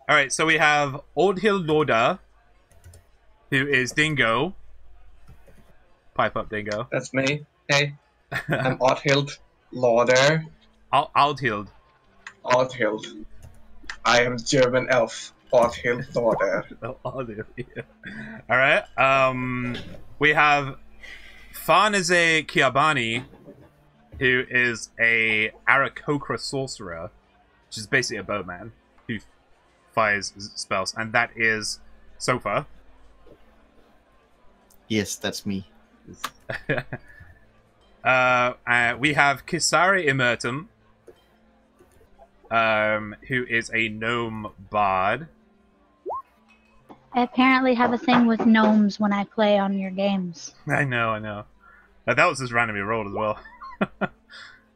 Alright, so we have Oldhill Loda, who is Dingo. Pipe up, Dingo. That's me. Hey, I'm Outhild Lauder. Outhild. Outhild. I am German elf. Outhild Lauder. Alright, we have Farnaze Kiabani, who is a Aarakocra sorcerer, which is basically a bowman who fires spells, and that is Sofa. Yes, that's me. We have Kisari Emertum, who is a gnome bard. I apparently have a thing with gnomes when I play on your games. I know. That was just randomly rolled as well.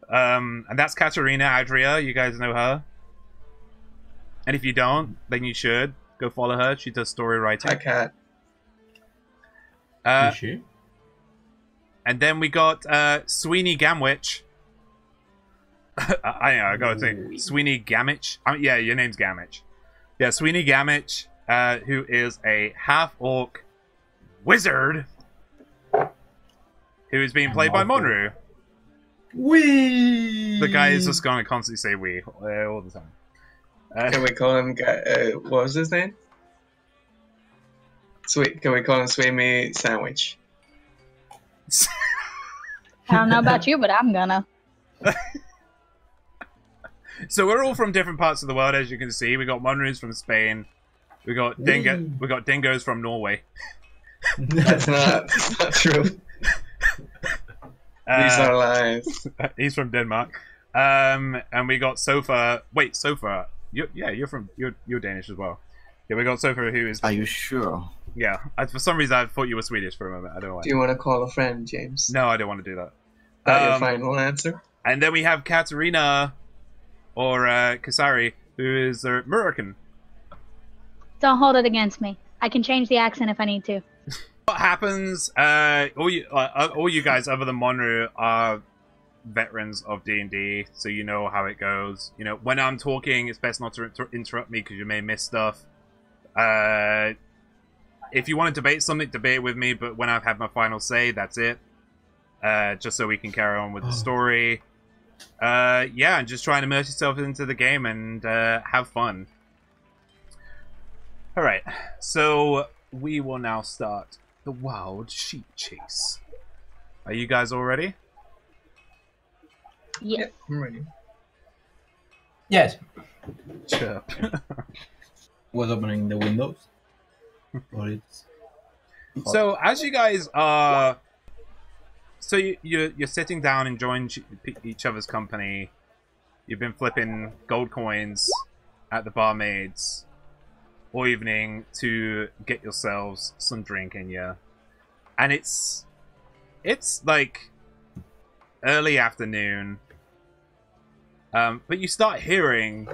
And that's Katerina Adria. You guys know her. And if you don't, then you should go follow her. She does story writing. Hi, Cat. Is she? And then we got Sweeney Gamwich. I gotta say, Sweeney Gamich. Yeah, your name's Gamich. Yeah, Sweeney Gamich, who is a half-orc wizard who is being played by Monru. Wee! The guy is just gonna constantly say "we" all the time. Can we call him? What was his name? Sweet. Can we call him Sweet Meat Sandwich? I don't know about you, but I'm gonna. So we're all from different parts of the world, as you can see. We got Monroes from Spain. We got dingoes from Norway. That's not true. These are lies. He's from Denmark. And we got Sofa. Wait, Sofa. You're Danish as well. Yeah, we got Sofa, who is. Are you sure? Yeah. For some reason, I thought you were Swedish for a moment. I don't know why. Do you want to call a friend, James? No, I don't want to do that. Is that your final answer? And then we have Katerina, or Kasari, who is American. Don't hold it against me. I can change the accent if I need to. What happens? All you guys, other than Monroe, are veterans of D&D, so you know how it goes. You know, when I'm talking, it's best not to interrupt me because you may miss stuff. If you want to debate something, debate with me, but when I've had my final say, that's it. Just so we can carry on with the story. Yeah, and just try and immerse yourself into the game and have fun. Alright, so we will now start the Wild Sheep Chase. Are you guys all ready? Yes. I'm ready. Yes. Chirp. Was opening the windows. Or it's... So, as you guys are... So, you're sitting down, enjoying each other's company. You've been flipping gold coins at the barmaids all evening to get yourselves some drink in you. And it's like early afternoon. But you start hearing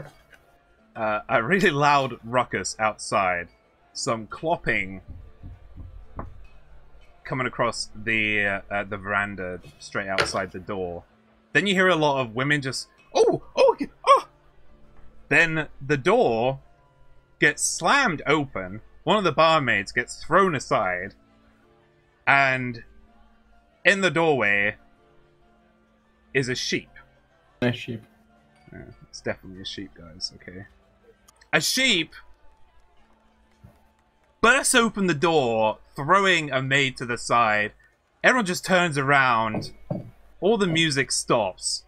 a really loud ruckus outside. Some clopping coming across the veranda straight outside the door. Then you hear a lot of women just, oh! Then the door gets slammed open. One of the barmaids gets thrown aside. And in the doorway is a sheep. A sheep. Yeah, it's definitely a sheep, guys. Okay. A sheep bursts open the door, throwing a maid to the side. Everyone just turns around. All the music stops.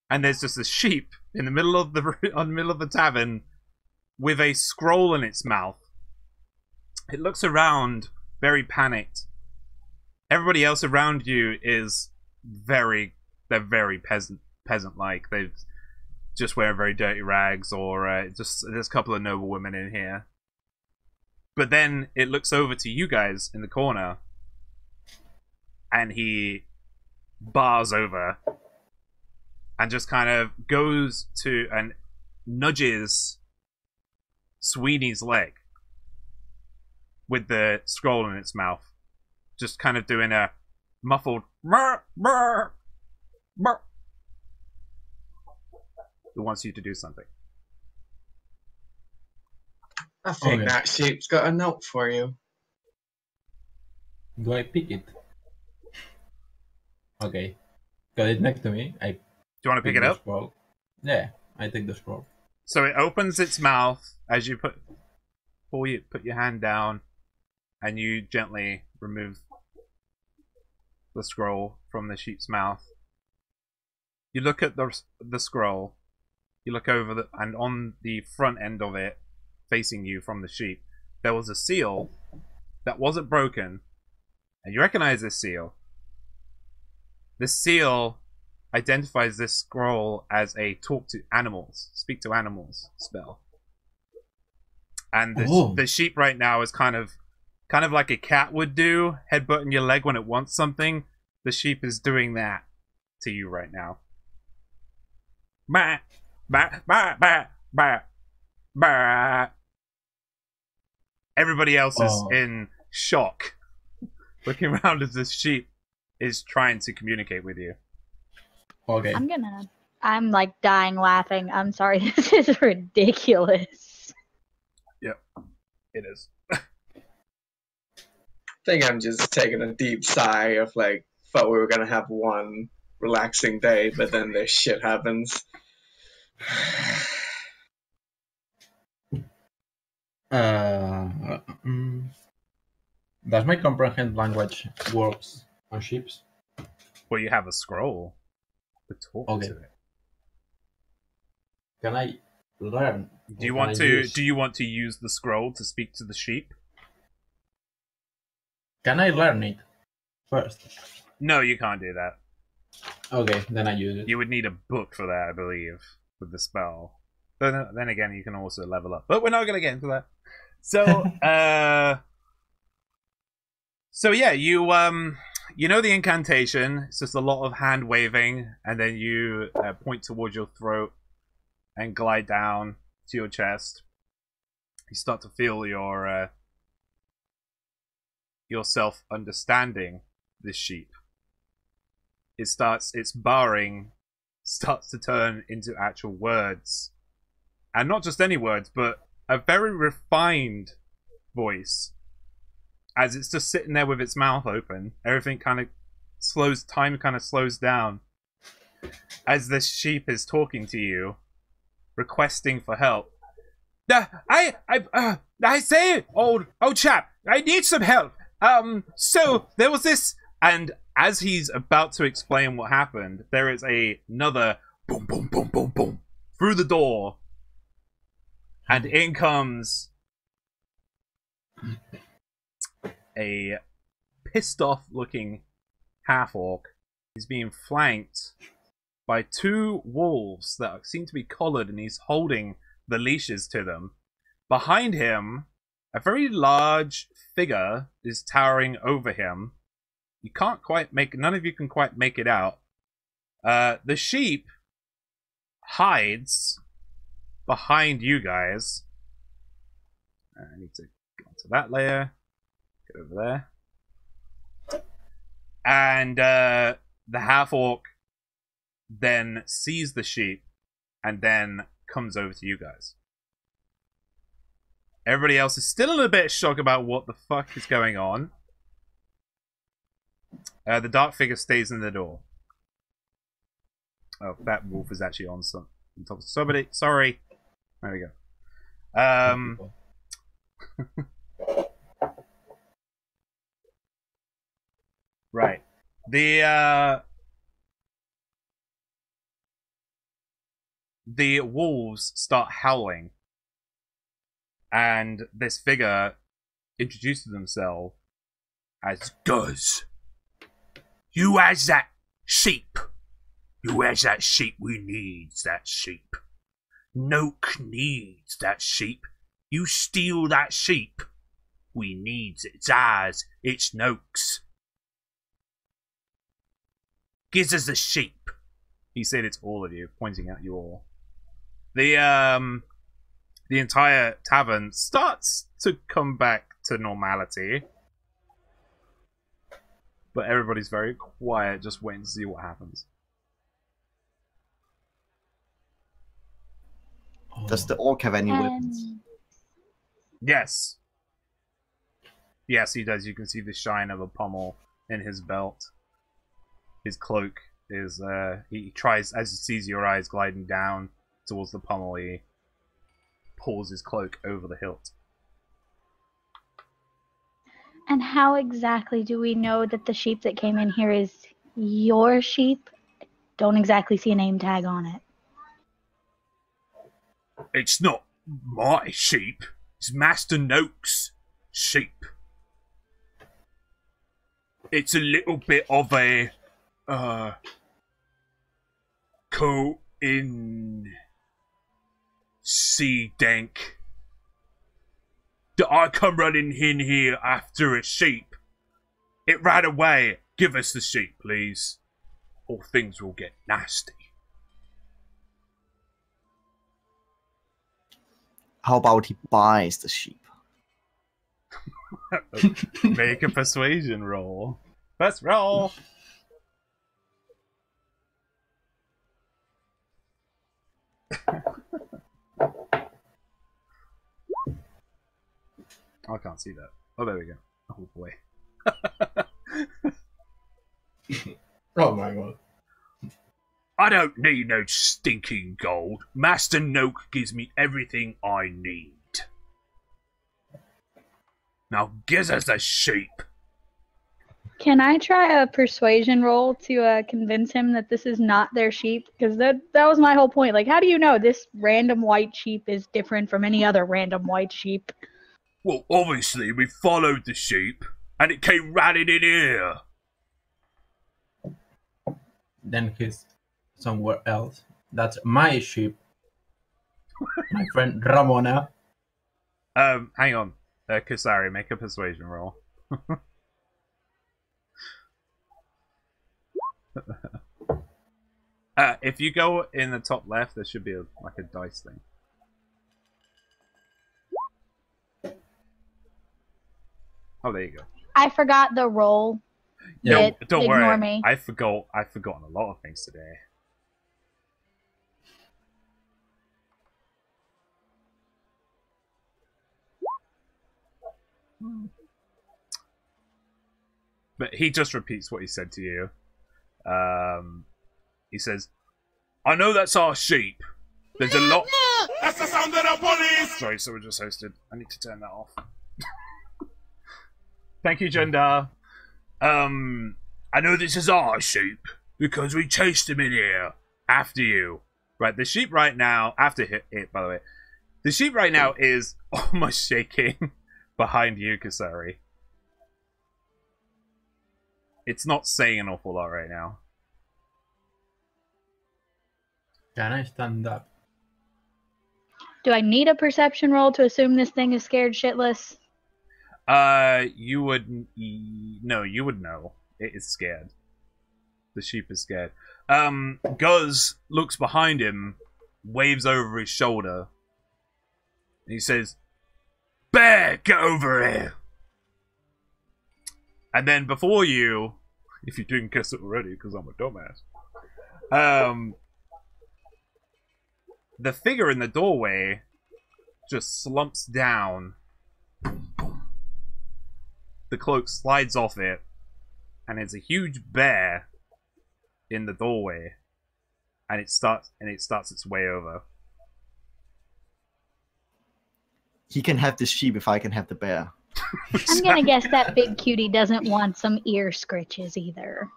And there's just a sheep in the middle of the tavern with a scroll in its mouth. It looks around, very panicked. Everybody else around you is they're very peasant-like. They just wear very dirty rags, or just there's a couple of noble women in here. But then it looks over to you guys in the corner, and he bars over and just kind of goes to and nudges Sweeney's leg with the scroll in its mouth, just kind of doing a muffled "murr, murr, murr." Who wants you to do something? I think Okay. that sheep's got a note for you. Do I pick it? Okay. Got it next to me. I Do you want to pick it the up? scroll. Yeah, I take the scroll. So it opens its mouth as you put your hand down, and you gently remove the scroll from the sheep's mouth. You look at the scroll. You look over and on the front end of it, facing you from the sheep, there was a seal that wasn't broken, and you recognize this seal. This seal identifies this scroll as a speak to animals spell. And the sheep right now is kind of like a cat would do, headbutting your leg when it wants something. The sheep is doing that to you right now. Bah, bah, bah, bah, bah, bah. Everybody else is in shock, looking around as this sheep is trying to communicate with you. Okay. I'm like dying laughing. I'm sorry, this is ridiculous. Yep, it is. I think I'm just taking a deep sigh of like, thought we were gonna have one relaxing day, but then this shit happens. Does my comprehend language works on ships? Well, you have a scroll to talk to it. Can I learn? Do you want to use the scroll to speak to the sheep? Can I learn it first? No, you can't do that. Okay, then I use it. You would need a book for that, I believe, with the spell. Then again, you can also level up. But we're not going to get into that. So, so yeah, you know the incantation. It's just a lot of hand waving, and then you point towards your throat and glide down to your chest. You start to feel yourself understanding this sheep. Its barring starts to turn into actual words. And not just any words, but a very refined voice. As it's just sitting there with its mouth open, everything kind of slows down. As this sheep is talking to you, requesting for help. I say, old chap, I need some help. So there was this, and as he's about to explain what happened, there is another boom, boom, boom, boom, boom through the door, and in comes a pissed off looking half-orc. He's being flanked by two wolves that seem to be collared, and he's holding the leashes to them. Behind him, a very large figure is towering over him. None of you can quite make it out. The sheep hides behind you guys. I need to go onto that layer. Get over there. And the half-orc then sees the sheep and then comes over to you guys. Everybody else is still in a bit of shock about what the fuck is going on. The dark figure stays in the door. Oh, that wolf is actually on top of somebody. Sorry. There we go. Right. The wolves start howling. And this figure introduces themselves as Guz. You as that sheep. You as that sheep. We needs that sheep. Noak needs that sheep. You steal that sheep. We needs it. It's ours. It's Noak's. Gives us the sheep. He said it's all of you, pointing at you all. The entire tavern starts to come back to normality. But everybody's very quiet, just waiting to see what happens. Does the orc have any weapons? Yes. Yes, he does. You can see the shine of a pommel in his belt. His cloak is, he tries, as he sees your eyes gliding down towards the pommel, he pulls his cloak over the hilt. And how exactly do we know that the sheep that came in here is your sheep? Don't exactly see a name tag on it. It's not my sheep. It's Master Noak's sheep. It's a little bit of a coincidence that I come running in here after a sheep. It ran away. Give us the sheep, please, or things will get nasty. How about he buys the sheep? Make a persuasion roll. First roll. I can't see that. Oh, there we go. Oh boy. Oh my god. I don't need no stinking gold. Master Noak gives me everything I need. Now give us the sheep. Can I try a persuasion roll to convince him that this is not their sheep? Because that was my whole point. Like, how do you know this random white sheep is different from any other random white sheep? Well, obviously we followed the sheep, and it came running in here. Then he's somewhere else. That's my sheep. My friend Ramona. Hang on. Kasari, make a persuasion roll. If you go in the top left, there should be like a dice thing. Oh, there you go. I forgot the roll. Yeah, Bit. Don't Ignore worry. me. I've forgotten a lot of things today. But he just repeats what he said to you. He says, I know that's our sheep. There's a lot... That's the sound of the police! Sorry, someone just hosted. I need to turn that off. Thank you, Jendar. I know this is our sheep, because we chased him in here after you. Right, the sheep right now, after it, by the way, the sheep right now is almost shaking behind you, Kasari. It's not saying an awful lot right now. Can I stand up? Do I need a perception roll to assume this thing is scared shitless? You would... No, you would know. It is scared. The sheep is scared. Guz looks behind him, waves over his shoulder. And he says, Bear, get over here! And then before you, if you didn't guess it already, because I'm a dumbass, the figure in the doorway just slumps down. The cloak slides off it, and it's a huge bear in the doorway, and it starts its way over. He can have the sheep if I can have the bear. I'm gonna guess that big cutie doesn't want some ear scritches either.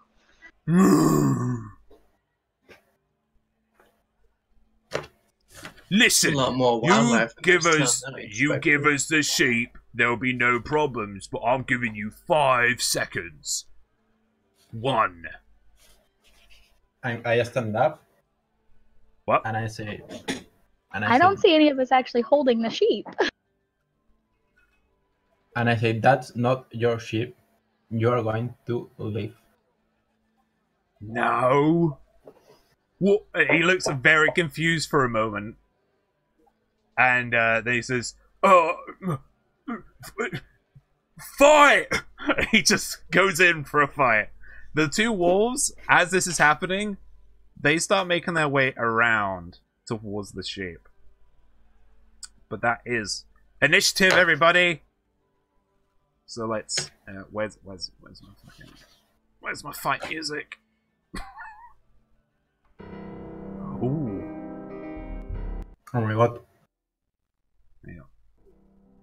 Listen, A lot more wildlife in give this town than I give expected. us the sheep. There'll be no problems, but I'm giving you 5 seconds. 1. I stand up. What? And I say... And I don't say, see any of us actually holding the sheep. And I say, that's not your sheep. You're going to leave. No. What? He looks very confused for a moment, and then he says, fight! He just goes in for a fight. The two wolves, as this is happening, they start making their way around towards the sheep. But that is Initiative, everybody. So let's. Where's my fight music? Ooh. Oh my god.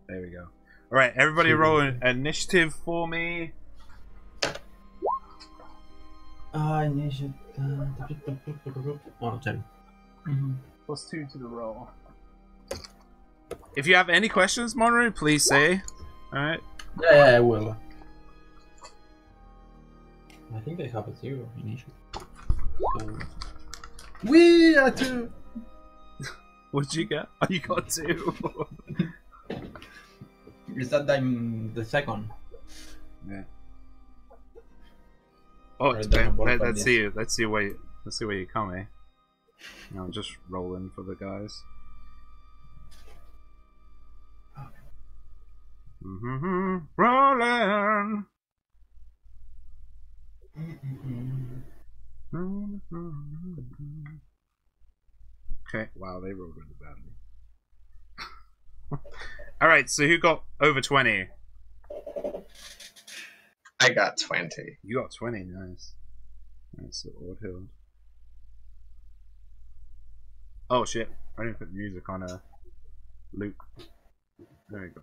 There we go. All right, everybody, roll an initiative for me. Initiative. Oh, 10. +2 to the roll. If you have any questions, Monroe, please say. Alright. Yeah, I will. I think I have a 0 initiative. So... We are 2! What'd you get? Oh, you got 2. Is that I'm the second? Yeah. Oh, let's see where you come, eh? I'm just rolling for the guys. Rolling. Okay, wow, they rolled really badly. Alright, so who got over 20? I got 20. You got 20, nice. Nice, so Outhill. Oh shit, I didn't put music on a loop. There we go.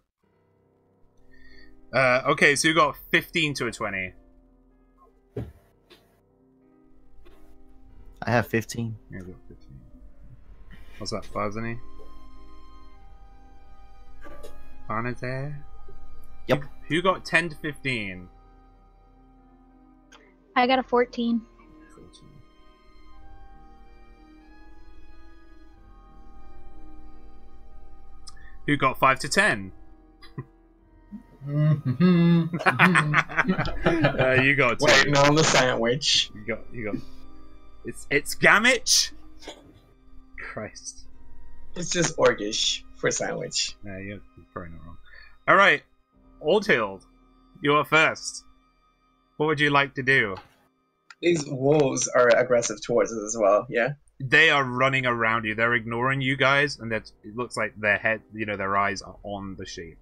Okay, so you got 15 to a 20. I have 15. Yeah, I got 15. What's that, 5's any? Arneson there? Yep. Who got 10 to 15? I got a 14. 14. Who got 5 to 10? You got 2. Waiting on the sandwich. You got. It's Gamich. Christ. It's just Orgish for sandwich. Yeah, you're probably not wrong. All right, Outhill, you are first. What would you like to do? These wolves are aggressive towards us as well. Yeah. They are running around you. They're ignoring you guys, and it looks like their head, their eyes are on the sheep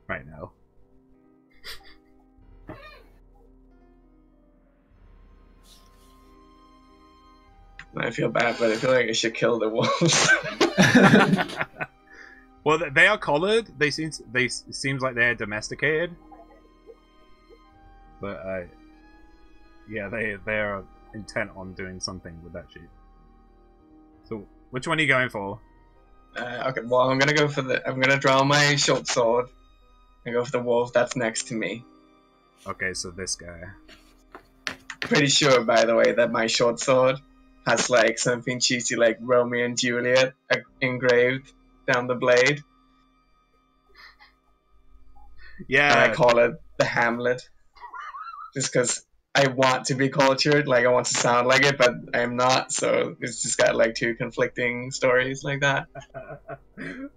right now. I feel bad, but I feel like I should kill the wolves. Well, they are collared. It seems like they're domesticated, but yeah, they are intent on doing something with that sheep. So, which one are you going for? Okay, well, I'm gonna draw my short sword and go for the wolf that's next to me. Okay, so this guy. Pretty sure, by the way, that my short sword has like something cheesy like Romeo and Juliet engraved down the blade. Yeah. And I call it the Hamlet. Just because I want to be cultured, like I want to sound like it, but I'm not, so it's just got like 2 conflicting stories like that.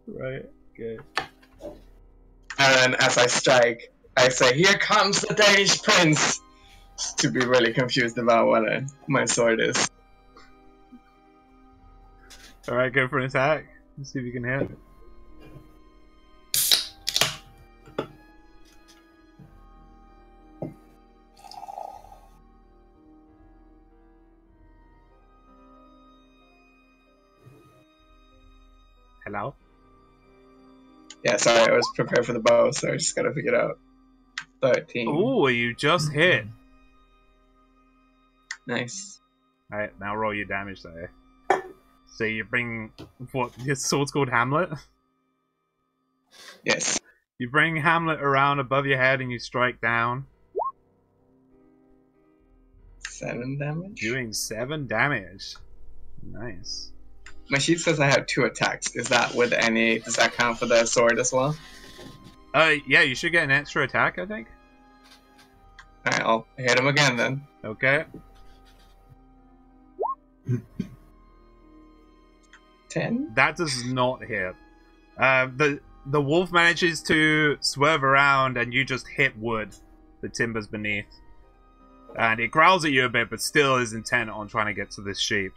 Right, good. And then as I strike, I say, "Here comes the Danish prince!" To be really confused about what my sword is. Alright, go for an attack. Let's see if you can hit. Hello? Yeah, sorry, I was prepared for the bow, so I just gotta figure it out. 13. Ooh, you just hit. Nice. Alright, now roll your damage there. So you bring... What? Your sword's called Hamlet? Yes. You bring Hamlet around above your head and you strike down. 7 damage? Doing 7 damage. Nice. My sheet says I have 2 attacks. Is that with any... Does that count for the sword as well? Yeah, you should get an extra attack, I think. Alright, I'll hit him again then. Okay. 10? That does not hit. The wolf manages to swerve around and you just hit wood, the timbers beneath. And it growls at you a bit, but still is intent on trying to get to this sheep.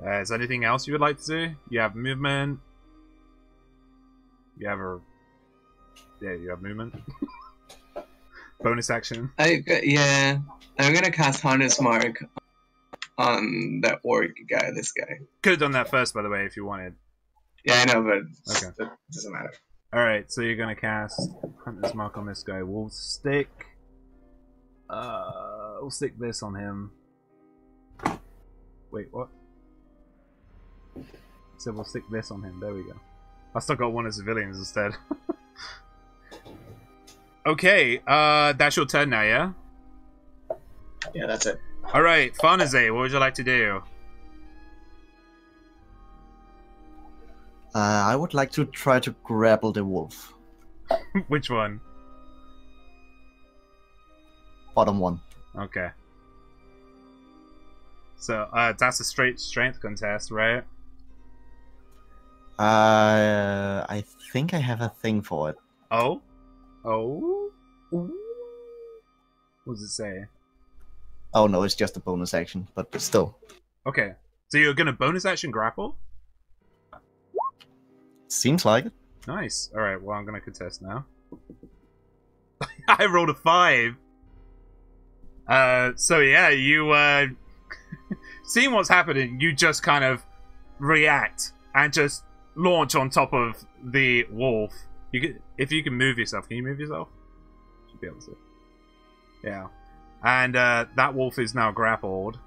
Is there anything else you would like to do? You have movement. You have a... Yeah, you have movement. Bonus action. Yeah, I'm gonna cast Harness Mark on that orc guy, this guy. Could have done that first, by the way, if you wanted. Yeah, I know, but Okay. it doesn't matter. Alright, so you're gonna cast Hunter's Mark on this guy. We'll stick this on him. Wait, what? So we'll stick this on him. There we go. I still got one of civilians instead. Okay, that's your turn now, yeah? Yeah, that's it. Alright, Farnaze, what would you like to do? I would like to try to grapple the wolf. Which one? Bottom one. Okay. So, that's a straight strength contest, right? I think I have a thing for it. Oh? Oh? Ooh. What does it say? Oh no, it's just a bonus action, but still. Okay. So you're gonna bonus action grapple? Seems like it. Nice. Alright, well I'm gonna contest now. I rolled a 5. So yeah, you seeing what's happening, you just kind of react and just launch on top of the wolf. You can, if you can move yourself, can you move yourself? Should be able to. Yeah. And that wolf is now grappled.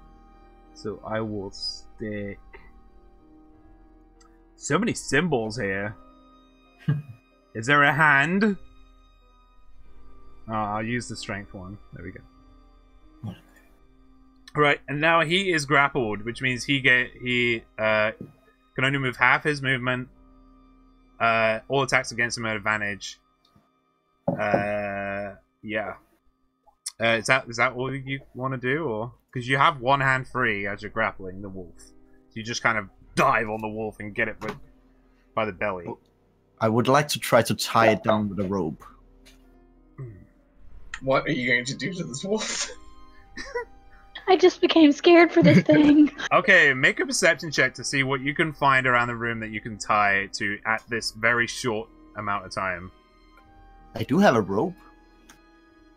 So I will stick. So many symbols here. Is there a hand? Oh, I'll use the strength one. There we go. Right, and now he is grappled, which means he can only move half his movement. All attacks against him at advantage. Yeah. Is that all you want to do, or because you have one hand free as you're grappling the wolf, so you just kind of dive on the wolf and get it by the belly. I would like to try to tie it down with a rope. What are you going to do to this wolf? I just became scared for this thing. Okay, make a perception check to see what you can find around the room that you can tie to at this very short amount of time. I do have a rope.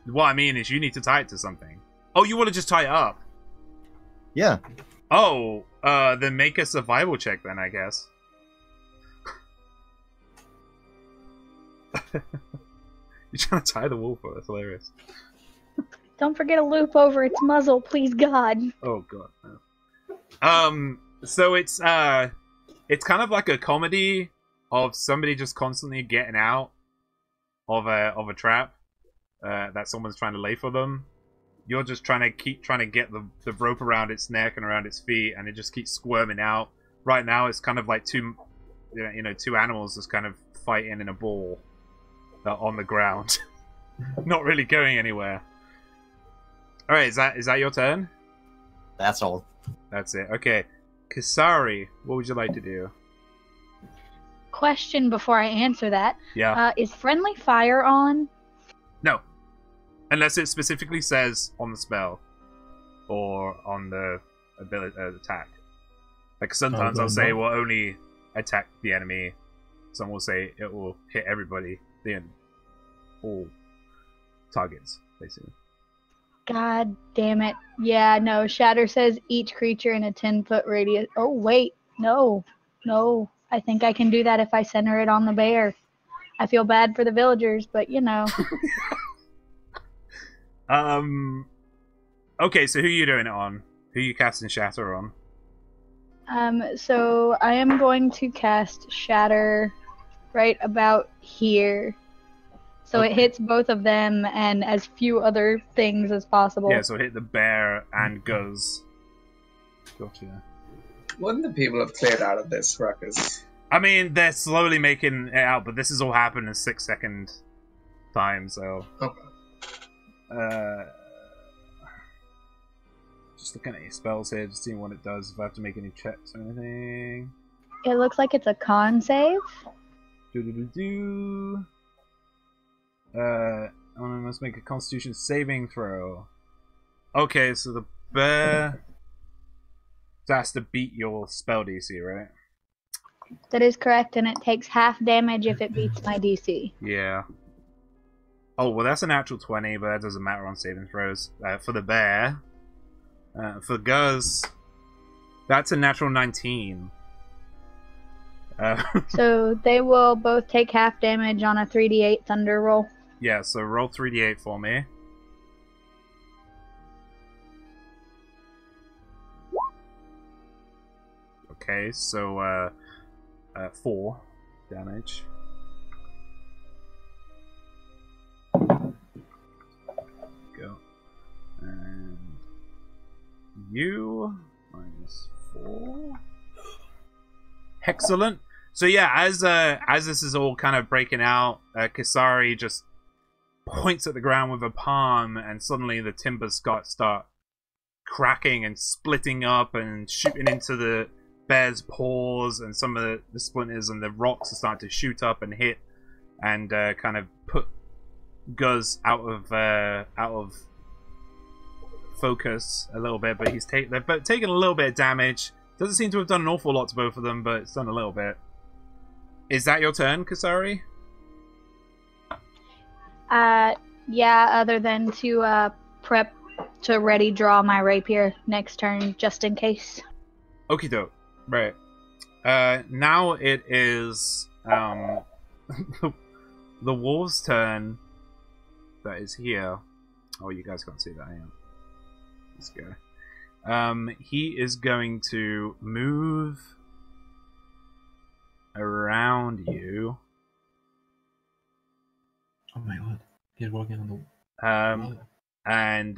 What I mean is you need to tie it to something. Oh, you want to just tie it up? Yeah. Oh, then make a survival check then, I guess. You're trying to tie the wolf up, that's hilarious. Don't forget a loop over its muzzle, please God. Oh god. No. So it's kind of like a comedy of somebody just constantly getting out of a trap that someone's trying to lay for them. You're just trying to get the rope around its neck and around its feet, and it just keeps squirming out. Right now, it's kind of like two animals just kind of fighting in a ball on the ground, not really going anywhere. All right, is that your turn? That's all. That's it. Okay, Kasari, what would you like to do? Question before I answer that. Yeah. Is friendly fire on? No. Unless it specifically says on the spell or on the ability attack. Like sometimes I'll say it will only attack the enemy. Some will say it will hit everybody. All targets, basically. God damn it. Yeah, no. Shatter says each creature in a 10-foot radius. Oh, wait. No. No. I think I can do that if I center it on the bear. I feel bad for the villagers, but you know. Okay, so who are you doing it on? Who are you casting Shatter on? So I am going to cast Shatter right about here. So Okay. it hits both of them and as few other things as possible. Yeah, so hit the bear and goes. Gotcha. Wouldn't the people have cleared out of this ruckus? I mean, they're slowly making it out, but this has all happened in 6-second time, so. Okay. Just looking at your spells here, just seeing what it does. If I have to make any checks or anything. It looks like it's a con save. I must make a Constitution saving throw. Okay, so the bear has to beat your spell DC, right? That is correct, and it takes half damage if it beats my DC. Yeah. Oh, well, that's a natural 20, but that doesn't matter on saving throws. For the bear. For Guz, that's a natural 19. So they will both take half damage on a 3d8 thunder roll. Yeah, so roll 3d8 for me. Okay, so 4 damage. Go. And you -4. Excellent. So yeah, as this is all kind of breaking out, Kisari just points at the ground with a palm, and suddenly the timbers start cracking and splitting up and shooting into the bear's paws, and some of the splinters and the rocks are starting to shoot up and hit, and kind of put Guz out of focus a little bit. But they've both taken a little bit of damage. Doesn't seem to have done an awful lot to both of them, but it's done a little bit. Is that your turn, Kisari? Yeah, other than to prep to ready draw my rapier next turn, just in case. Okie doke. Right. Now it is the wolf's turn. That is here. Oh, you guys can't see that. Hang on. Let's go. He is going to move around you. Oh my god. He's walking on the and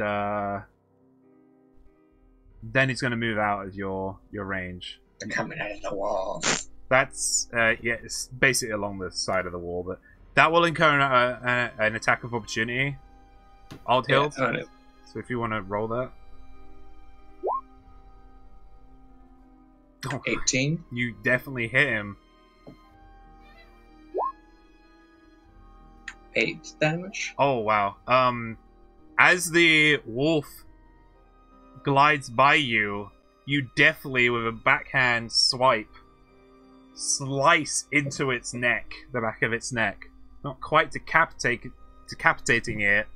then he's going to move out of your range. They're coming out of the walls. That's yeah, it's basically along the side of the wall, but that will incur an attack of opportunity. Odd Hill. Yeah, So if you want to roll that. 18. You definitely hit him. 8 damage. Oh wow. As the wolf glides by you, you definitely, with a backhand swipe, slice into its neck, the back of its neck. Not quite decapitating it,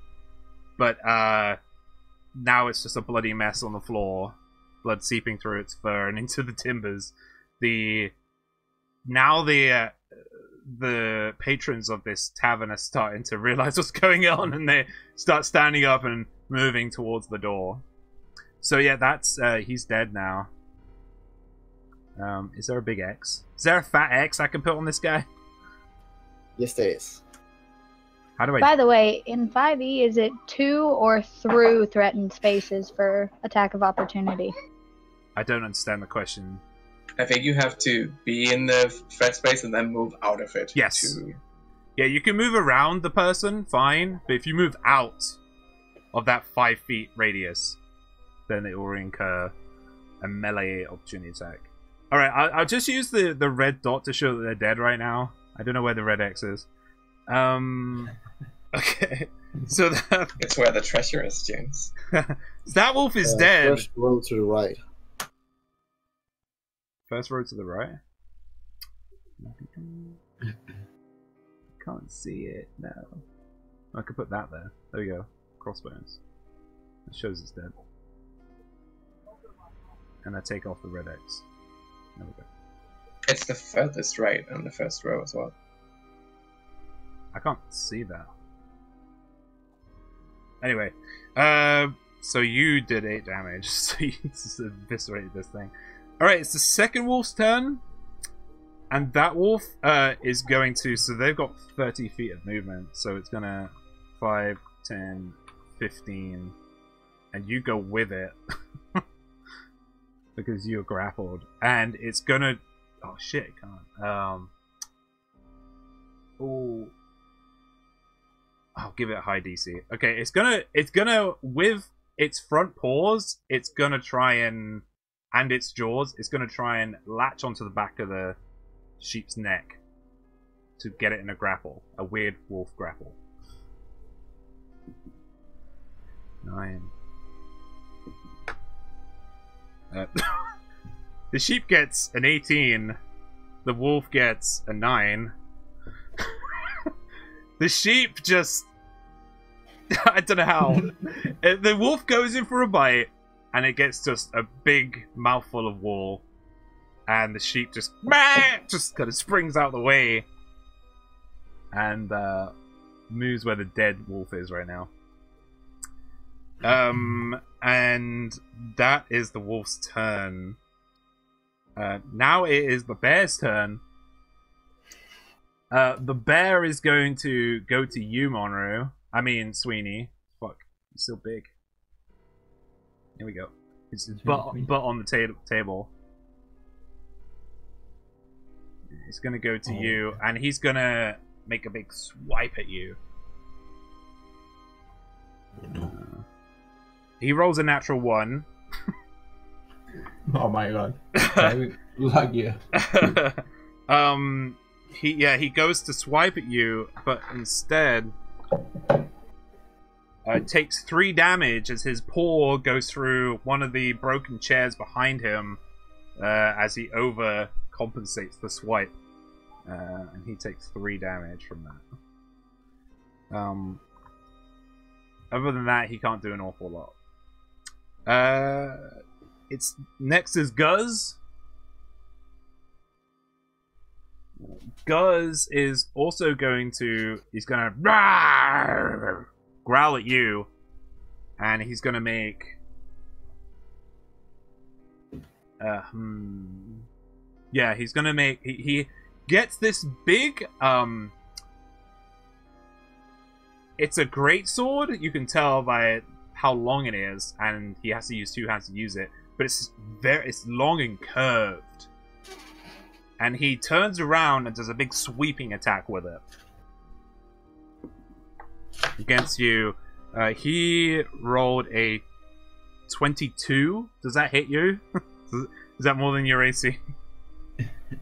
but now it's just a bloody mess on the floor. Blood seeping through its fur and into the timbers. The patrons of this tavern are starting to realize what's going on, and they start standing up and moving towards the door. So yeah, that's he's dead now. Is there a big X? Is there a fat X I can put on this guy? Yes, there is. How do I? By the way, in 5e, is it to or through threatened spaces for attack of opportunity? I don't understand the question. I think you have to be in the threat space and then move out of it. Yes. Yeah, you can move around the person, fine. But if you move out of that 5 feet radius, then it will incur a melee opportunity attack. Alright, I'll just use the red dot to show that they're dead right now. I don't know where the red X is. Okay. So that... It's where the treasure is, James. That wolf is dead. First row to the right. First row to the right? Can't see it, no. I could put that there. There we go. Crossbones. It shows it's dead. And I take off the red X. There we go. It's the furthest right on the first row as well. I can't see that. Anyway, so you did 8 damage, so you just eviscerated this thing. Alright, it's the second wolf's turn. And that wolf is going to... So they've got 30 feet of movement. So it's going to 5, 10, 15. And you go with it. Because you're grappled. And it's going to... Oh shit, it can't. Oh... I'll give it a high DC. Okay, it's gonna with its front paws, it's gonna try and its jaws, it's gonna try and latch onto the back of the sheep's neck to get it in a grapple, a weird wolf grapple. 9. The sheep gets an 18, The wolf gets a 9. The sheep just... I don't know how. The wolf goes in for a bite, and it gets just a big mouthful of wool. And the sheep just kind of springs out the way. And moves where the dead wolf is right now. And that is the wolf's turn. Now it is the bear's turn. The bear is going to go to you, Monroe. I mean, Sweeney. Fuck, you're still big. Here we go. It's butt on the table. He's gonna go to you, and he's gonna make a big swipe at you. He rolls a natural 1. Oh my god. I like you. He goes to swipe at you, but instead takes 3 damage as his paw goes through one of the broken chairs behind him as he overcompensates the swipe. And he takes 3 damage from that. Other than that, he can't do an awful lot. It's next is Guz. Guz is also going to... He's going to growl at you. And he's going to make... Yeah, he's going to make... He gets this big... It's a great sword. You can tell by how long it is. And he has to use 2 hands to use it. But it's long and curved. And he turns around and does a big sweeping attack with it. Against you. He rolled a 22. Does that hit you? Is that more than your AC?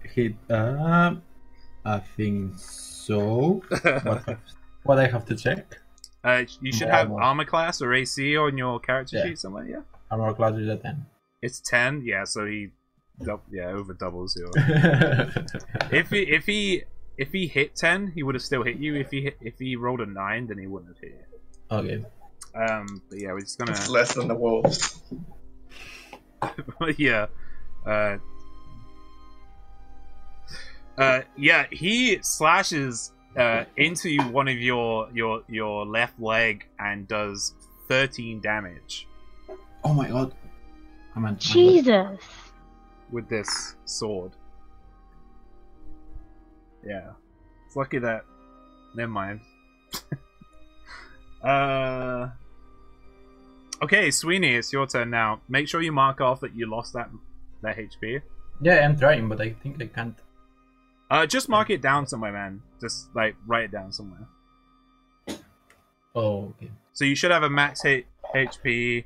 Hit, I think so. What I have to check? You should have armor class or AC on your character sheet somewhere, yeah? Armor class is a 10. It's 10, yeah, so he over doubles you. if he hit 10, he would have still hit you. If he rolled a 9, then he wouldn't have hit you. Okay. But yeah, we're just gonna... It's less than the wolves. Yeah. Yeah, he slashes into one of your left leg and does 13 damage. Oh my god. Jesus. With this sword. Yeah. It's lucky that... Never mind. Okay, Sweeney, it's your turn now. Make sure you mark off that you lost that HP. Yeah, I'm trying, but I think I can't. Just mark it down somewhere, man. Just, like, write it down somewhere. Oh, okay. So you should have a max HP...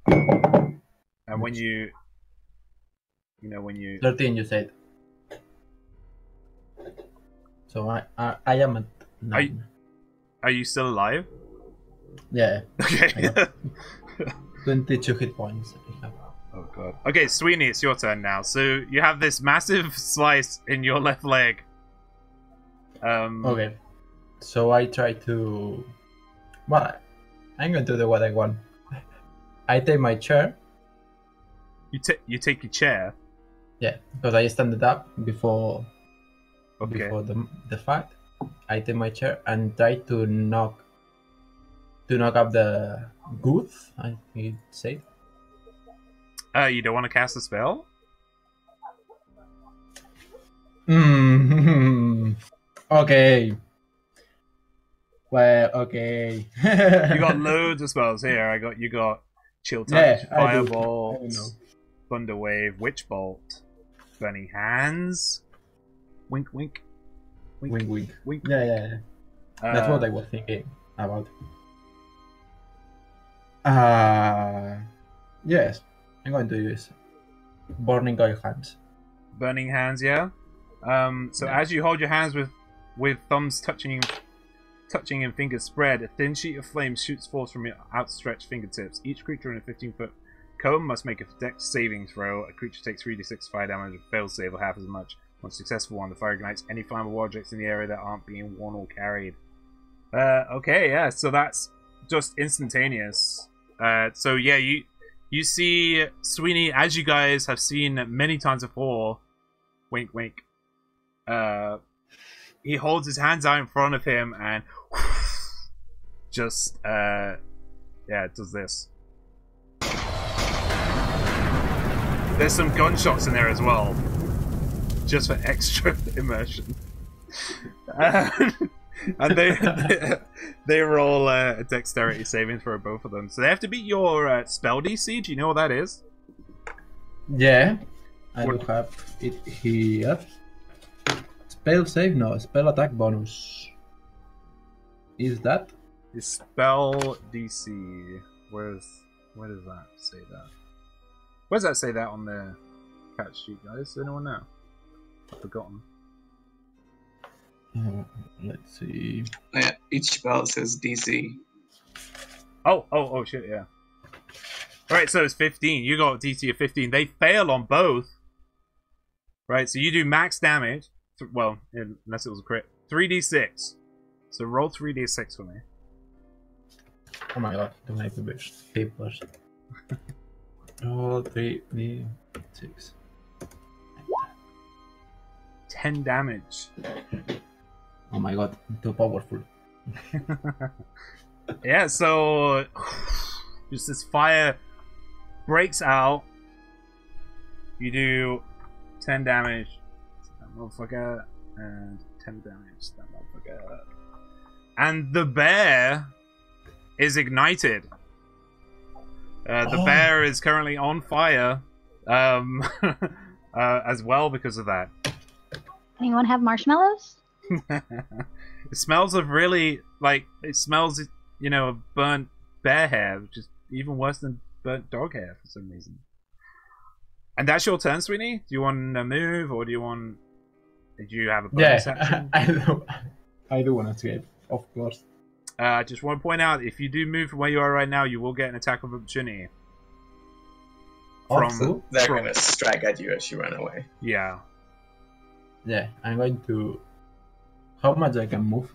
And when you... when you... 13, you said. So I am at 9. Are you still alive? Yeah. Okay. 22 hit points. Oh god. Okay, Sweeney, it's your turn now. So you have this massive slice in your left leg. Okay. So I try to... Well, I'm going to do what I want. I take my chair. You take your chair? Yeah, because I stand it up before the fight. I take my chair and try to knock up the goof, I think you'd say. You don't want to cast a spell? Okay. Well, okay. You got loads of spells here. You got Chill Touch, Firebolt, Thunder Wave, Witch Bolt, Burning Hands, Wink Wink. Wink Wink. Wink. Yeah. That's what I was thinking about. Yes, I'm going to use Burning Hands. Burning Hands, yeah. So as you hold your hands with thumbs touching and fingers spread, a thin sheet of flame shoots forth from your outstretched fingertips. Each creature in a 15-foot cone must make a dex saving throw. A creature takes 3d6 fire damage and fails save or half as much. Once successful one, the fire ignites any flammable objects in the area that aren't being worn or carried. Okay, yeah, so that's just instantaneous. So yeah, you see Sweeney, as you guys have seen many times before. Wink, wink. He holds his hands out in front of him and just yeah, it does this. There's some gunshots in there as well, just for extra immersion. And they roll a dexterity saving throw, both of them. So they have to beat your spell DC. Do you know what that is? Yeah, I do have it here. Spell save? No, spell attack bonus. Is that? The spell DC. Where does that say that? Where does that say that on the catch sheet, guys? Does anyone know? I've forgotten. Let's see. Yeah, each spell says DC. Oh shit, yeah. Alright, so it's 15. You got DC of 15. They fail on both. Right, so you do max damage. Well, unless it was a crit. 3d6. So roll 3d6 for me. Oh my god, don't make the papers. Roll 3d6. 10 damage. Oh my god, too powerful. Yeah, so just this fire breaks out. You do 10 damage to that motherfucker and 10 damage to that motherfucker. And the bear is ignited. The bear is currently on fire as well because of that. Anyone have marshmallows? It smells of really, like, it smells, you know, of burnt bear hair, which is even worse than burnt dog hair for some reason. And that's your turn, Sweeney? Do you want to move, or do you want... Did you have a bonus action? I do want to escape, of course. I just want to point out, if you do move from where you are right now, you will get an attack of opportunity. They're going to strike at you as you run away. Yeah. Yeah, I'm going to... How much I can move?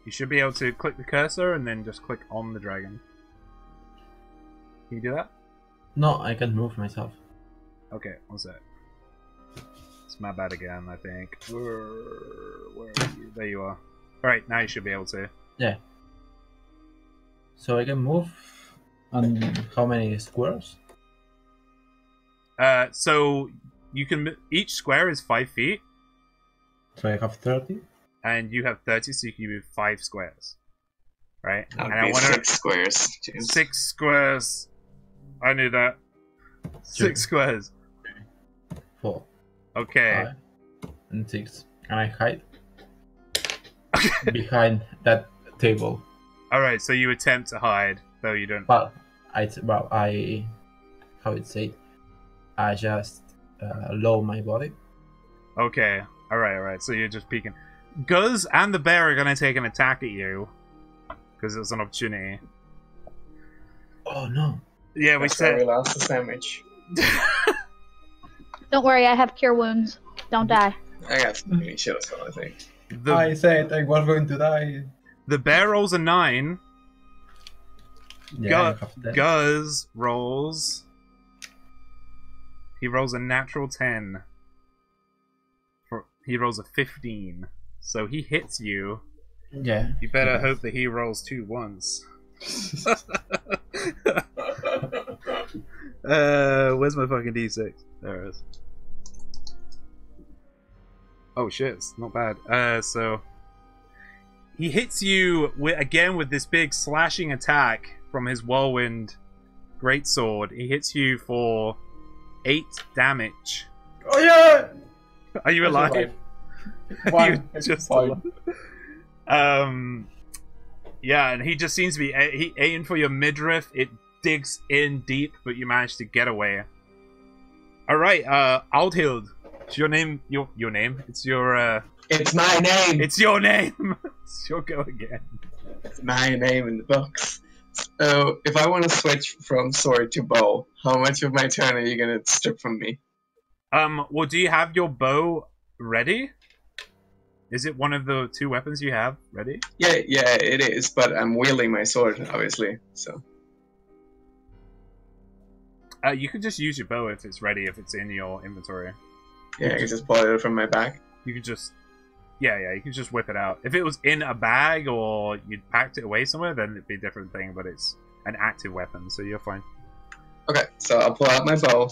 You should be able to click the cursor and then just click on the dragon. Can you do that? No, I can move myself. Okay, one sec. It's my bad again, I think. Where are you? There you are. Alright, now you should be able to. Yeah. So I can move on how many squares? So you can... Each square is 5 feet. So I have 30? And you have 30, so you can move 5 squares. Right? That would and be I want 6 squares. James. 6 squares. I knew that. 6 squares. 4. Okay. 5, and 6. And I hide behind that table. Alright, so you attempt to hide, though you don't... Well, I how it say? I just lower my body. Okay. Alright. So you're just peeking. Guz and the bear are going to take an attack at you. Because it was an opportunity. Oh no. Yeah, we That's why we said... lost the sandwich. Don't worry, I have cure wounds. Don't die. I got some mini shit as well, I think. I said I was going to die. The bear rolls a 9. Yeah, Guz rolls... He rolls a natural 10. He rolls a 15. So he hits you. Yeah. You better hope that he rolls 2 once. Where's my fucking D6? There it is. Oh shit, it's not bad. So he hits you again with this big slashing attack from his whirlwind greatsword. He hits you for 8 damage. Oh yeah! Are you alive? Fine. You just fine. Yeah, and he just seems to be he aiming for your midriff. It digs in deep, but you manage to get away. All right, Althild. It's your name. Your name. It's your. It's my name. It's your name. It's your go again. It's my name in the books. So, if I want to switch from sword to bow, how much of my turn are you gonna strip from me? Well, do you have your bow ready? Is it one of the 2 weapons you have ready? Yeah, it is, but I'm wielding my sword, obviously, so... You can just use your bow if it's ready, if it's in your inventory. Yeah, I can just pull it from my back. You can just... Yeah, you can just whip it out. If it was in a bag or you'd packed it away somewhere, then it'd be a different thing, but it's an active weapon, so you're fine. Okay, so I'll pull out my bow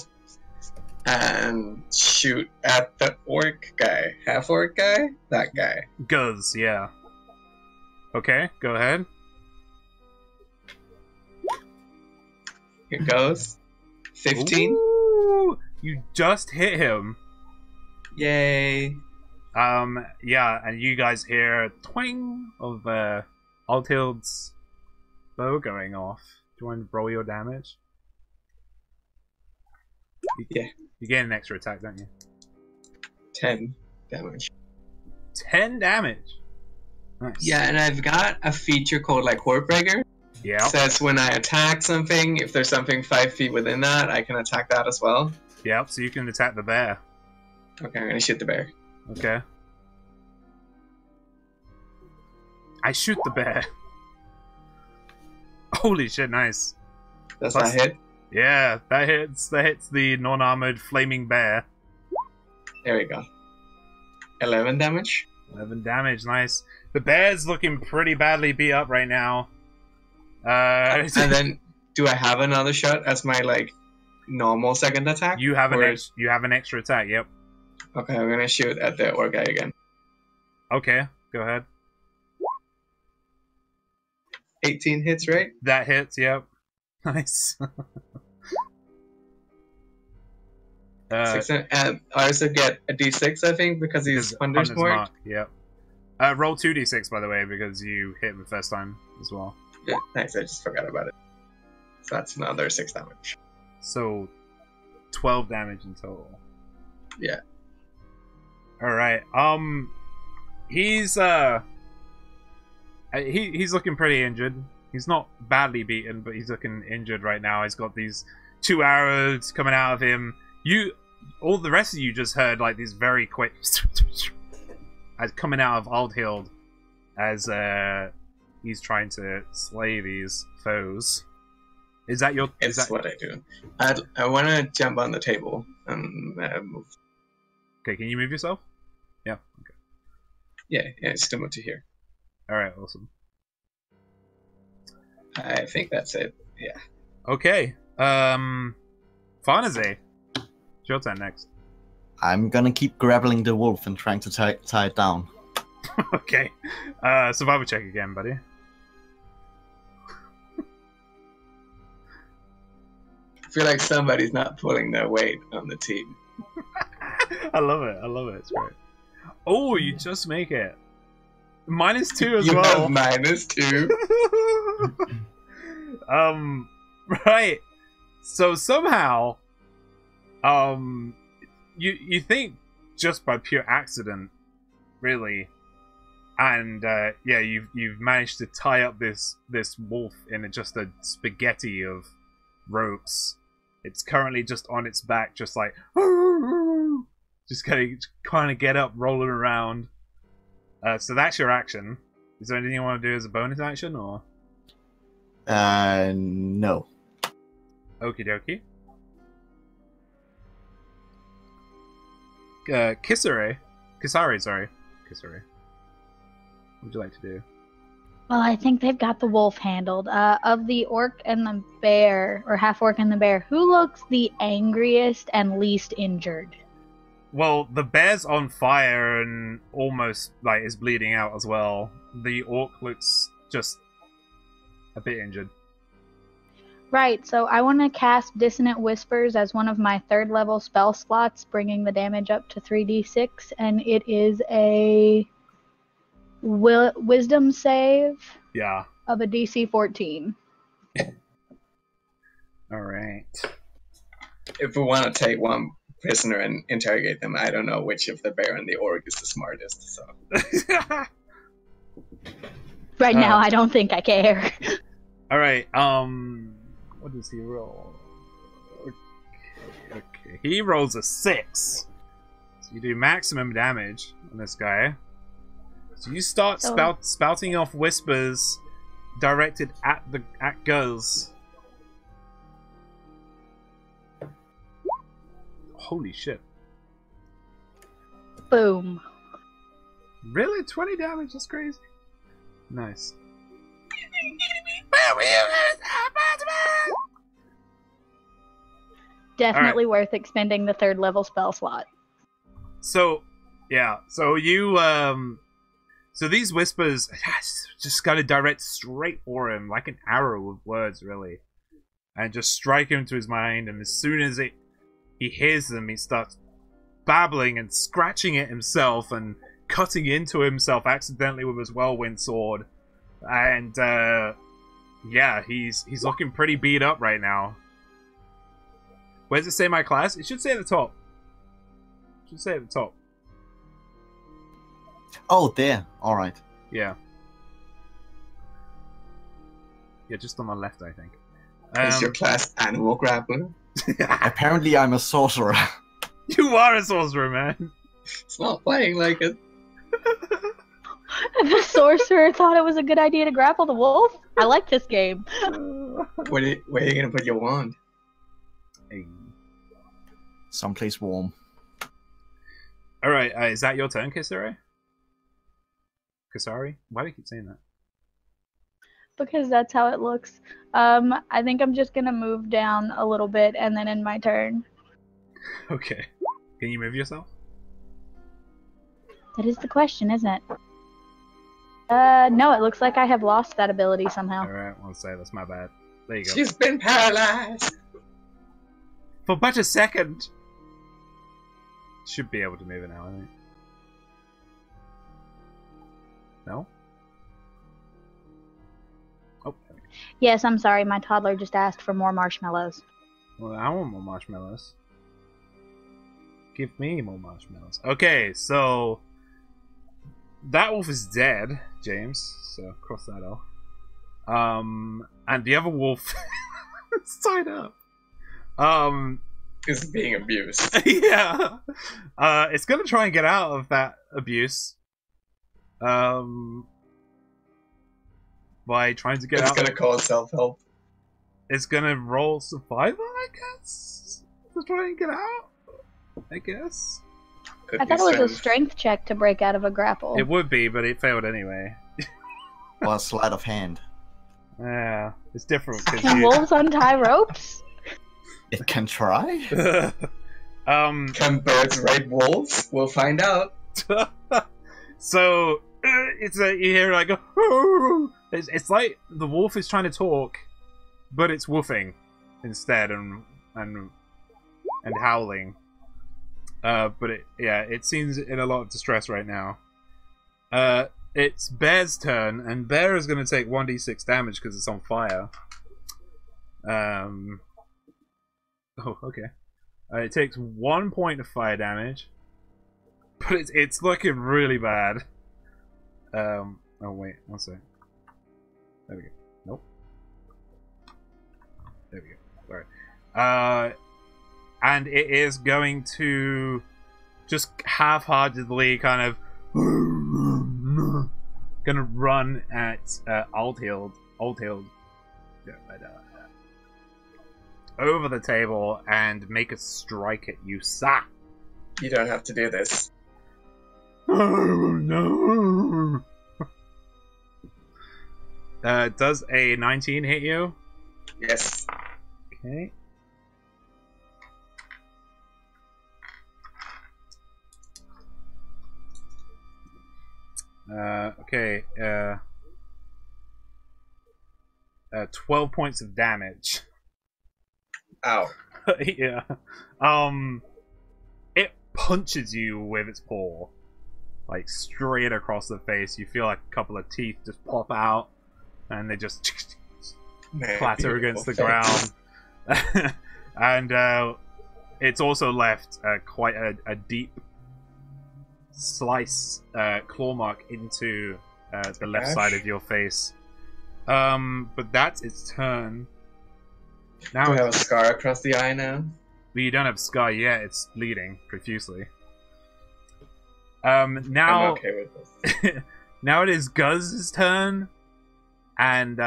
and shoot at the orc guy. Half-orc guy? That guy. Guz, yeah. Okay, go ahead. Here goes. 15. Ooh, you just hit him. Yay. Yeah, and you guys hear twang of Althild's bow going off. Do you want to roll your damage? Yeah. You get an extra attack, don't you? 10 damage. 10 damage. Nice. Yeah, and I've got a feature called like Warbreaker. Yeah. It says when I attack something, if there's something 5 feet within that, I can attack that as well. Yeah, so you can attack the bear. Okay, I'm gonna shoot the bear. Okay. I shoot the bear. Holy shit, nice. Does that hit? Yeah, that hits the non-armored flaming bear. There we go. 11 damage. 11 damage, nice. The bear's looking pretty badly beat up right now. And then, do I have another shot as my like normal second attack? You have an extra attack. Yep. Okay, I'm gonna shoot at the orc guy again. Okay, go ahead. 18 hits, right? That hits. Yep. Nice. I also get a d6, I think, because he's Hunter's Mark. Yep. Roll 2d6, by the way, because you hit him the first time as well. Yeah, thanks. I just forgot about it. So that's another 6 damage. So 12 damage in total. Yeah. All right. He's looking pretty injured. He's not badly beaten, but he's looking injured right now. He's got these 2 arrows coming out of him. All the rest of you just heard like these very quick as coming out of Aldhild as he's trying to slay these foes. Is that your? It's what I do. I want to jump on the table and move. Okay, can you move yourself? Yeah. Okay. Yeah, it's still to here. All right, awesome. I think that's it. Yeah. Okay. Farnaze, it's your turn next. I'm gonna keep grappling the wolf and trying to tie it down. Okay. Survival check again, buddy. I feel like somebody's not pulling their weight on the team. I love it. I love it. It's great. Oh, you just make it. -2 as you well. Have -2. Right. So somehow, you think just by pure accident, really, and yeah, you've managed to tie up this wolf in just a spaghetti of ropes. It's currently just on its back, just like just kind of get up, rolling around. So that's your action. Is there anything you want to do as a bonus action, or? No. Okie dokie. Kisare, sorry. Kisare. What would you like to do? Well, I think they've got the wolf handled. Of the orc and the bear, or half orc and the bear, who looks the angriest and least injured? Well, the bear's on fire and almost like is bleeding out as well. The orc looks just a bit injured. Right, so I want to cast Dissonant Whispers as one of my 3rd level spell slots, bringing the damage up to 3d6, and it is a wisdom save of a DC 14. Alright. If we want to take one prisoner and interrogate them, I don't know which of the bear and the orc is the smartest, so... Right now, I don't think I care. Alright, what does he roll? Okay, he rolls a 6. So you do maximum damage on this guy. So you start spouting off whispers directed at Guz. Holy shit. Boom. Really? 20 damage? That's crazy. Nice. Definitely worth expending the 3rd level spell slot. So, yeah. So you, so these whispers just kind of direct straight for him, like an arrow of words, really. And just strike him to his mind, and as soon as he hears them, he starts babbling and scratching at himself and cutting into himself accidentally with his whirlwind sword. And, yeah, he's looking pretty beat up right now. Where does it say my class? It should say at the top. It should say at the top. Oh, there. All right. Yeah. Yeah, just on my left, I think. Is your class Animal Grappler? Apparently, I'm a sorcerer. You are a sorcerer, man. It's not playing like it. The sorcerer thought it was a good idea to grapple the wolf? I like this game. Where are you going to put your wand? Hey. Someplace warm. Alright, is that your turn, Kisari? Kisari? Why do you keep saying that? Because that's how it looks. I think I'm just gonna move down a little bit and then end my turn. Okay. Can you move yourself? That is the question, isn't it? No, it looks like I have lost that ability somehow. Alright, I'll say that's my bad. There you go. She's been paralyzed. For but a second. Should be able to move it now, I think. No? Oh. Yes, I'm sorry. My toddler just asked for more marshmallows. Well, I want more marshmallows. Give me more marshmallows. Okay, so that wolf is dead, James. So cross that off. And the other wolf is tied up. Is being abused. Yeah. It's gonna try and get out of that abuse. By trying to get out. It's gonna call self-help. It's gonna roll survival, I guess, to try and get out. I guess. Could I be thought it was a strength. strength check to break out of a grapple. It would be, but it failed anyway. Or a sleight of hand. Yeah, it's different. Can wolves untie ropes? It can try. Can birds ride wolves? We'll find out. So you hear like it's like the wolf is trying to talk, but it's woofing instead and howling. But it seems in a lot of distress right now. It's Bear's turn, and Bear is going to take 1d6 damage because it's on fire. Oh, okay. It takes 1 point of fire damage, but it's looking really bad. Oh wait, one sec. There we go. Nope. There we go. Sorry. And it is going to just half-heartedly kind of gonna run at Outhield over the table and make a strike at you, sir. You don't have to do this. Oh no! Does a 19 hit you? Yes. Okay. Okay. 12 points of damage. Ow. Yeah. It punches you with its paw, like straight across the face. You feel like a couple of teeth just pop out, and they just clatter against the ground. And it's also left quite a deep slice claw mark into the left side of your face. But that's its turn. Now Do I have a scar across the eye now? But you don't have scar yet. It's bleeding profusely. Now I'm okay with this. now it is Guz's turn, and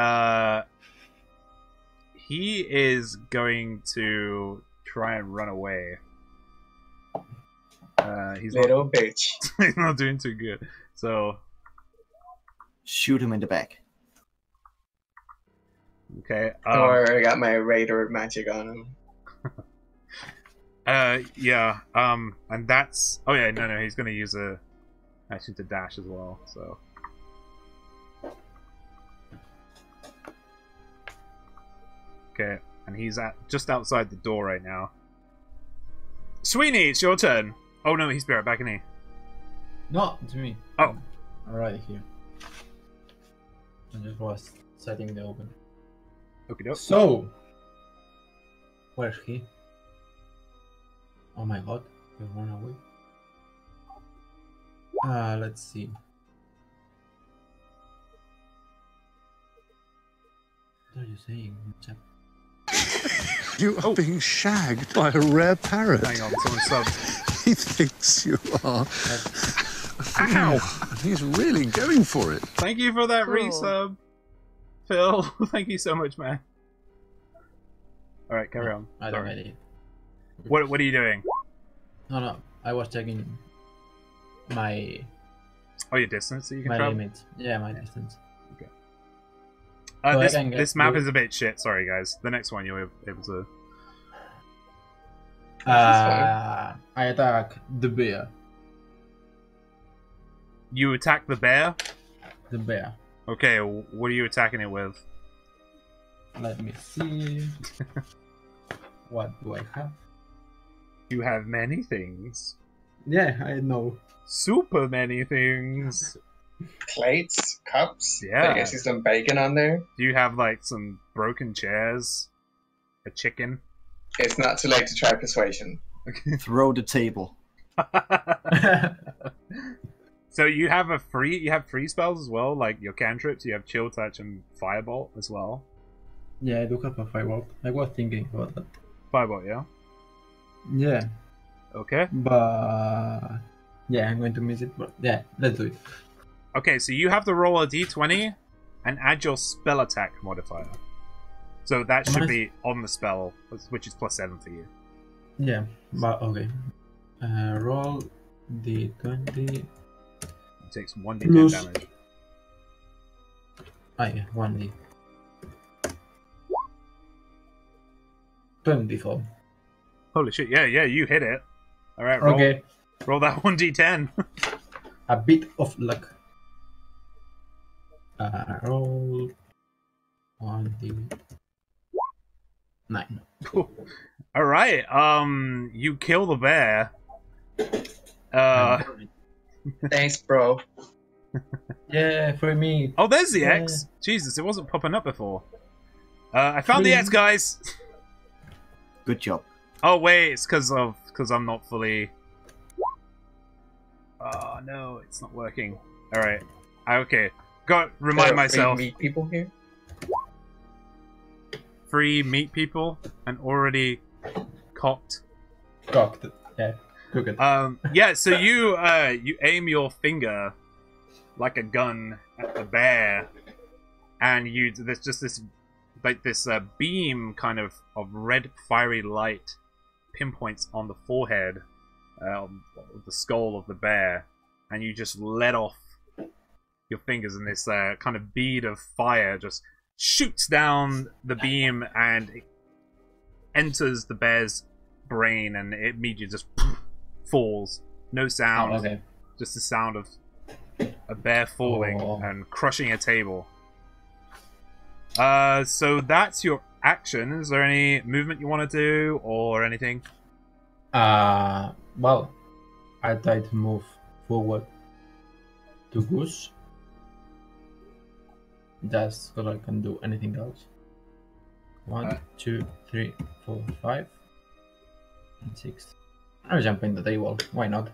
he is going to try and run away. He's Little bitch. he's not doing too good. So Shoot him in the back. okay. Or I got my Raider magic on him. Yeah. And that's. Oh yeah. No. He's gonna use a action to dash as well. So. Okay, and he's just outside the door right now. Sweeney, it's your turn. Oh no, he's back in here. No, it's me. Oh. Alright, here. I just was setting the open. Okay, doke. So, where's he? Oh my god, he ran away. Let's see. What are you saying, chap? You are being shagged by a rare parrot. Hang on, someone sub. He thinks you are. Ow! And he's really going for it. Thank you for that Cool. resub, Phil. Thank you so much, man. All right, carry on. I don't Sorry. get it. What are you doing? No, I was checking my Oh, your distance that you can my travel. limit. Yeah, my distance. So I This can get this map you- is a bit shit. Sorry, guys. The next one you'll be able to. I attack the bear. You attack the bear. The bear. Okay, what are you attacking it with? Let me see. What do I have? You have many things. Yeah, I know. Super many things. Plates, cups. Yeah. I guess there's some bacon on there. Do you have like some broken chairs? A chicken? It's not too late to try persuasion. Throw the table. So you have free spells as well, like your cantrips. You have chill touch and firebolt as well. Yeah, I do have a firewall. I was thinking about that. Firebolt, yeah. Yeah, Okay. but yeah, I'm going to miss it. But yeah, let's do it. Okay, so you have to roll a d20 and add your spell attack modifier. So that should Nice. be on the spell, which is +7 for you. Yeah, but okay. Roll the 20. It takes 1d10 Plus- damage. Ah, yeah, 1d. 24. Holy shit! Yeah, you hit it. All right, roll, Okay, roll that 1d10. a bit of luck. Roll 1d. 9. Cool. All right. You kill the bear. Thanks, bro. Yeah, for me. Oh, there's the Yeah. X. Jesus, it wasn't popping up before. I found the X, guys. Good job. Oh wait, it's because I'm not fully. Oh no, it's not working. All right. Okay. Got remind There are myself. free meat people here. Free meat people and already cocked. Cocked. Yeah, cooked. Yeah. So you aim your finger like a gun at the bear, and there's just this beam kind of red fiery light pinpoints on the forehead of the skull of the bear, and you just let off your fingers, and this kind of bead of fire just shoots down the beam and it enters the bear's brain, and it immediately just falls. No sound, Oh, okay. just the sound of a bear falling and crushing a table. So that's your action. Is there any movement you want to do or anything? Well, I try to move forward to Goose. That's all I can do. Anything else? 1, 2, 3, 4, 5, and 6. I'll jump in the table. Why not?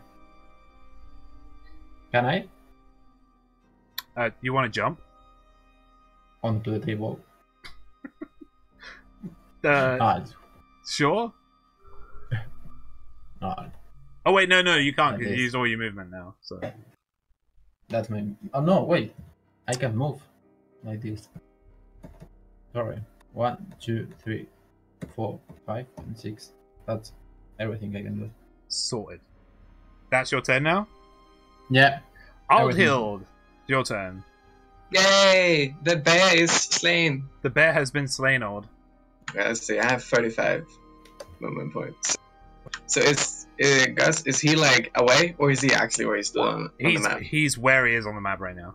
Can I? You want to jump? Onto the table. Sure. Oh wait, no, you can't. At You least. use all your movement now. So That's my. Oh no! Wait, I can move like this. Sorry. 1, 2, 3, 4, 5, and 6. That's everything I can do. sorted. That's your turn now. Yeah. Outhild, your turn. Yay! The bear is slain. The bear has been slain, Old. Let's see. I have 35 movement points. So Gus, is he like away, or is he actually where he's still on the map? He's where he is on the map right now.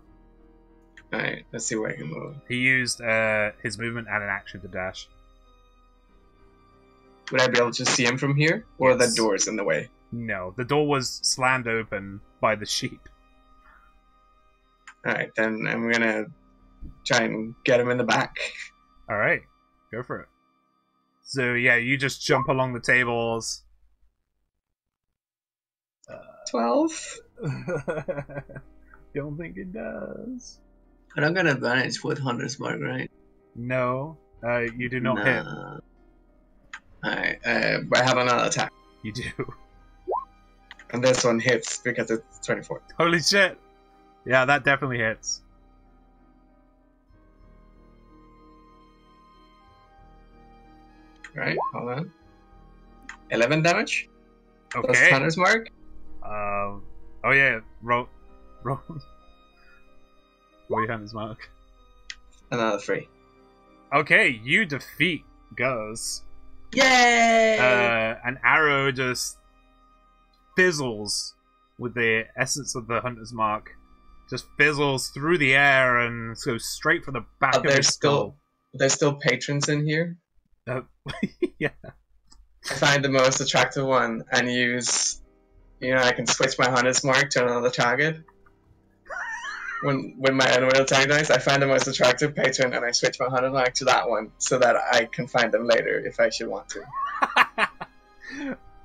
Alright, let's see where I can move. He used his movement and an action to dash. Would I be able to see him from here, or are the Yes. doors in the way? No, the door was slammed open by the sheep. Alright, then I'm gonna try and get him in the back. All right, go for it. So yeah, you just jump along the tables. 12? Don't think it does. I don't get advantage with Hunter's Mark, right? No, you do not hit. Alright, but I have another attack. You do. And this one hits because it's 24. Holy shit! Yeah, that definitely hits. Right, hold on. 11 damage? Plus Okay. Hunter's Mark? Oh yeah, roll. Roll your hunter's mark. Another 3. Okay, you defeat Gus. Yay! An arrow just fizzles with the essence of the hunter's mark. Just fizzles through the air and goes straight for the back of his skull. There's still patrons in here. Yeah. I find the most attractive one and use, I can switch my Hunter's Mark to another target. When my unwell attack dice, I find the most attractive patron and I switch my Hunter's Mark to that one so that I can find them later if I should want to.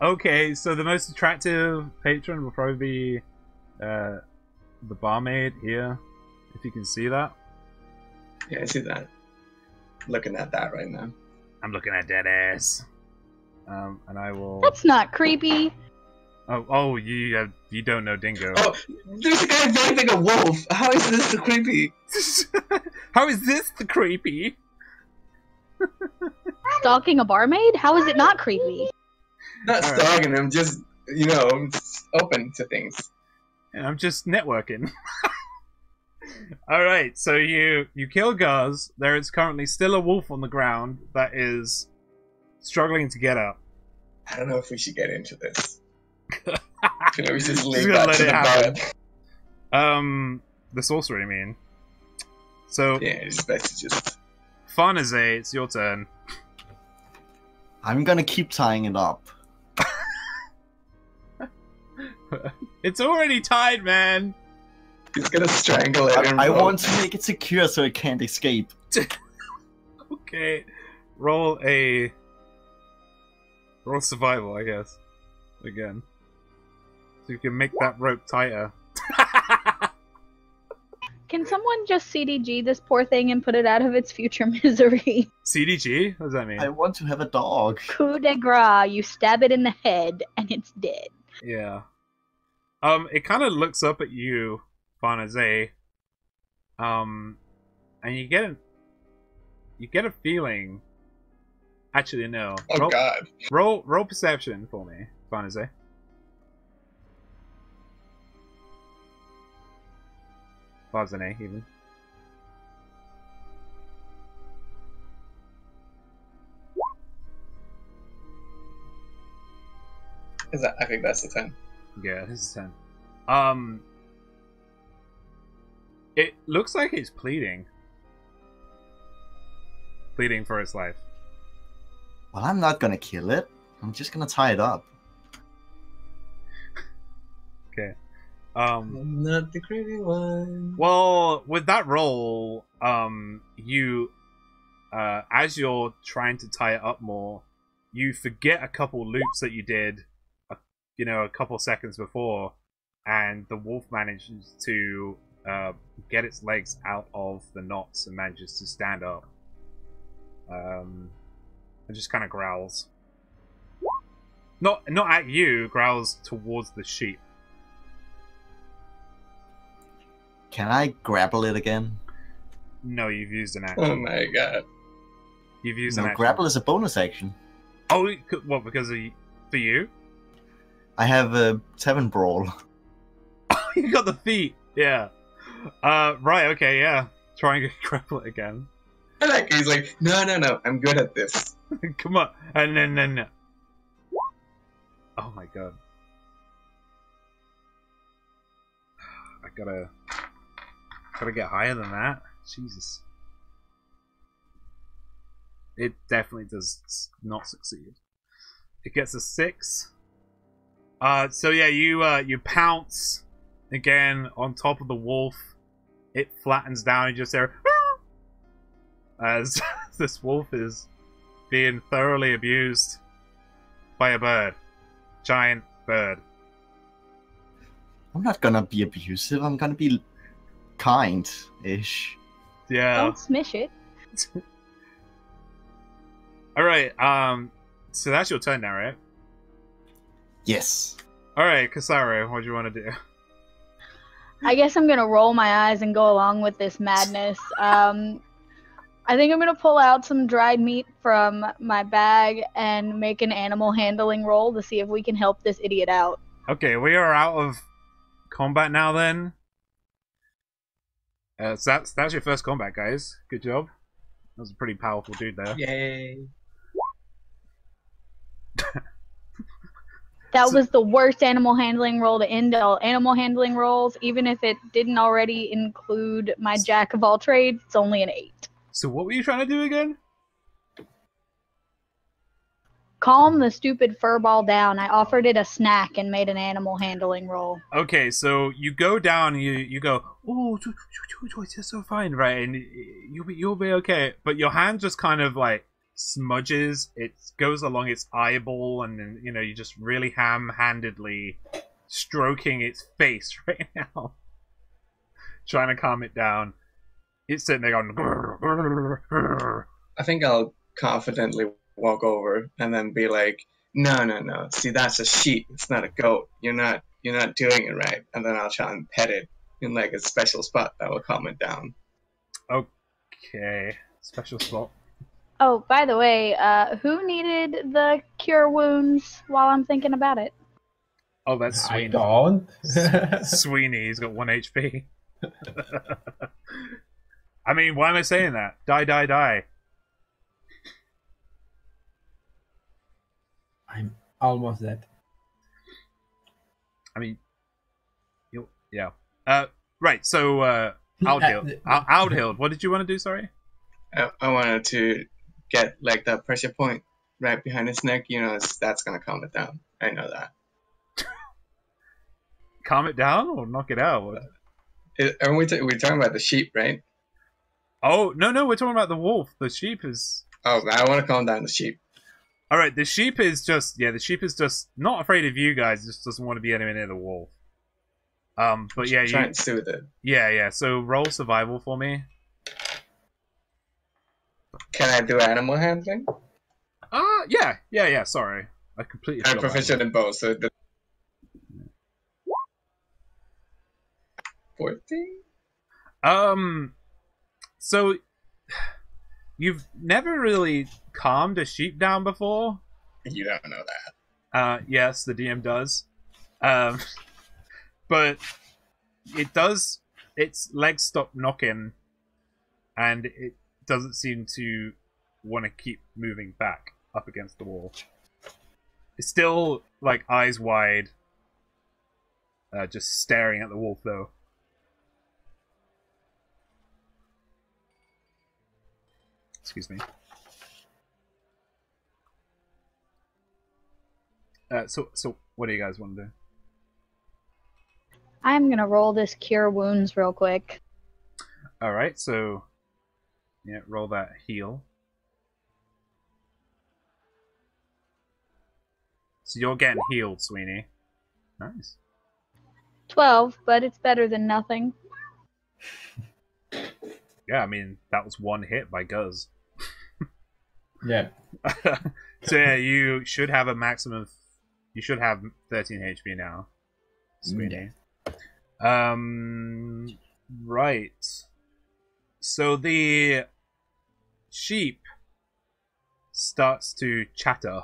Okay, so the most attractive patron will probably be the barmaid here, if you can see that. Yeah, I see that. Looking at that right now. I'm looking at dead ass. And I will. That's not creepy. Oh, you don't know Dingo. Oh, there's a guy driving a wolf. How is this so creepy? How is this the creepy? Stalking a barmaid? How is it not creepy? Not All right. stalking him, just open to things. And I'm just networking. Alright, so you kill Guz. There is currently still a wolf on the ground that is struggling to get up. I don't know if we should get into this. Should we just leave Just gonna that let to it the happen. bard? The sorcerer, I mean. So, Yeah, it's best to just... Farnaze, it's your turn. I'm gonna keep tying it up. It's already tied, man! He's gonna strangle it. I want to make it secure so it can't escape. Okay. Roll survival, I guess. Again. So you can make that rope tighter. Can someone just CDG this poor thing and put it out of its future misery? CDG? What does that mean? I want to have a dog. Coup de grace, you stab it in the head and it's dead. Yeah. It kind of looks up at you, Farnaze. And you get a feeling. Actually, no. Oh god. Roll perception for me, Farnaze. Farzane, even. I think that's the 10. Yeah, this is 10. It looks like it's pleading. Pleading for its life. Well, I'm not gonna kill it. I'm just gonna tie it up. Okay. I'm not the creepy one. Well, with that roll, you, as you're trying to tie it up more, you forget a couple loops that you did, a couple seconds before, and the wolf manages to get its legs out of the knots and manages to stand up. And just kind of growls. Not at you, growls towards the sheep. Can I grapple it again? No, you've used an action. Oh my god. You've used an No, action. grapple is a bonus action. Oh, what? Because for you? I have a 7 brawl. Oh, you got the feet. Yeah. Right. Okay. Yeah. Try and grapple it again. I like he's like, no, I'm good at this. Come on. And then. Oh my god. I gotta get higher than that. Jesus. It definitely does not succeed. It gets a 6. So yeah, you pounce again on top of the wolf. It flattens down and just there as this wolf is being thoroughly abused by a bird. Giant bird. I'm not gonna be abusive. I'm gonna be kind-ish. Yeah. Don't smish it. Alright, so that's your turn now, right? Yes. Alright, Kasaru, what do you want to do? I guess I'm gonna roll my eyes and go along with this madness. I think I'm gonna pull out some dried meat from my bag and make an animal handling roll to see if we can help this idiot out. Okay, we are out of combat now then. So that's your first combat, guys. Good job. That was a pretty powerful dude there. Yay. That was the worst animal handling roll to end all animal handling rolls. Even if it didn't already include my jack of all trades, it's only an 8. So what were you trying to do again? Calm the stupid furball down. I offered it a snack and made an animal handling roll. Okay, so you go down and you go, oh, it's so fine, right? And you'll be okay. But your hand just kind of like smudges. It goes along its eyeball, and then you just really ham-handedly stroking its face right now, trying to calm it down. It's sitting there going. I think I'll confidently walk over and then be like, no. See, that's a sheep. It's not a goat. You're not doing it right. And then I'll try and pet it in like a special spot that will calm it down. Okay, special spot. Oh, by the way, who needed the cure wounds while I'm thinking about it? Oh, that's I Sweeney. don't. Sweeney, he's got 1 HP. I mean, why am I saying that? Die. I'm almost dead. I mean, yeah. Right, so, Outhild, what did you want to do, sorry? I wanted to get like that pressure point right behind his neck. That's gonna calm it down. I know that. Calm it down or knock it out? Are we're talking about the sheep, right? Oh, no, we're talking about the wolf. The sheep is... Oh, I want to calm down the sheep. Alright, the sheep is just not afraid of you guys, just doesn't want to be anywhere near the wolf. But yeah, Try and soothe it. Yeah, so roll survival for me. Can I do animal handling? Yeah, sorry. I completely I'm forgot about proficient that. in both, so 14? So you've never really calmed a sheep down before? You don't know that. Yes, the DM does. But it does, its legs stop knocking, and it doesn't seem to want to keep moving back up against the wall. It's still, like, eyes wide, just staring at the wolf, though. Excuse me. So what do you guys want to do? I'm gonna roll this cure wounds real quick. Alright, so... yeah, roll that heal. So you're getting healed, Sweeney. Nice. 12, but it's better than nothing. Yeah, I mean, that was 1 hit by Guz. Yeah. So yeah, you should have a maximum You should have 13 HP now. Sweeney. Right. So the sheep starts to chatter.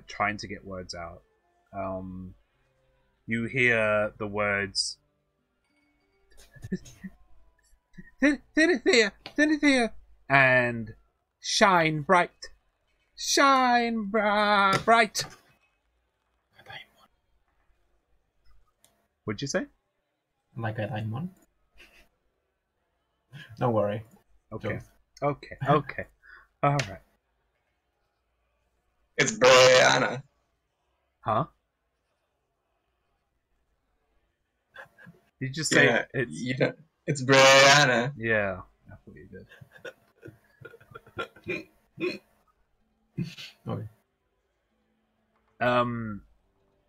Trying to get words out. You hear the words Thinithia and shine bright. Shine bright. What'd you say? Like a diamond. Don't worry. Okay. Okay. Okay. Alright. It's Brianna. Huh? Did you just say Yeah, it's... it's Brianna. Yeah. I thought you did. Okay.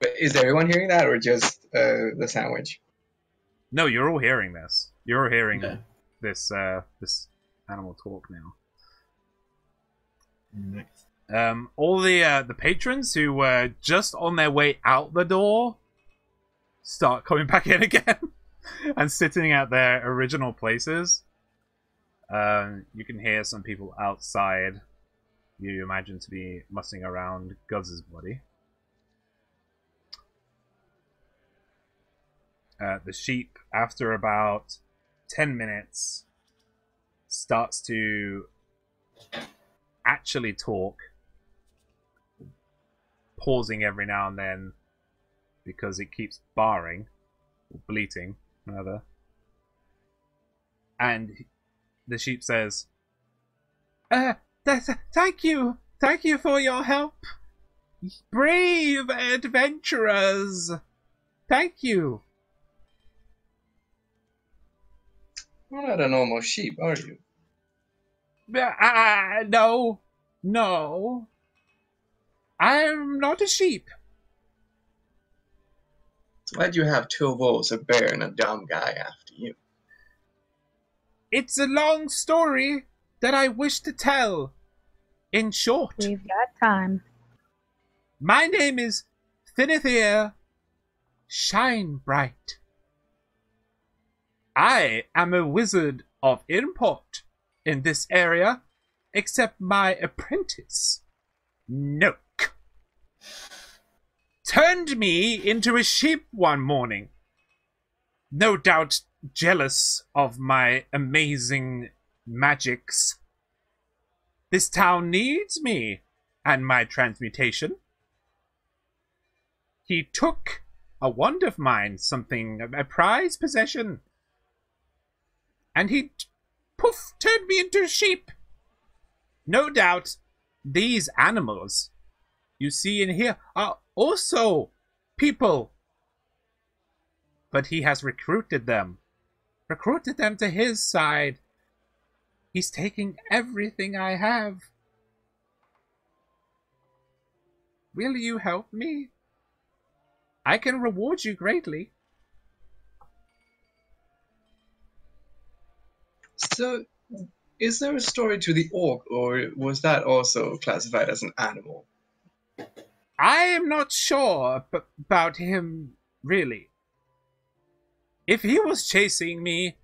But is everyone hearing that, or just the sandwich? No, you're all hearing this. You're all hearing Okay. this this animal talk now. Nice. All the patrons who were just on their way out the door start coming back in again and sitting at their original places. You can hear some people outside. You imagine to be mussing around Guz's body. The sheep, after about 10 minutes, starts to actually talk, pausing every now and then because it keeps barring, or bleating, rather. And the sheep says, thank you for your help, brave adventurers. Thank you. You're not a normal sheep, are you? No. I'm not a sheep. So why'd you have 2 wolves, a bear, and a dumb guy after you? It's a long story that I wish to tell. In short, We've got time. my name is Thinithia Shine Bright. I am a wizard of import in this area, except my apprentice, Noak, turned me into a sheep one morning. No doubt jealous of my amazing magics. This town needs me and my transmutation. He took a wand of mine, something, a prized possession, and he, poof, turned me into a sheep. No doubt these animals you see in here are also people. But he has recruited them to his side. He's taking everything I have. Will you help me? I can reward you greatly. So, is there a story to the orc, or was that also classified as an animal? I am not sure about him, really. If he was chasing me,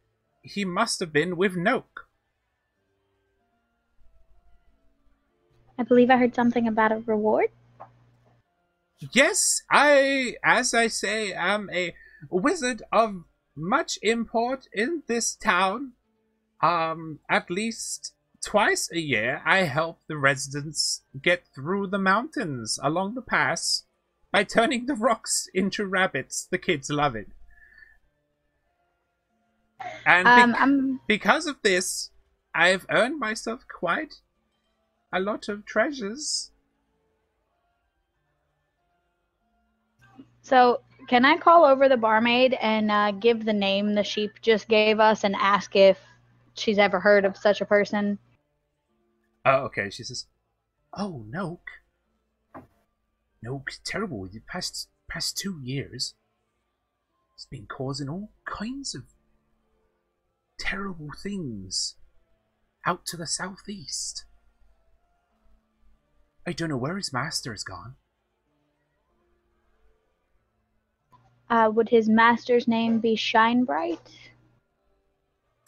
he must have been with Noak. I believe I heard something about a reward. Yes, as I say, am a wizard of much import in this town. At least twice a year, I help the residents get through the mountains along the pass by turning the rocks into rabbits. The kids love it. And because of this, I've earned myself quite a lot of treasures. So, can I call over the barmaid and give the name the sheep just gave us and ask if she's ever heard of such a person? Oh, okay. She says, "Oh, Noak. Noak's terrible. The past 2 years, it's been causing all kinds of terrible things out to the southeast. I don't know where his master has gone. Would his master's name be Shinebright?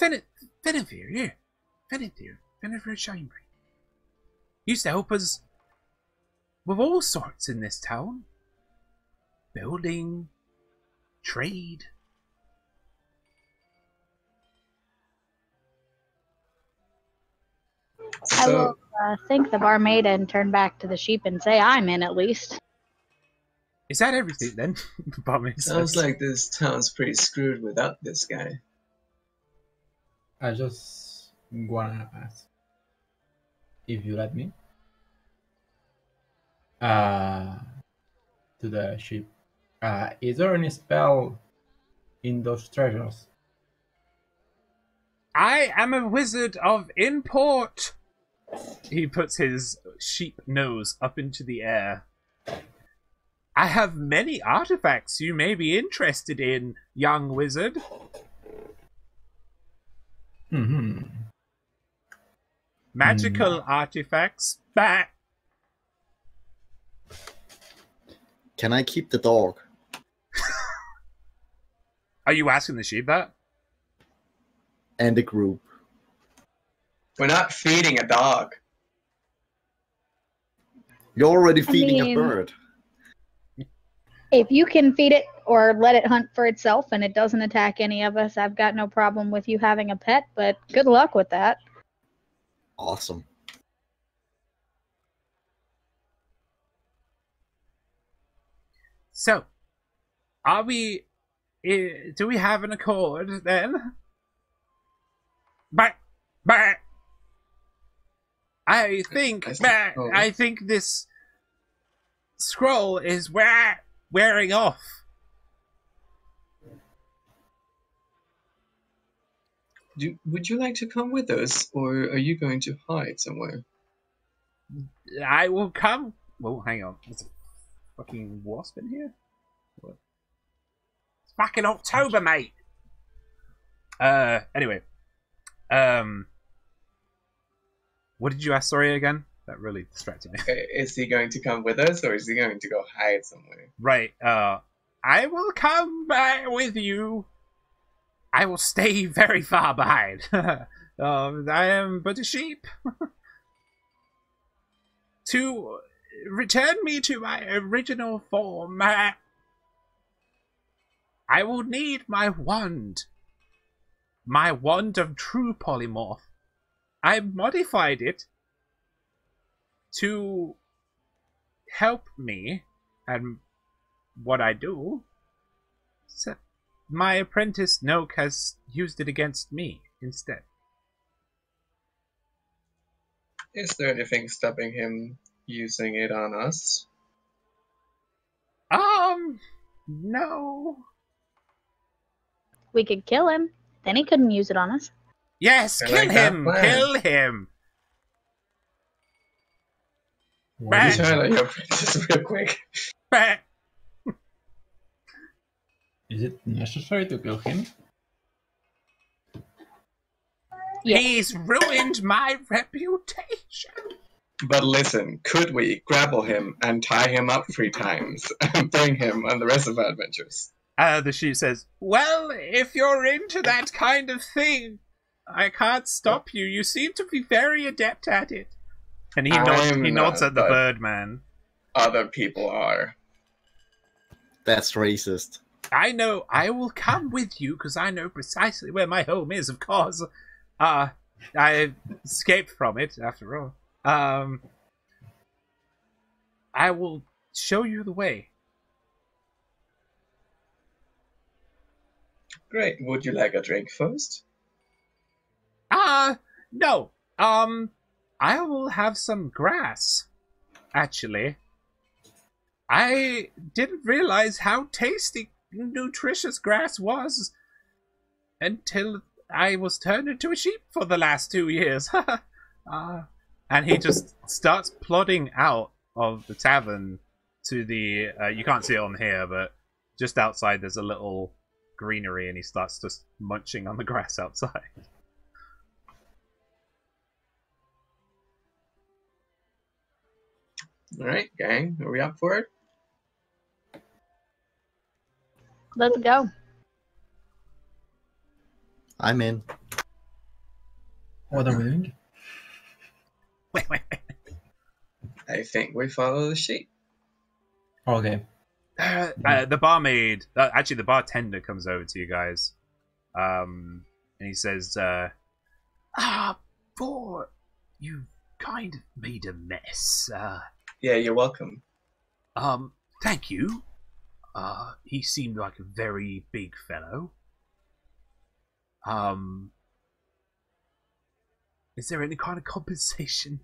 Fenivir, yeah. Fenivir Shinebright. He used to help us with all sorts in this town. Building, trade. I will thank the barmaid and turn back to the sheep and say I'm in at least. Is that everything then? Barmaid Sounds says. like this town's pretty screwed without this guy. I just wanna ask if you let me. To the ship. Is there any spell in those treasures? I am a wizard of import. He puts his sheep nose up into the air. I have many artifacts you may be interested in, young wizard. Magical artifacts. Bah. Can I keep the dog? Are you asking the sheep that? And the group. We're not feeding a dog. You're already feeding mean- a bird. If you can feed it or let it hunt for itself and it doesn't attack any of us, I've got no problem with you having a pet, but good luck with that. Awesome. So, are we... do we have an accord, then? But I think this scroll is wearing off. Would you like to come with us, or are you going to hide somewhere? I will come. Well, hang on. There's a fucking wasp in here? What? It's fucking October, mate! Anyway. What did you ask, sorry, again? That really distracted me. Is he going to come with us, or is he going to go hide somewhere? Right, I will come back with you. I will stay very far behind. I am but a sheep. To return me to my original form, I will need my wand. My wand of true polymorph. I modified it to help me and what I do. So my apprentice Noak has used it against me instead. Is there anything stopping him using it on us? No. We could kill him, then he couldn't use it on us. Yes, I kill like that him! plan. Kill him! You Bah. try to let your apprentice real quick. Bah. Is it necessary to kill him? Yeah. He's ruined my reputation. But listen, could we grapple him and tie him up 3 times and bring him on the rest of our adventures? The sheep says, well, if you're into that kind of thing, I can't stop you. You seem to be very adept at it. And he nods at the but Birdman. Other people are. That's racist. I know. I will come with you because I know precisely where my home is, of course. I escaped from it, after all. I will show you the way. Great. Would you like a drink first? No. I will have some grass, actually. I didn't realize how tasty, nutritious grass was until I was turned into a sheep for the last 2 years. And he just starts plodding out of the tavern to the... you can't see it on here, but just outside there's a little greenery, and he starts just munching on the grass outside. Alright, gang, are we up for it? Let's go. I'm in. What are we doing? Wait. I think we follow the sheep. Okay. The barmaid, actually the bartender comes over to you guys. And he says, boy, you kind of made a mess. Yeah, you're welcome. Thank you. He seemed like a very big fellow. Is there any kind of compensation?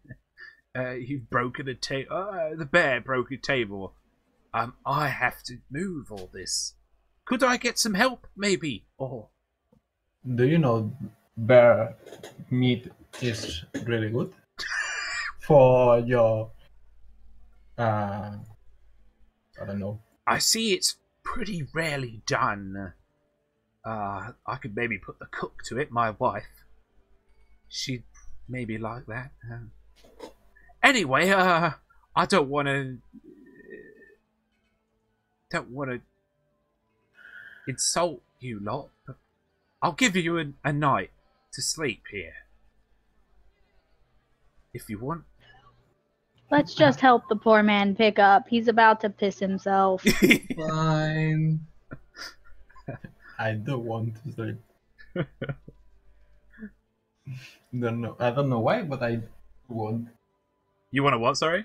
You've broken a table. The bear broke a table. I have to move all this. Could I get some help, maybe? Or Do you know bear meat is really good for your I don't know. I see it's pretty rarely done. I could maybe put the cook to it, my wife. She'd maybe like that. Anyway, I don't want to insult you lot, but I'll give you a night to sleep here. If you want. Let's just help the poor man pick up. He's about to piss himself. Fine. I do want to sleep. I don't know why, but I want. You want to what, sorry?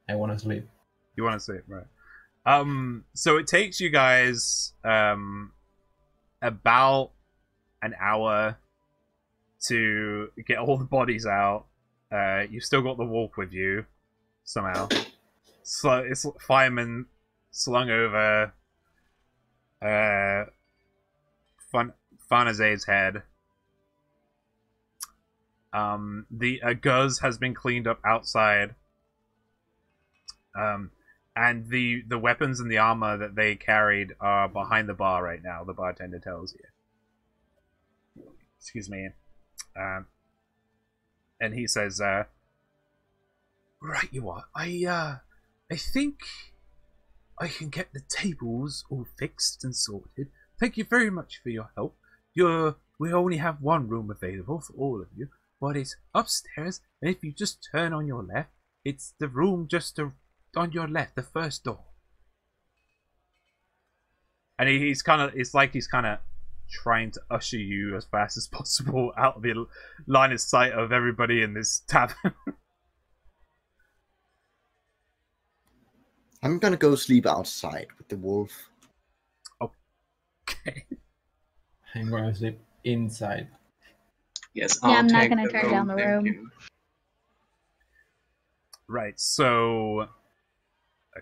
I want to sleep. You want to sleep, right. So it takes you guys about an hour to get all the bodies out. You've still got the wolf with you somehow. So it's fireman slung over Farnaze's head. The Guz has been cleaned up outside. And the weapons and the armor that they carried are behind the bar right now, the bartender tells you. Excuse me. And he says, right you are. I think I can get the tables all fixed and sorted. Thank you very much for your help. We only have one room available for all of you, but it's upstairs, and if you just turn on your left, it's the room just on your left, the first door. And it's like he's kind of trying to usher you as fast as possible out of the line of sight of everybody in this tavern. I'm gonna go sleep outside with the wolf. Okay. I'm going to sleep inside. Yes, Yeah, I'm not take gonna the turn down the thank room. you. Right, so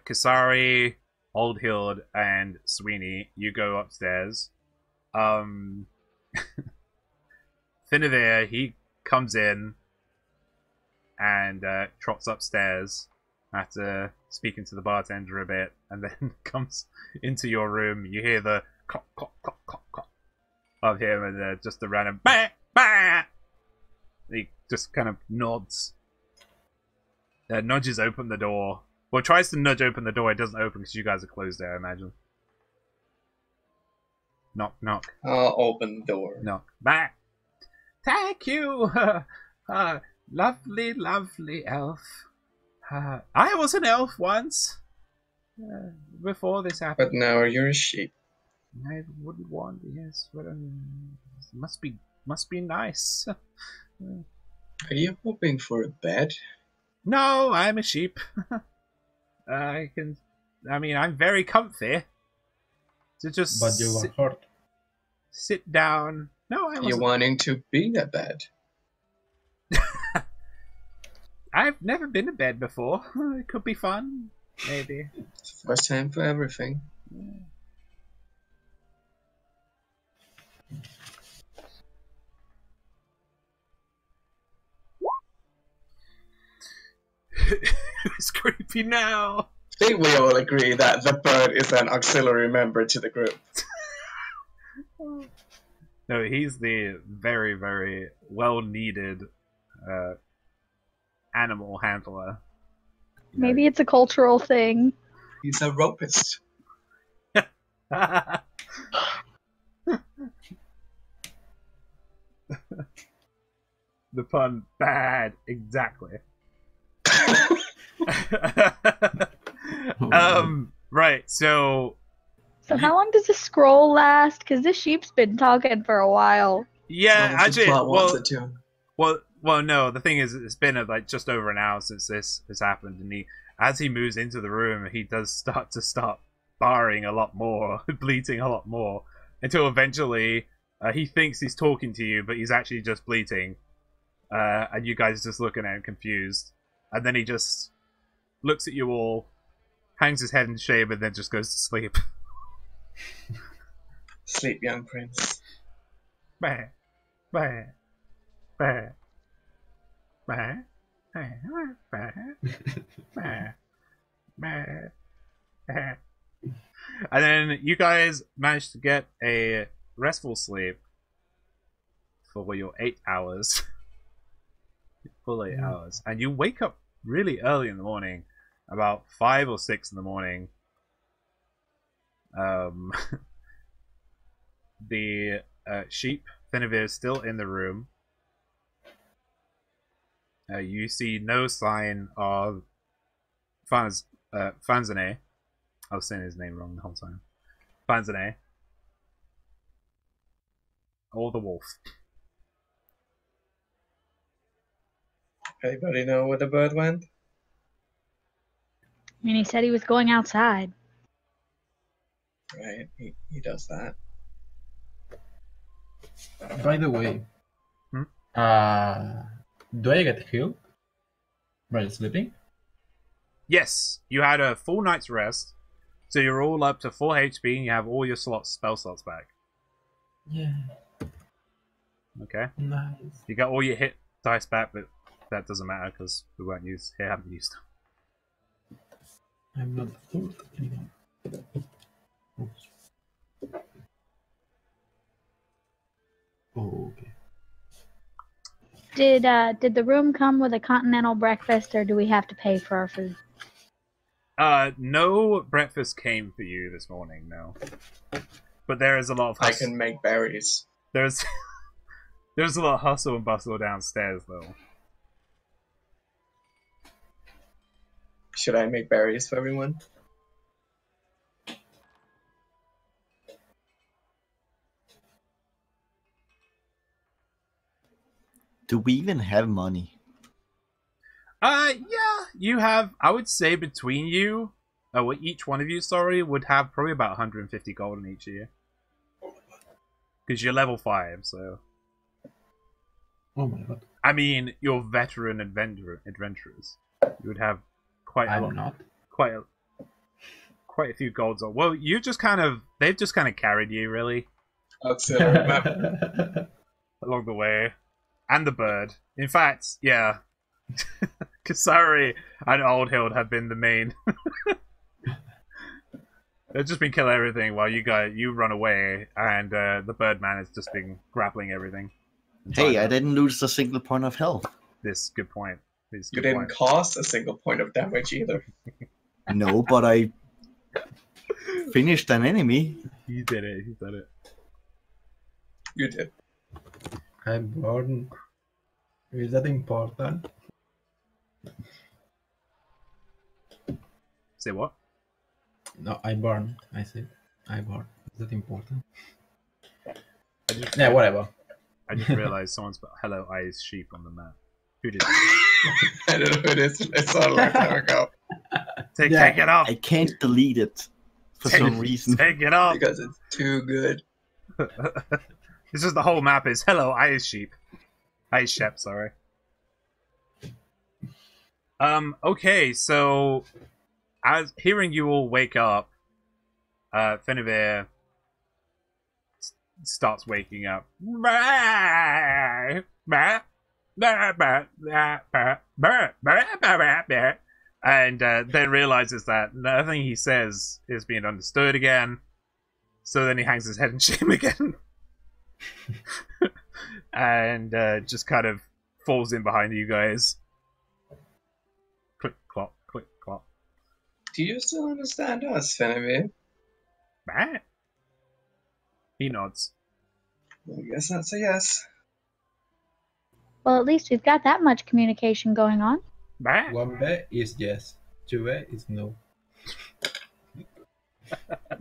Kasari, Old Hild, and Sweeney, you go upstairs. Finavir, he comes in and trots upstairs after speaking to the bartender a bit, and then comes into your room. You hear the clock, clock, clock, clock, clock of him, and just the random bah, bah! He just kind of nods. Nudges open the door. Well, tries to nudge open the door. It doesn't open because you guys are closed there, I imagine. Knock, knock. I'll open the door. Knock. Back. Thank you. Lovely, lovely elf. I was an elf once. Before this happened. But now you're a sheep. I wouldn't want. Yes, but must be nice. Are you hoping for a bed? No, I'm a sheep. I'm very comfy. To just But you were hurt. sit down. No, I You're wasn't. wanting to be a bed. I've never been to bed before. It could be fun. Maybe. First time for everything. It's creepy now. I think we all agree that the bird is an auxiliary member to the group. No, he's the very, very well needed animal handler. Maybe it's a cultural thing. He's a ropist. The pun bad, exactly. Right, so how long does this scroll last? Because this sheep's been talking for a while. yeah, actually, well, no. The thing is, it's been like just over an hour since this has happened, and as he moves into the room, he does start barring a lot more, bleating a lot more, until eventually he thinks he's talking to you, but he's actually just bleating, and you guys are just looking at him confused, and then he just looks at you all, hangs his head in shame, and then just goes to sleep. Sleep, young prince. Bah, bah, bah, bah, bah, bah, bah, bah. And then you guys managed to get a restful sleep for your 8 hours. Full 8 hours. And you wake up really early in the morning, about 5 or 6 in the morning. The sheep, Finavir, is still in the room. You see no sign of Fanzane. I was saying his name wrong the whole time. Fanzane. Or the wolf. Anybody know where the bird went? I mean, he said he was going outside. Right, he does that. By the way, do I get healed while sleeping? Yes, you had a full night's rest, so you're all up to full HP and you have all your spell slots back. Yeah. Okay. Nice. You got all your hit dice back, but that doesn't matter because we haven't used them. I'm not full anymore. Oops. Oh, okay. Did the room come with a continental breakfast, or do we have to pay for our food? No breakfast came for you this morning, no. But there is a lot of hustle. I can make berries. There's a lot of hustle and bustle downstairs, though. Should I make berries for everyone? Do we even have money? Yeah, you have, I would say between you, each one of you, sorry, would have probably about 150 gold in each year. Because you're level 5, so... Oh my god. I mean, you're veteran adventurers. You would have quite a lot. I'm not. Quite a few golds. Well, you just kind of, they've just kind of carried you, really, Auxiliary map. along the way. And the bird. In fact, yeah. Kasari and Old Hild have been the main. They've just been killing everything while you run away, and the Birdman has just been grappling everything. Hey, I didn't lose a single point of health. Good point. You didn't cost a single point of damage either. No, but I finished an enemy. You did it. You did it. You did. I'm born. Is that important? Say what? No, I born. I said I born. Is that important? Yeah, whatever. I just realized someone's put Hello Eyes Sheep on the map. Who did that? I don't know who it is. I saw it a long time ago. Take it off. I can't delete it for some reason. Take it off. Because it's too good. This is the whole map is Hello Eyes Sheep. Eyes Shep, sorry. Okay, so as hearing you all wake up, Finavir starts waking up. And then realizes that nothing he says is being understood again. So then he hangs his head in shame again. And just kind of falls in behind you guys. Click, clock, click clop. Do you still understand us, Finnegan? Bah. He nods. I guess that's a yes. Well, at least we've got that much communication going on. Bah. 1B is yes. 2B is no.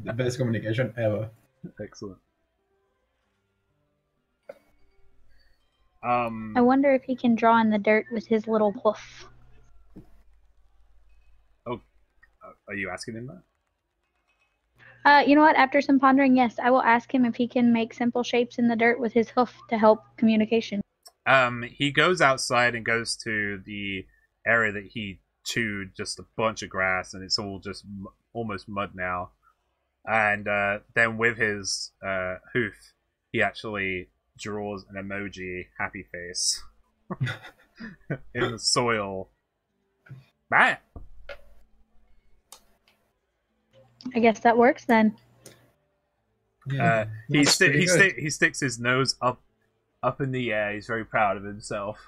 The best communication ever. Excellent. I wonder if he can draw in the dirt with his little hoof. Are you asking him that? You know what? After some pondering, yes, I will ask him if he can make simple shapes in the dirt with his hoof to help communication. He goes outside and goes to the area that he chewed just a bunch of grass, and it's all just almost mud now. And then with his hoof, he actually draws an emoji happy face in the soil. Bah! I guess that works then. Yeah, He that's pretty good. sticks his nose up in the air. He's very proud of himself.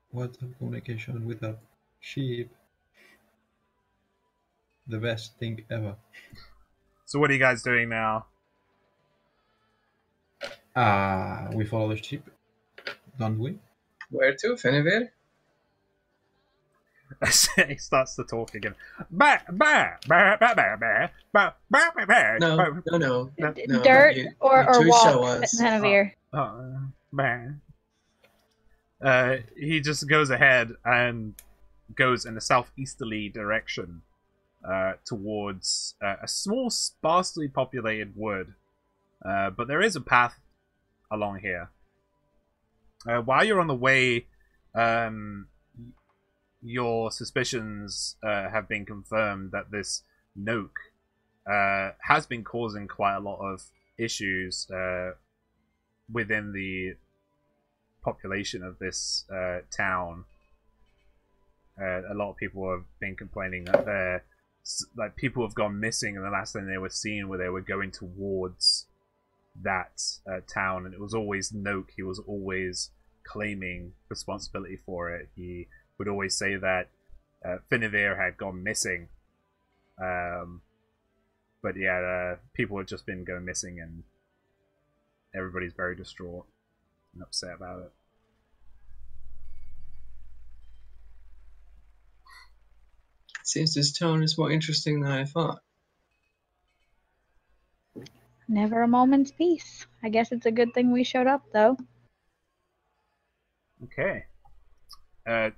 What a communication with a sheep. The best thing ever. So what are you guys doing now? We follow the sheep, don't we? Where to, Finnegan? He starts to talk again. Bah, bah, bah, bah, bah, bah, bah, bah, bah, bah. No. Dirt you or two show walk, us. Benavir. He just goes ahead and goes in a southeasterly direction towards a small, sparsely populated wood. But there is a path along here. While you're on the way, your suspicions have been confirmed that this Noke has been causing quite a lot of issues within the population of this town. A lot of people have been complaining that people have gone missing, and the last thing they were seen where they were going towards that town, and it was always Noke. He was always claiming responsibility for it. He would always say that Finnegan had gone missing. But yeah, people have just been going missing, and everybody's very distraught and upset about it. Seems this town is more interesting than I thought. Never a moment's peace. I guess it's a good thing we showed up, though. Okay.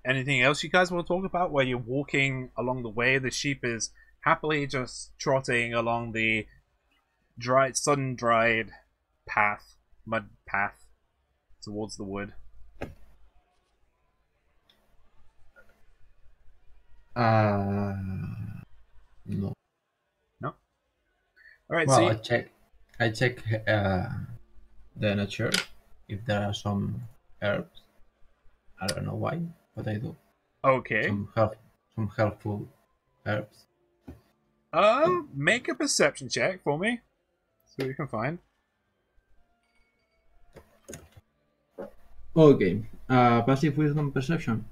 Anything else you guys want to talk about while you're walking along the way? The sheep is happily just trotting along the sun-dried mud path towards the wood. No. No? Alright, Well, so I check the nature if there are some herbs. I don't know why, but I do. okay. Some helpful herbs. Make a perception check for me. See what you can find. Okay. Passive wisdom perception.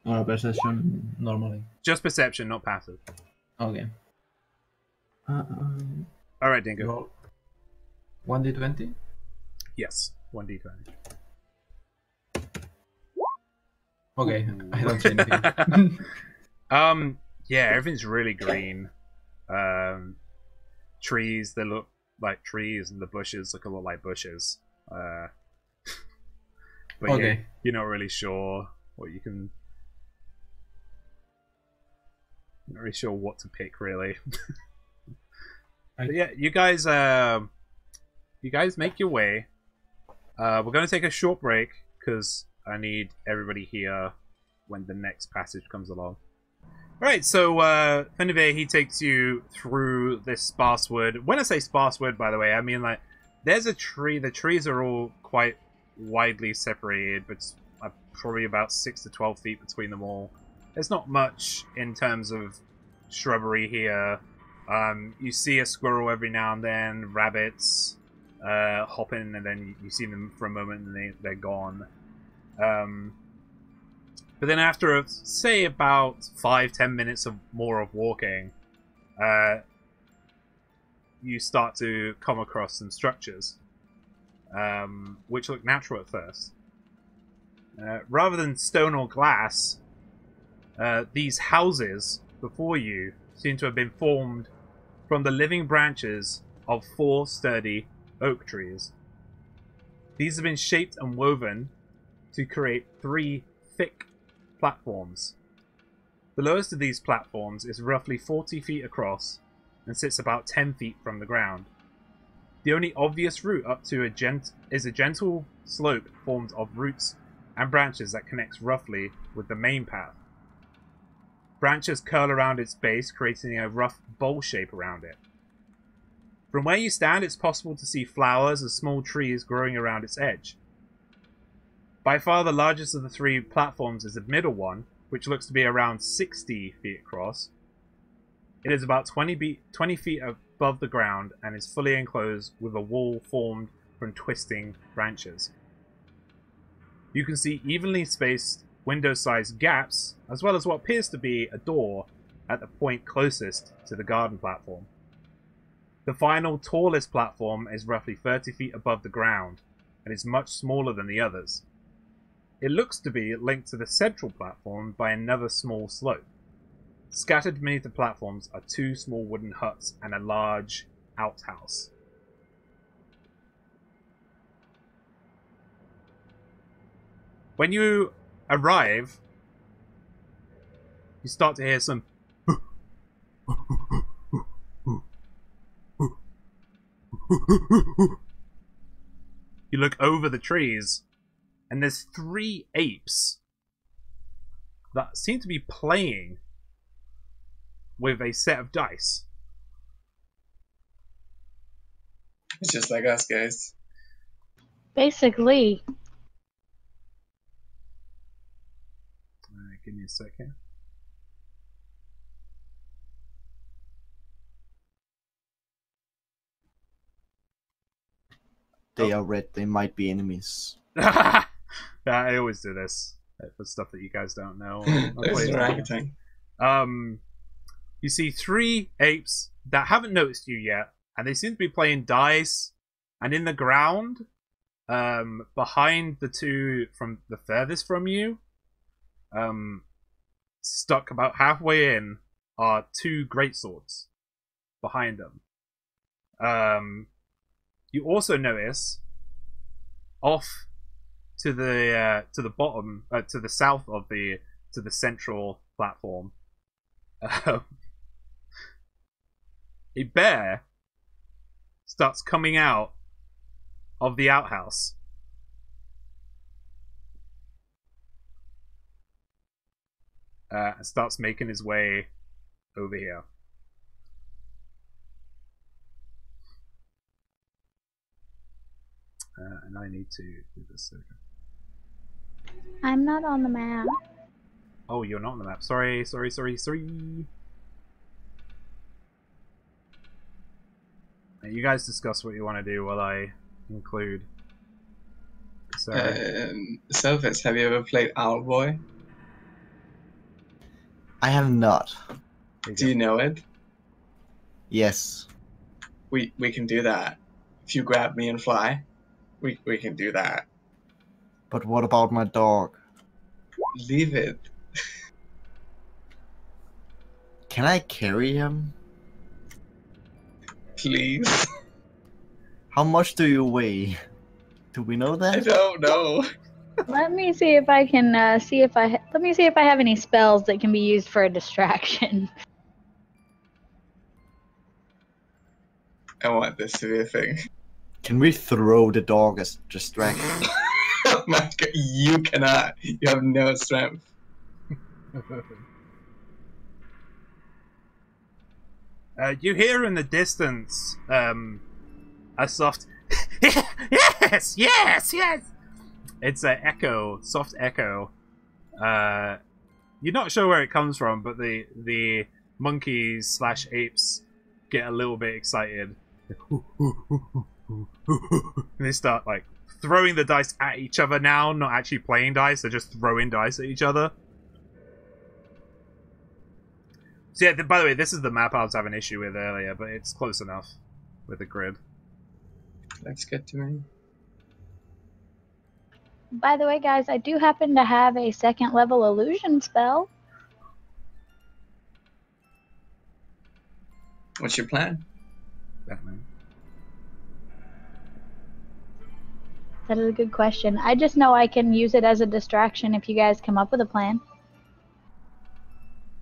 Or perception normally. Just perception, not passive. Okay. Alright, Dingo. Roll 1d20? Yes, 1d20. Okay, I don't see anything. Yeah, everything's really green. Trees, they look like trees, and the bushes look a lot like bushes. But okay. yeah, you're not really sure what you can... Not really sure what to pick, really. But yeah, you guys make your way. We're going to take a short break, because I need everybody here when the next passage comes along. Alright, so Finnegan, he takes you through this sparse wood. When I say sparse wood, by the way, I mean like there's a tree. The trees are all quite widely separated, but it's probably about 6 to 12 feet between them all. There's not much in terms of shrubbery here. You see a squirrel every now and then, rabbits hopping, and then you see them for a moment and they're gone. But then after, say, about 5-10 minutes of more of walking, you start to come across some structures, which look natural at first. Rather than stone or glass, these houses before you seem to have been formed from the living branches of 4 sturdy oak trees. These have been shaped and woven to create 3 thick platforms. The lowest of these platforms is roughly 40 feet across and sits about 10 feet from the ground. The only obvious route up to is a gentle slope formed of roots and branches that connects roughly with the main path. Branches curl around its base, creating a rough bowl shape around it. From where you stand, it's possible to see flowers and small trees growing around its edge. By far the largest of the 3 platforms is the middle one, which looks to be around 60 feet across. It is about 20 feet above the ground and is fully enclosed with a wall formed from twisting branches. You can see evenly spaced window-sized gaps, as well as what appears to be a door at the point closest to the garden platform. The final, tallest platform is roughly 30 feet above the ground, and is much smaller than the others. It looks to be linked to the central platform by another small slope. Scattered beneath the platforms are 2 small wooden huts and a large outhouse. When you arrive, you start to hear some you look over the trees, and there's 3 apes that seem to be playing with a set of dice. It's just like us, guys. Basically. Give me a second. They are red. They might be enemies. Yeah, I always do this for stuff that you guys don't know. You see 3 apes that haven't noticed you yet, and they seem to be playing dice. And in the ground, behind the 2 from the furthest from you, stuck about halfway in, are 2 greatswords behind them. You also notice off to the bottom, to the south of the central platform, a bear starts coming out of the outhouse. And starts making his way over here. And I need to do this. I'm not on the map. Oh, you're not on the map. Sorry. You guys discuss what you want to do while I include. Selvis, have you ever played Owlboy? I have not. Do you know it? Yes. We can do that. If you grab me and fly, we can do that. But what about my dog? Leave it. Can I carry him? Please. How much do you weigh? Do we know that? I don't know. Let me see if I can let me see if I have any spells that can be used for a distraction. I want this to be a thing. Can we throw the dog as distraction? Oh my god, you cannot. You have no strength. You hear in the distance a soft yes. It's an echo, soft echo. You're not sure where it comes from, but the monkeys / apes get a little bit excited. And they start like throwing the dice at each other now, not actually playing dice, they're just throwing dice at each other. So yeah, by the way, this is the map I was having an issue with earlier, but it's close enough with the grid. Looks good to me. By the way, guys, I do happen to have a 2nd level illusion spell. What's your plan? Batman. That is a good question. I just know I can use it as a distraction if you guys come up with a plan.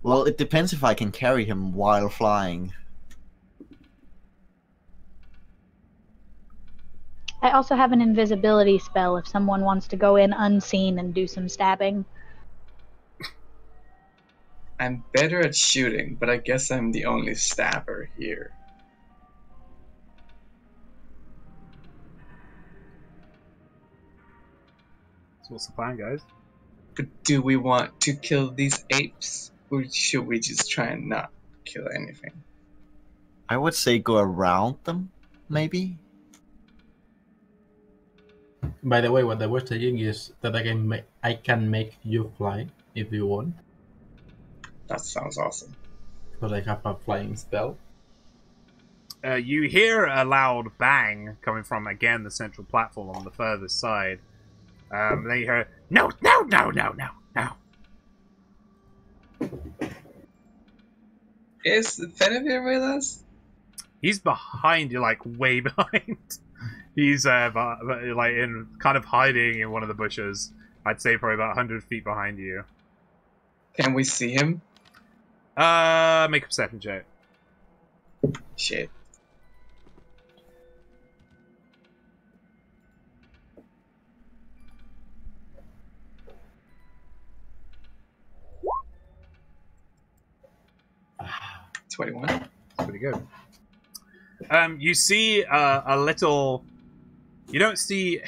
Well, it depends if I can carry him while flying. I also have an invisibility spell if someone wants to go in unseen and do some stabbing. I'm better at shooting, but I guess I'm the only stabber here. So what's the plan, guys? But do we want to kill these apes? Or should we just try and not kill anything? I would say go around them, maybe? By the way, what I was saying is that I can make you fly if you want. That sounds awesome. Because I have a flying spell. You hear a loud bang coming from, again, the central platform on the furthest side. Then you hear, no! Is Fenivir with us? He's behind you, like, way behind. He's, like, in kind of hiding in one of the bushes. I'd say probably about 100 feet behind you. Can we see him? Make a perception check. Shit. $21. That's pretty good. You see a little... You don't see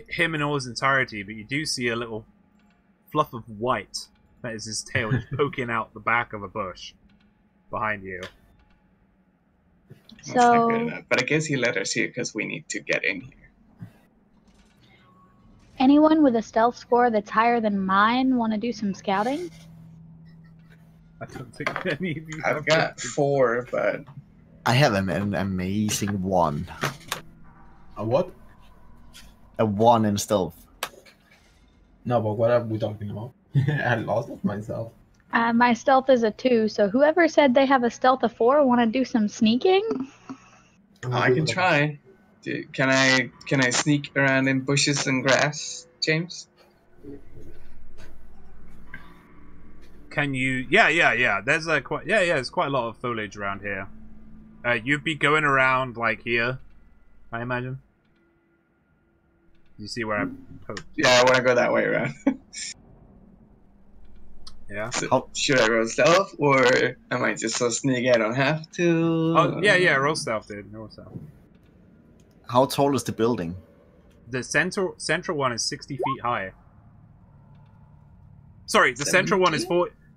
him in all his entirety, but you do see a little fluff of white. That is his tail just poking out the back of a bush behind you. That's not good enough. But I guess he let us here because we need to get in here. Anyone with a stealth score that's higher than mine want to do some scouting? I don't think any of you I've got 4, but... I have an amazing 1. A what? A 1 in stealth. No, but what are we talking about? I lost it myself. My stealth is a 2, so whoever said they have a stealth of 4 want to do some sneaking? Oh, I can try. Can I sneak around in bushes and grass, James? Can you... Yeah. There's there's quite a lot of foliage around here. You'd be going around, like, here, I imagine. You see where I poked? Yeah, I want to go that way around. Yeah. So, should I roll stealth, or am I just so sneaky I don't have to? Oh, yeah, roll stealth, dude. Roll stealth. How tall is the building? The central one is 60 feet high. Sorry, the central one is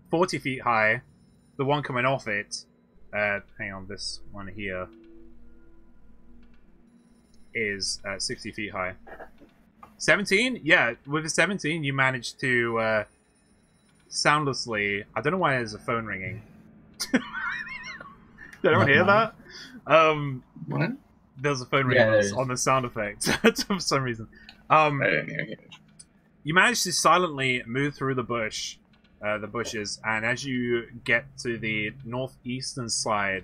40 feet high. The one coming off it, hang on, this one here is 60 feet high. 17? Yeah, with a 17, you managed to soundlessly... I don't know why there's a phone ringing. Did anyone hear that? What? There's a phone ringing on the sound effect for some reason. I didn't hear it. You manage to silently move through the bushes, and as you get to the northeastern side,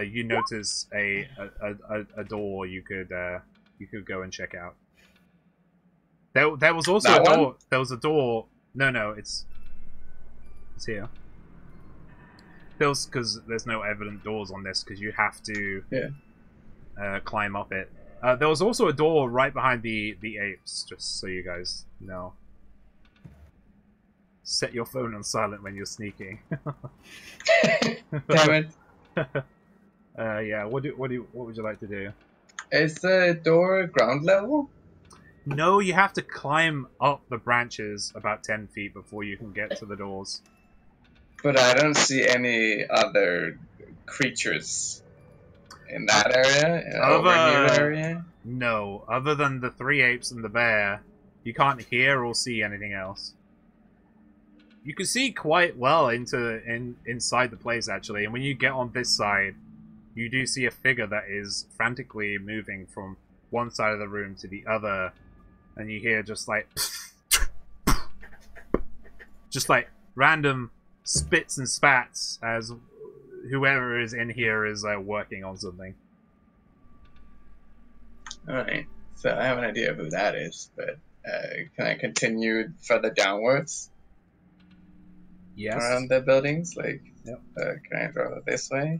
you notice a door you could go and check out. There was also That a door. one? There was a door. No, it's here. Because there's no evident doors on this, because you have to climb up it. There was also a door right behind the apes, just so you guys know. Set your phone on silent when you're sneaking. Damn it. Yeah. What would you like to do? Is the door ground level? No, you have to climb up the branches about 10 feet before you can get to the doors. But I don't see any other creatures in that area? Over near the area? No, other than the 3 apes and the bear, you can't hear or see anything else. You can see quite well inside the place, actually. And when you get on this side, you do see a figure that is frantically moving from one side of the room to the other. And you hear just like random spits and spats as whoever is in here is working on something. Alright, so I have an idea of who that is, but can I continue further downwards? Yes. Around the buildings? Like, yep. Can I go this way?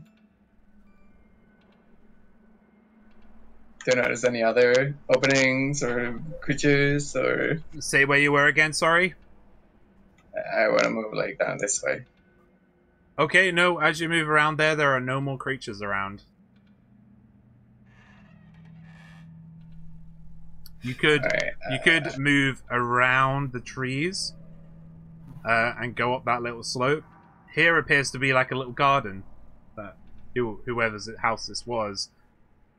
Do you notice any other openings or creatures or... Say where you were again, sorry? I want to move like down this way. Okay, no, as you move around there are no more creatures around. You could move around the trees and go up that little slope. Here appears to be like a little garden that whoever's house this was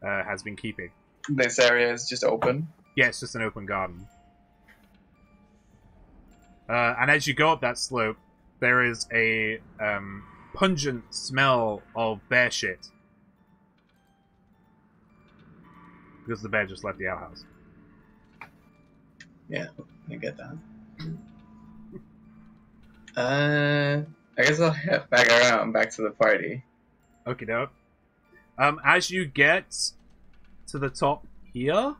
has been keeping. This area is just open? Yeah, it's just an open garden. And as you go up that slope, there is a pungent smell of bear shit. Because the bear just left the outhouse. Yeah, I get that. I guess I'll head back around, back to the party. Okie doke. As you get to the top here,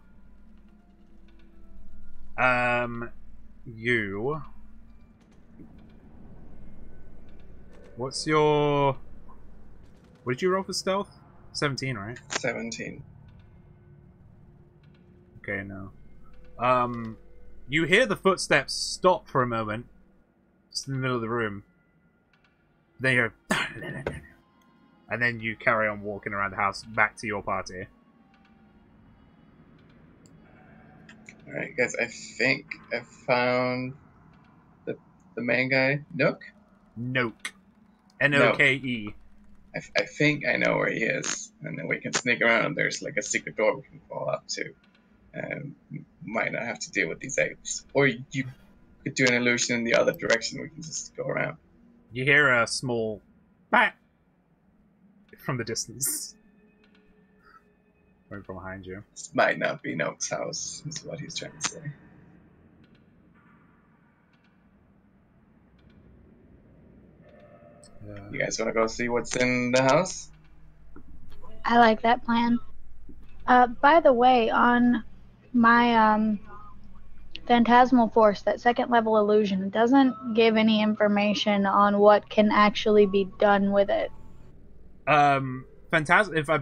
you... What's your... What did you roll for stealth? 17, right? 17. Okay, no. You hear the footsteps stop for a moment. Just in the middle of the room. Then you hear... And then you carry on walking around the house back to your party. Alright, guys, I think I found the main guy. Nook? Noke. N-O-K-E. I think I know where he is. And then we can sneak around. There's like a secret door we can fall up to. Might not have to deal with these apes. Or you could do an illusion in the other direction. We can just go around. You hear a small bang from the distance. Right from behind you. This might not be Nook's house, is what he's trying to say. You guys want to go see what's in the house? I like that plan. By the way, on my Phantasmal Force, that second level illusion, it doesn't give any information on what can actually be done with it. If I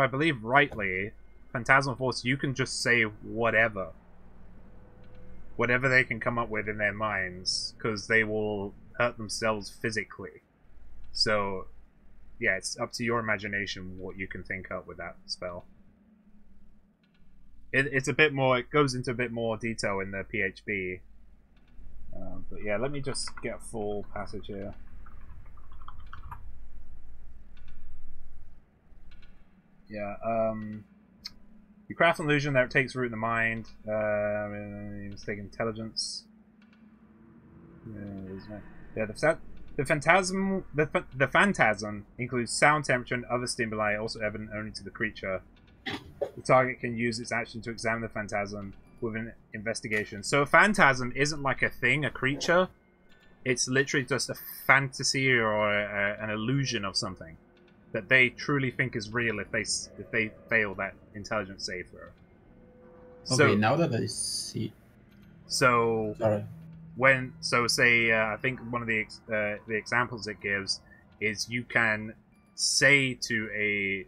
believe rightly, Phantasmal Force, you can just say whatever they can come up with in their minds, because they will hurt themselves physically. So, yeah, it's up to your imagination what you can think up with that spell. It's a bit more. It goes into a bit more detail in the PHB. But yeah, let me just get a full passage here. Yeah, you craft an illusion that takes root in the mind. Mistake intelligence. Yeah, the phantasm includes sound, temperature, and other stimuli, also evident only to the creature. The target can use its action to examine the phantasm with an investigation. So a phantasm isn't like a thing, a creature. It's literally just a fantasy or an illusion of something that they truly think is real if they fail that intelligence save throw. Okay, now that I see. So Sorry. Say I think one of the examples it gives is you can say to a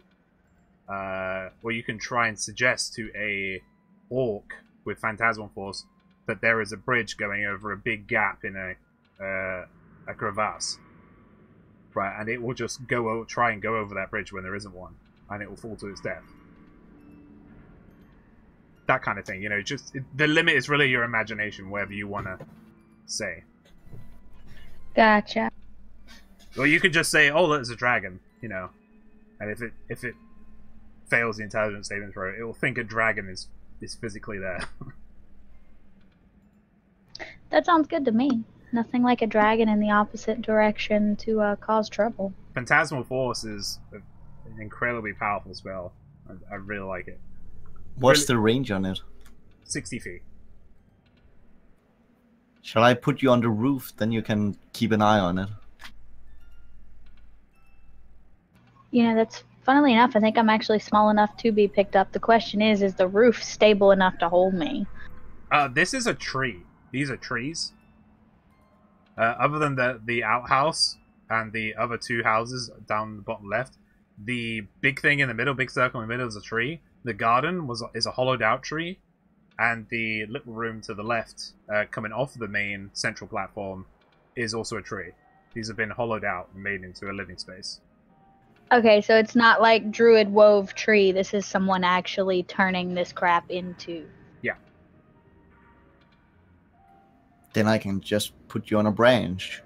or you can try and suggest to a orc with Phantasmal Force that there is a bridge going over a big gap in a crevasse. Right, and it will just try and go over that bridge when there isn't one, and it will fall to its death. That kind of thing, you know. The limit is really your imagination, wherever you want to say. Gotcha. Or you could just say, "Oh, there's a dragon," you know, and if it fails the intelligence saving throw, it will think a dragon is physically there. That sounds good to me. Nothing like a dragon in the opposite direction to cause trouble. Phantasmal Force is an incredibly powerful spell. I really like it. What's the range on it? 60 feet. Shall I put you on the roof? Then you can keep an eye on it. You know, that's funnily enough, I think I'm actually small enough to be picked up. The question is the roof stable enough to hold me? This is a tree. These are trees. Other than the outhouse and the other two houses down the bottom left, the big thing in the middle, big circle in the middle, is a tree. The garden is a hollowed out tree, and the little room to the left, coming off the main central platform, is also a tree. These have been hollowed out and made into a living space. Okay, so it's not like Druid wove tree. This is someone actually turning this crap into. Yeah. Then I can just put you on a branch.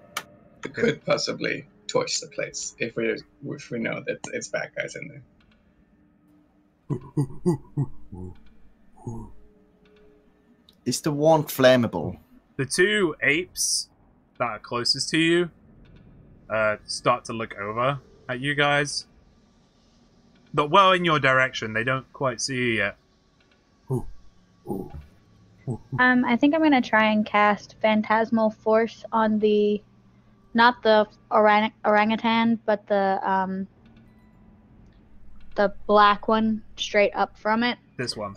It could possibly torch the place if we know that it's bad guys in there. Is the wand flammable? The two apes that are closest to you start to look over at you guys. But well in your direction. They don't quite see you yet. I think I'm gonna try and cast Phantasmal Force on the, not the orangutan, but the black one straight up from it. This one.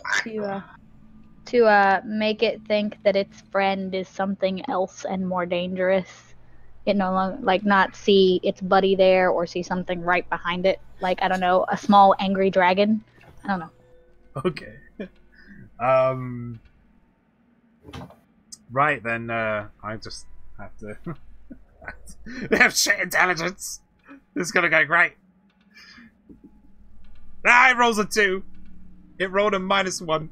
To make it think that its friend is something else and more dangerous. It no longer, like, not see its buddy there or see something right behind it. Like, I don't know, a small angry dragon. I don't know. Okay. Right, then, I just have to... They have shit intelligence! This is gonna go great. Ah, it rolls a 2! It rolled a -1.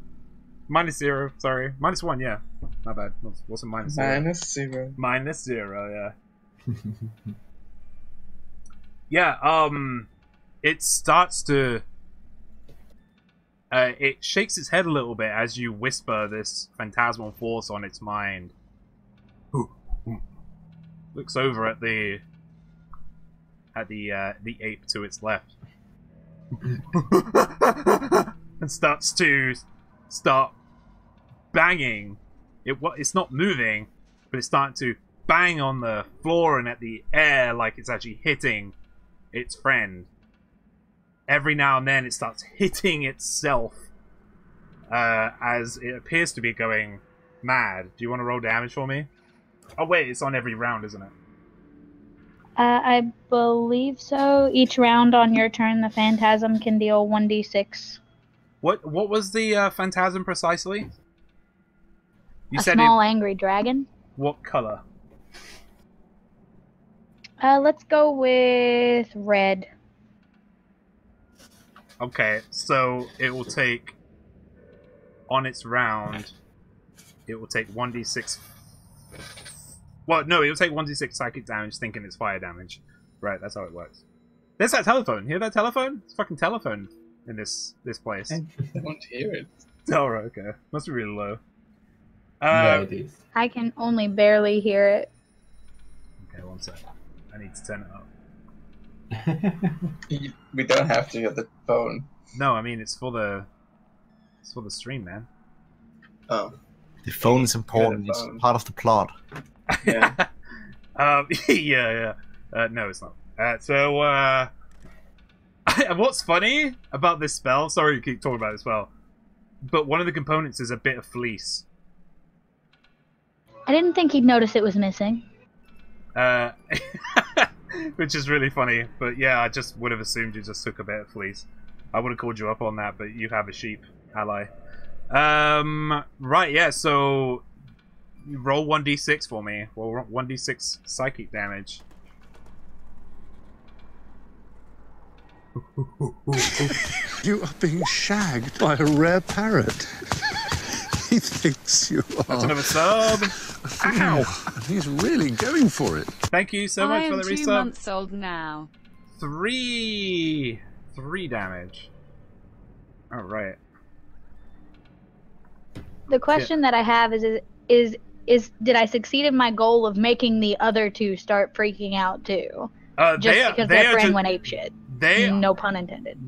-0, sorry. -1, yeah. Not bad. What's a -0? -0. -0, yeah. Yeah, it starts to... it shakes its head a little bit as you whisper this phantasmal force on its mind. Looks over at the ape to its left. And starts to banging. It's not moving, but it's starting to bang on the floor and at the air like it's actually hitting its friend. Every now and then it starts hitting itself as it appears to be going mad. Do you want to roll damage for me? Oh wait, it's on every round, isn't it? I believe so. Each round on your turn, the phantasm can deal 1d6. What was the phantasm precisely? You said small angry dragon. What color? Let's go with red. Okay, so it will take, on its round, it will take 1d6... Well, no, it will take 1d6 psychic damage thinking it's fire damage. Right, that's how it works. There's that telephone. Hear that telephone? It's a fucking telephone in this place. I don't hear it. Oh, right, okay. Must be really low. Yeah, it is. I can only barely hear it. Okay, one sec. I need to turn it up. We don't have to get the phone. No, I mean, it's for the stream, man. Oh. The phone is important. It's part of the plot. Yeah. Yeah. No, it's not. What's funny about this spell? Sorry to keep talking about this spell, but one of the components is a bit of fleece. I didn't think he'd notice it was missing. Which is really funny. But yeah, I just would have assumed you just took a bit of fleece. I would have called you up on that, but you have a sheep ally. Right, yeah. So you roll 1d6 for me. Well, 1d6 psychic damage. You are being shagged by a rare parrot. He thinks you are. That's another sub. Ow! He's really going for it. Thank you so much for the resub. I am 2 months old now. 3 damage. All right. The question that I have is did I succeed in my goal of making the other two start freaking out too? Because their friend went apeshit. No pun intended.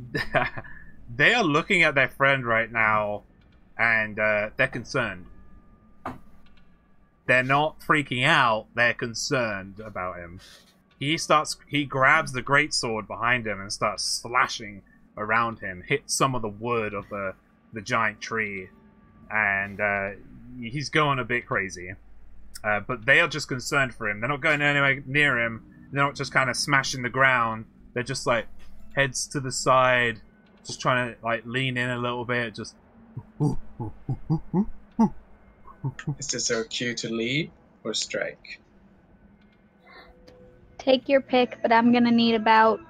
They are looking at their friend right now, and they're concerned. They're not freaking out. They're concerned about him. He grabs the greatsword behind him and starts slashing around him. Hits some of the wood of the giant tree, and he's going a bit crazy. But they are just concerned for him. They're not going anywhere near him. They're not just kind of smashing the ground. They're just like heads to the side, just trying to like lean in a little bit. Just. Is this our cue to lead or strike? Take your pick, but I'm gonna need about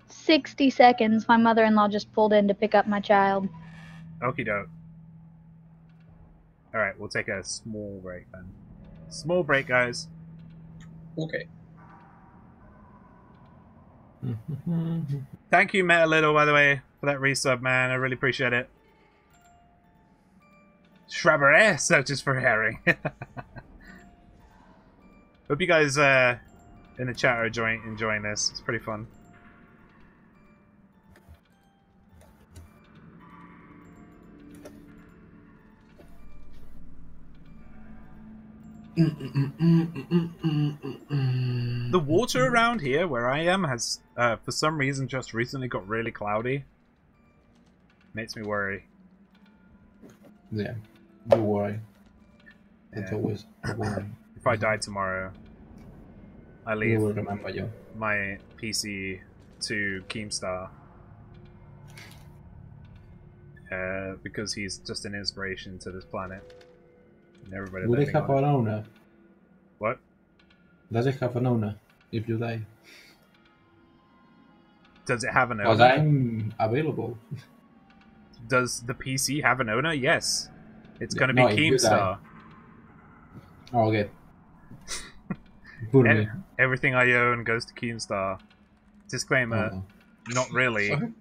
60 seconds. My mother-in-law just pulled in to pick up my child. Okie doke. Alright, we'll take a small break then. Small break, guys. Okay. Thank you, Meta Little, by the way, for that resub, man. I really appreciate it. Shrubbery searches for herring. Hope you guys in the chat are enjoying this. It's pretty fun. The water around here, where I am, has for some reason just recently got really cloudy. Makes me worry. Yeah, you worry. It's Yeah. always a worry. If I die tomorrow, I We leave will remember you. my PC to Keemstar. Because he's just an inspiration to this planet. And everybody Would it living have on an it. owner? What? Does it have an owner if you die? Does it have an Because owner? I'm available. Does the PC have an owner? Yes. It's going to No, be if you Keemstar. Oh, okay. Put me. Everything I own goes to Keemstar. Disclaimer, Oh. not really. Sorry?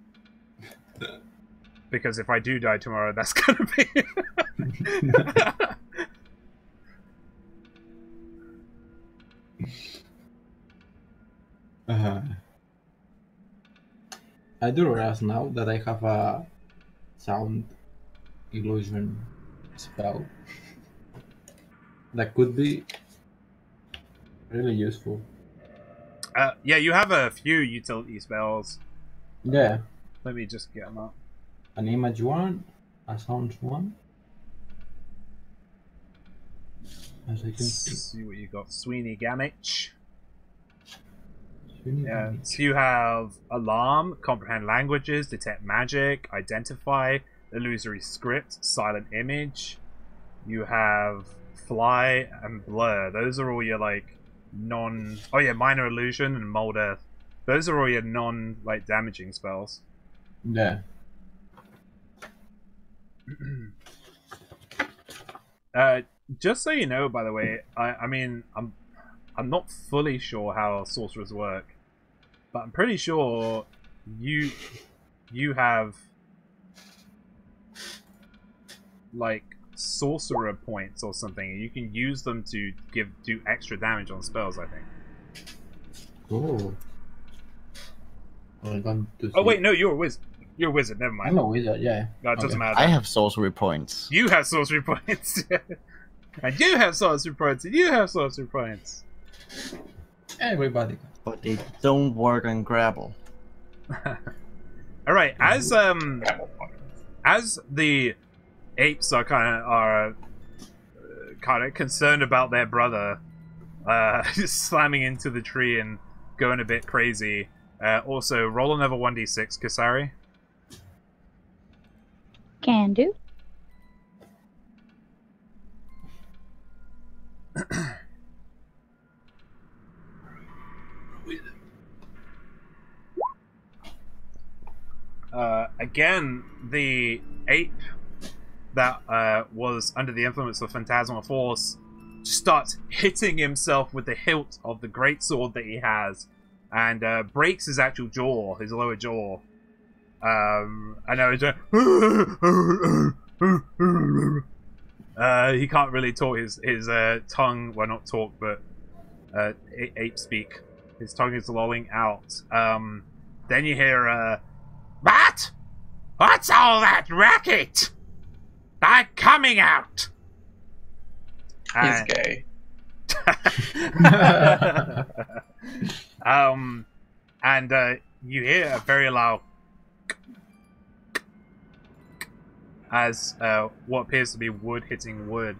Because if I do die tomorrow, that's going to be... I do realize now that I have a sound illusion spell that could be really useful. yeah, you have a few utility spells. Yeah, Let me just get them up. an image one, a sound one. As I can see. See what you got. Sweeney Gamage. Really Yeah, nice. so you have Alarm, Comprehend Languages, Detect Magic, Identify, Illusory Script, Silent Image. You have Fly and Blur. Those are all your, like, non... Oh yeah, Minor Illusion and Mold Earth. Those are all your non, like, damaging spells. Yeah. Just so you know, by the way, I mean, I'm not fully sure how sorcerers work, but I'm pretty sure you have like sorcerer points or something, and you can use them to do extra damage on spells, I think. Oh. Well, I'm to Oh see. wait, no, you're a wizard. You're a wizard. Never mind. I'm a wizard, yeah. No, it doesn't Okay. matter. I have sorcery points. You have sorcery points. And you have sorcery points. And you have sorcery points. Everybody. But they don't work on Grapple. All right, as the apes are kind of concerned about their brother slamming into the tree and going a bit crazy. Also, roll another 1d6, Kasari. Can do. Again, the ape that was under the influence of phantasmal force starts hitting himself with the hilt of the greatsword that he has, and breaks his actual jaw, his lower jaw. I know he's He can't really talk. His tongue, well, not talk, but ape speak. His tongue is lolling out. Then you hear, "What? What's all that racket? I'm coming out." He's gay. And you hear a very loud as what appears to be wood hitting wood,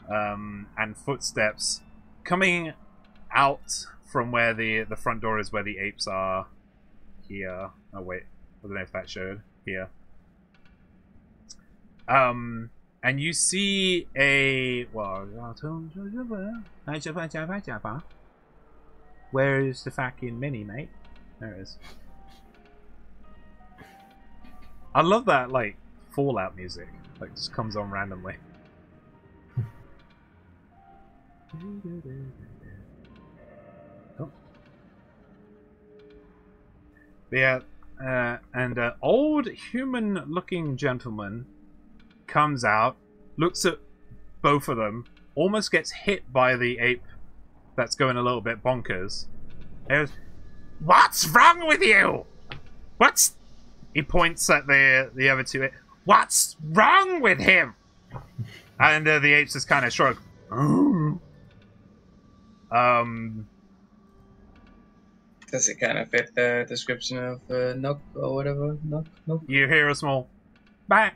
and footsteps coming out from where the front door is, where the apes are. Here. Oh wait, I don't know if that showed. Here. And you see a where is the fucking mini, mate? There it is. I love that, like, Fallout music. Like, just comes on randomly. Oh. Yeah, and an old human-looking gentleman comes out, looks at both of them, almost gets hit by the ape that's going a little bit bonkers. Goes, "What's wrong with you? What's..." He points at the other two. "What's wrong with him?" And the apes just kind of shrug. Does it kind of fit the description of Nook or whatever? Nook? You hear a small bang.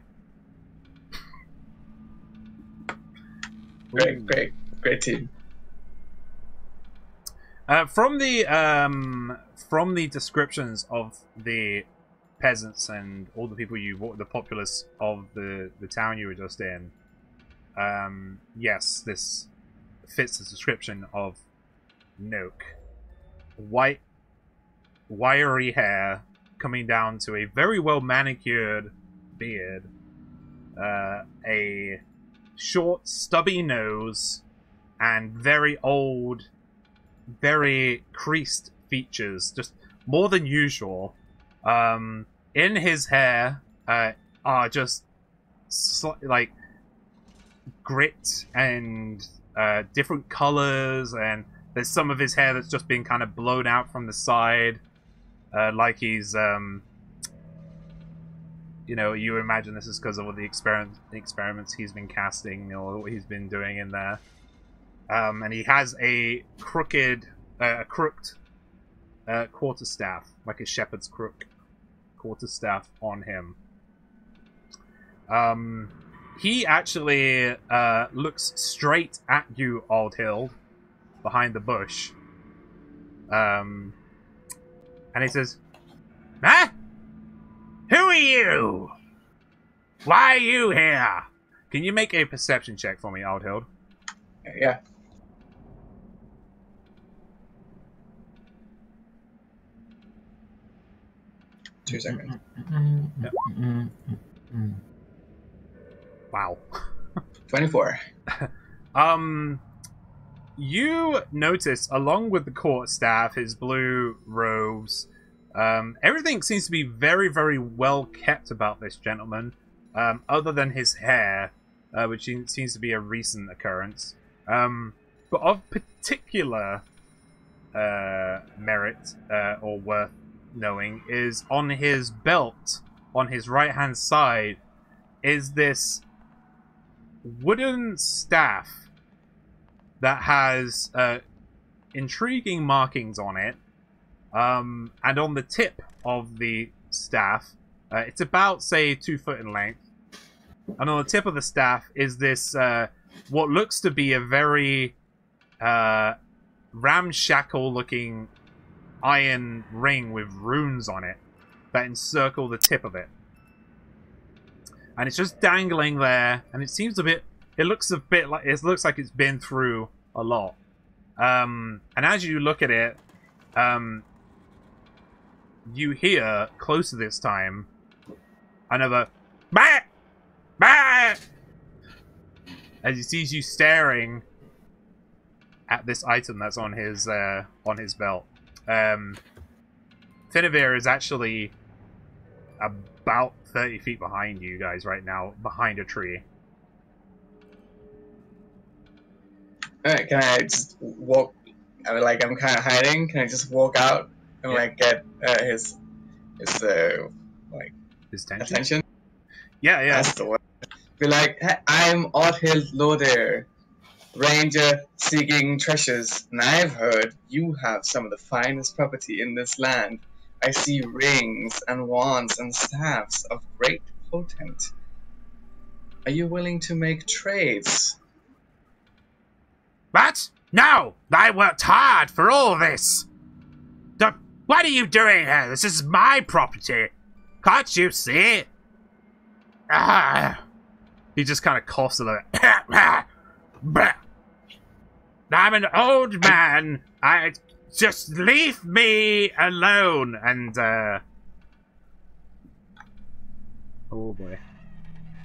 Great team. From the descriptions of the peasants and all the people the populace of the town you were just in, yes, this fits the description of Nook. White, wiry hair coming down to a very well manicured beard, a short, stubby nose, and very old, very creased features, just more than usual. In his hair are just like grit and different colors, and there's some of his hair that's just been kind of blown out from the side, like he's you know, you imagine this is because of all the experiments he's been casting or what he's been doing in there. And he has a crooked quarterstaff, like a shepherd's crook quarterstaff on him. He actually looks straight at you, Aldhild, behind the bush. And he says, "Huh? Who are you? Why are you here?" Can you make a perception check for me, Aldhild? Yeah. Two seconds. Yep. Wow. 24. You notice, along with the court staff, his blue robes, everything seems to be very, very well kept about this gentleman, other than his hair, which seems to be a recent occurrence. But of particular merit or worth knowing is on his belt, on his right-hand side, is this wooden staff that has intriguing markings on it. And on the tip of the staff, it's about, say, 2 foot in length. And on the tip of the staff is this, what looks to be a very ramshackle-looking iron ring with runes on it that encircle the tip of it. And it's just dangling there, and it seems a bit... It looks a bit like... It looks like it's been through a lot. And as you look at it, you hear, closer this time, another bah! Bah! As he sees you staring at this item that's on his belt. Finavir is actually about 30 feet behind you guys right now, behind a tree. Alright, can I just walk? Like I'm kind of hiding. Can I just walk out and like get his like His tension? attention? Yeah. That's the word. Be like, hey, I'm Outhill Loader, ranger seeking treasures, and I've heard you have some of the finest property in this land. I see rings and wands and staffs of great potent. Are you willing to make trades? What? No! I worked hard for all this! What are you doing here? This is my property! Can't you see? He just kind of coughs a little bit. I'm an old man! Just leave me alone! And, oh boy.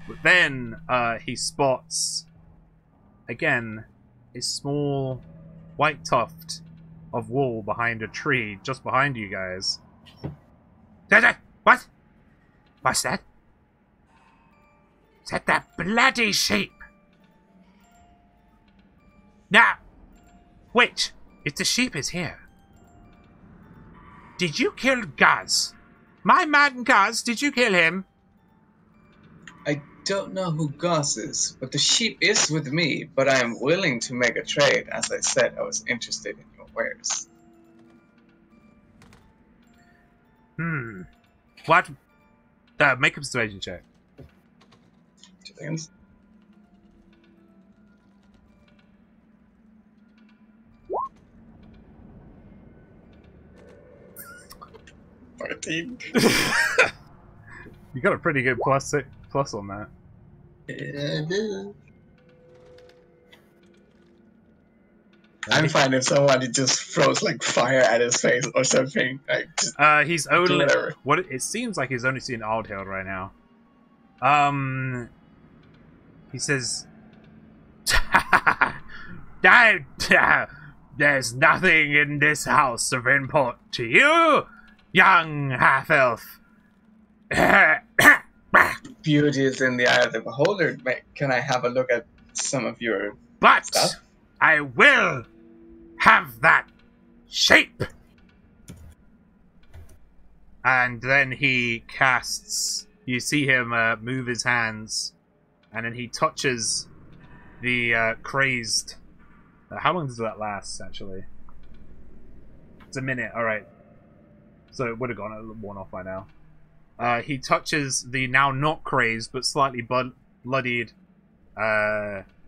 But then, he spots, again, a small white tuft of wool behind a tree just behind you guys. What? What's that? Is that bloody sheep? Now, wait, if the sheep is here, did you kill Guz? My man Guz, did you kill him? I don't know who Goss is, but the sheep is with me, but I am willing to make a trade. As I said, I was interested in your wares. What? Make a persuasion check. 2 seconds. $14. You got a pretty good plus on that. Yeah, I do. I'm fine if somebody just throws like fire at his face or something. Like, just he's only whatever. it seems like he's only seeing Aldhild right now. He says, "There's nothing in this house of import to you, young half-elf." Beauty is in the eye of the beholder. Can I have a look at some of your But stuff? I will have that shape. And then he casts. You see him move his hands, and then he touches the crazed. How long does that last? Actually, it's a minute. All right. So it would have gone one off by now. He touches the now not crazed but slightly bloodied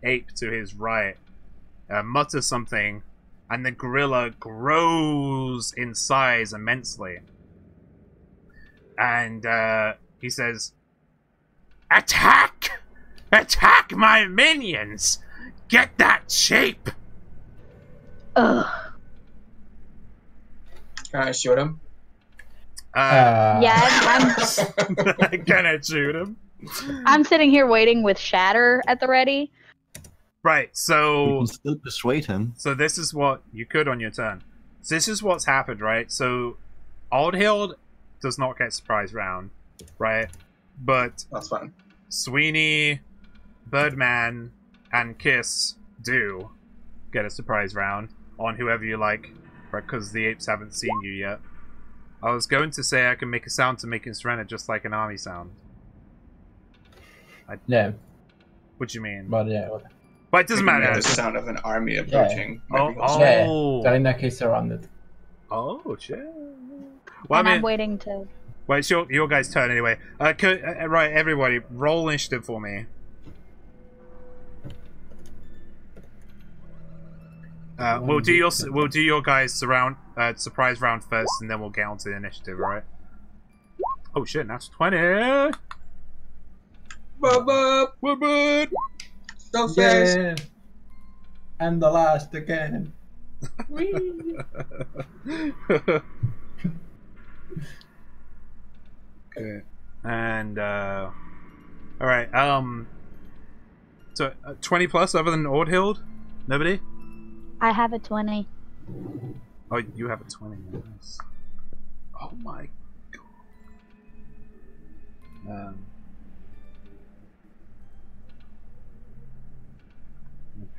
ape to his right, mutters something, and the gorilla grows in size immensely. And he says, "Attack! Attack my minions! Get that shape!" Ugh. Can I shoot him? Yeah, Can I shoot him? I'm sitting here waiting with Shatter at the ready. Right, You so can still persuade him. So this is what you could on your turn. So this is what's happened, right? So Aldhild does not get surprise round, right? But That's fine. Sweeney, Birdman, and Kiss do get a surprise round on whoever you like, right? Because the apes haven't seen you yet. I was going to say I can make a sound to make it surrender just like an army sound. Yeah, What do you mean? but yeah. But it doesn't Making matter. The sound of an army approaching. Oh, Yeah, oh. that in that case surrounded. Oh, shit. Well, And I I'm mean, waiting to. well, it's your guys' turn anyway. Right, everybody, roll initiative for me. We'll do your guys' surprise round first, and then we'll get onto the initiative. All right? Oh shit! That's 20. Bob, We're good. so fast. Yeah, and the last again. Okay. And all right. So 20 plus other than Ordhild? Nobody? I have a 20. Oh, you have a 20. Nice. Oh my god.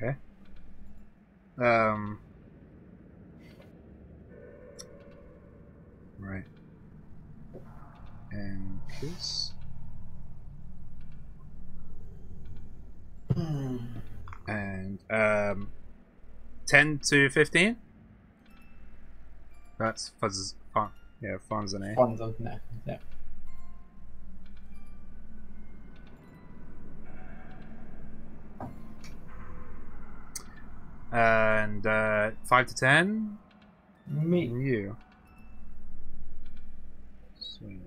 Okay. Right. And kiss. And 10 to 15. That's fuzz. Fun. Yeah, fun's an A. Fun's an A. Yeah. And 5 to 10. Me. You. Sweet.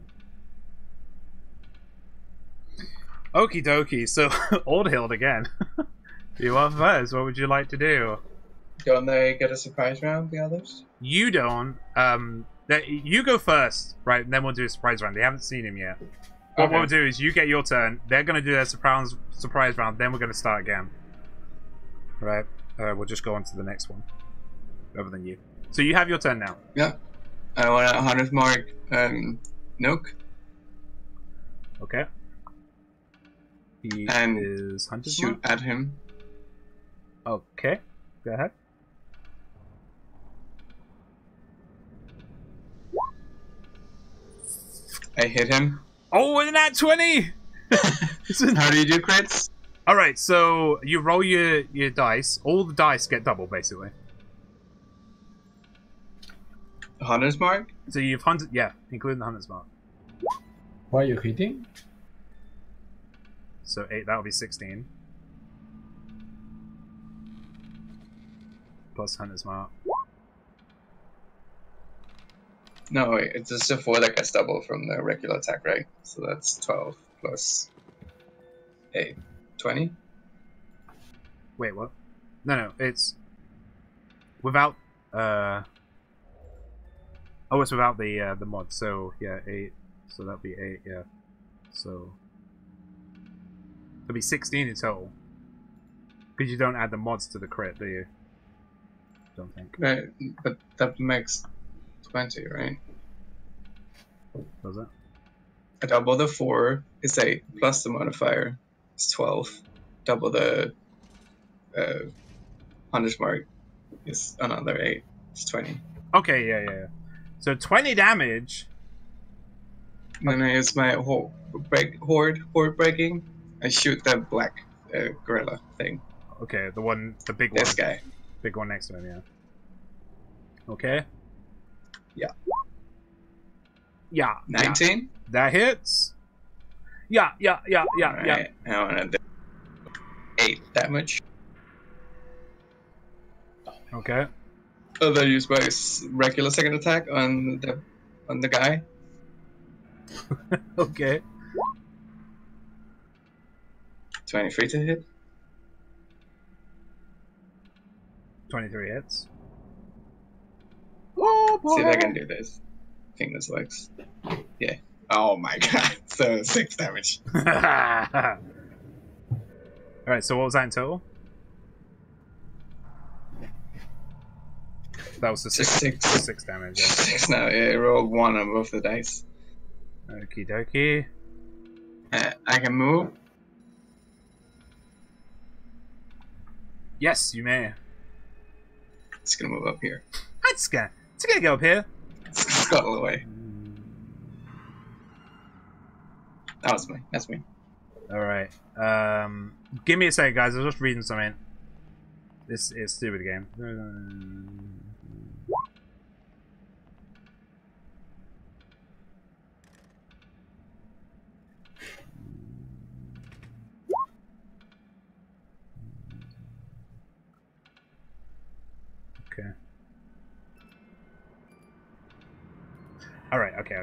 Okie dokie. So Old Hild again. You are first. What would you like to do? Don't they get a surprise round, the others? You don't. You go first, right? And then we'll do a surprise round. They haven't seen him yet. What we'll do is you get your turn. They're gonna do their surprise round. Then we're gonna start again. Right. We'll just go on to the next one. Other than you. So you have your turn now. Yeah. I want a 100 mark Nook. Okay. He And is hunter's shoot mark. at him. Okay. Go ahead. I hit him. Oh, and that 20! How do you do crits? Alright, so you roll your dice. All the dice get double, basically. 100 mark? So you've hunted, yeah, including the hunter's mark. Why are you hitting? So 8, that'll be 16. Plus hunter's mark. No, wait, it's just a 4 that gets double from the regular attack, right? So that's 12 plus 8. 20? Wait, what? No, it's without oh, it's without the mod. So yeah, 8. So that'll be 8. Yeah. So it'll be 16 in total. Because you don't add the mods to the crit, do you? Don't think. Right, but that makes 20, right? Does it? I double the 4 is 8 plus the modifier is 12. Double the 100 mark is another 8. It's 20. Okay, yeah. So 20 damage. And then I use my horde breaking. I shoot the black gorilla thing. Okay, the big one. This guy. Big one next to him, yeah. Okay. Yeah. Yeah. 19? Yeah. That hits. Yeah. Alright, I want to do 8 damage. Okay. Oh, then use my regular second attack on the guy. Okay. 23 to hit. 23 hits. Oh, boy. See if I can do this. I think this works. Yeah. Oh my god. So 6 damage. Alright, so what was that in total? That was the Just 6. 6 damage. Yeah. 6 now. Yeah, I rolled 1 on both the dice. Okie dokie. I can move. Yes, you may. It's gonna move up here. It's gonna go up here. Scuttle away. That's me. Alright. Give me a second, guys. I was just reading something. This is stupid game. Okay. Alright, okay.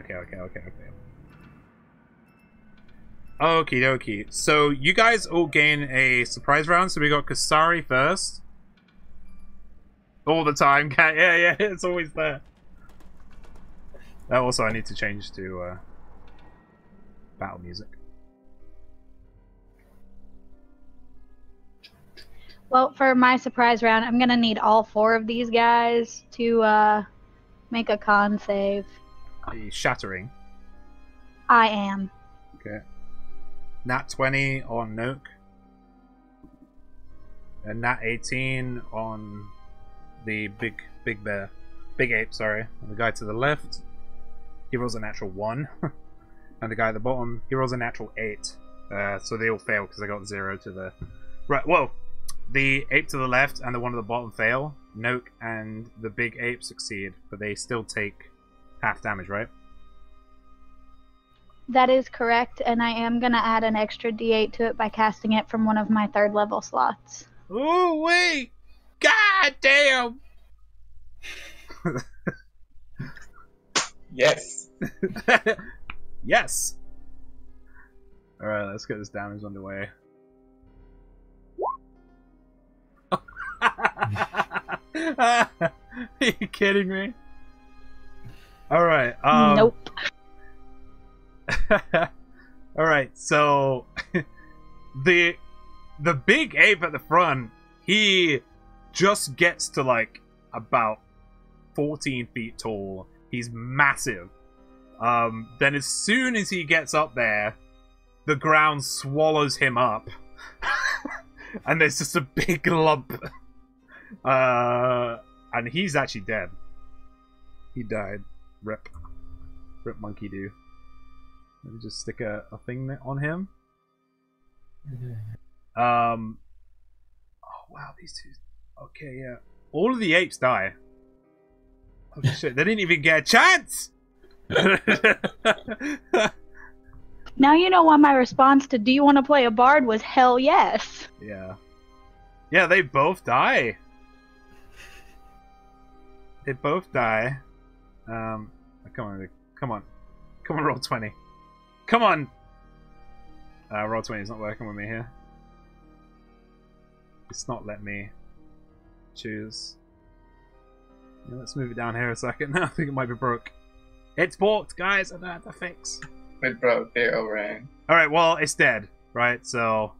Okie dokie. So you guys all gain a surprise round. So we got Kasari first. All the time, cat. Yeah, it's always there. Also, I need to change to battle music. Well, for my surprise round, I'm gonna need all 4 of these guys to make a con save. Are you shattering? I am. Okay. Nat 20 on Nook. And Nat 18 on the big ape, sorry. And the guy to the left, he rolls a natural 1. And the guy at the bottom, he rolls a natural 8. So they all fail because I got 0 to the... Right, whoa! The ape to the left and the one at the bottom fail. Noak and the big ape succeed, but they still take half damage, right? That is correct, and I am going to add an extra d8 to it by casting it from one of my 3rd level slots. Oh, wait! God damn! Yes. Yes! Alright, let's get this damage underway. Are you kidding me? Alright, Nope. Alright, so the big ape at the front, he just gets to like about 14 feet tall. He's massive. Then as soon as he gets up there, the ground swallows him up. And there's just a big lump. And he's actually dead. He died. Rip. Rip monkey do. Let me just stick a thing on him. Oh wow, these two. Okay, yeah. All of the apes die. Oh shit, they didn't even get a chance! Now you know why my response to "Do you want to play a bard?" was hell yes. Yeah. Yeah, they both die. They both die. Come on, come on. Come on, roll 20. Come on! Roll 20 is not working with me here. It's not letting me choose. Yeah, let's move it down here a second. I think it might be broke. It's broke, guys. I don't have to fix. It broke. They overran. Alright, well, it's dead, right? So...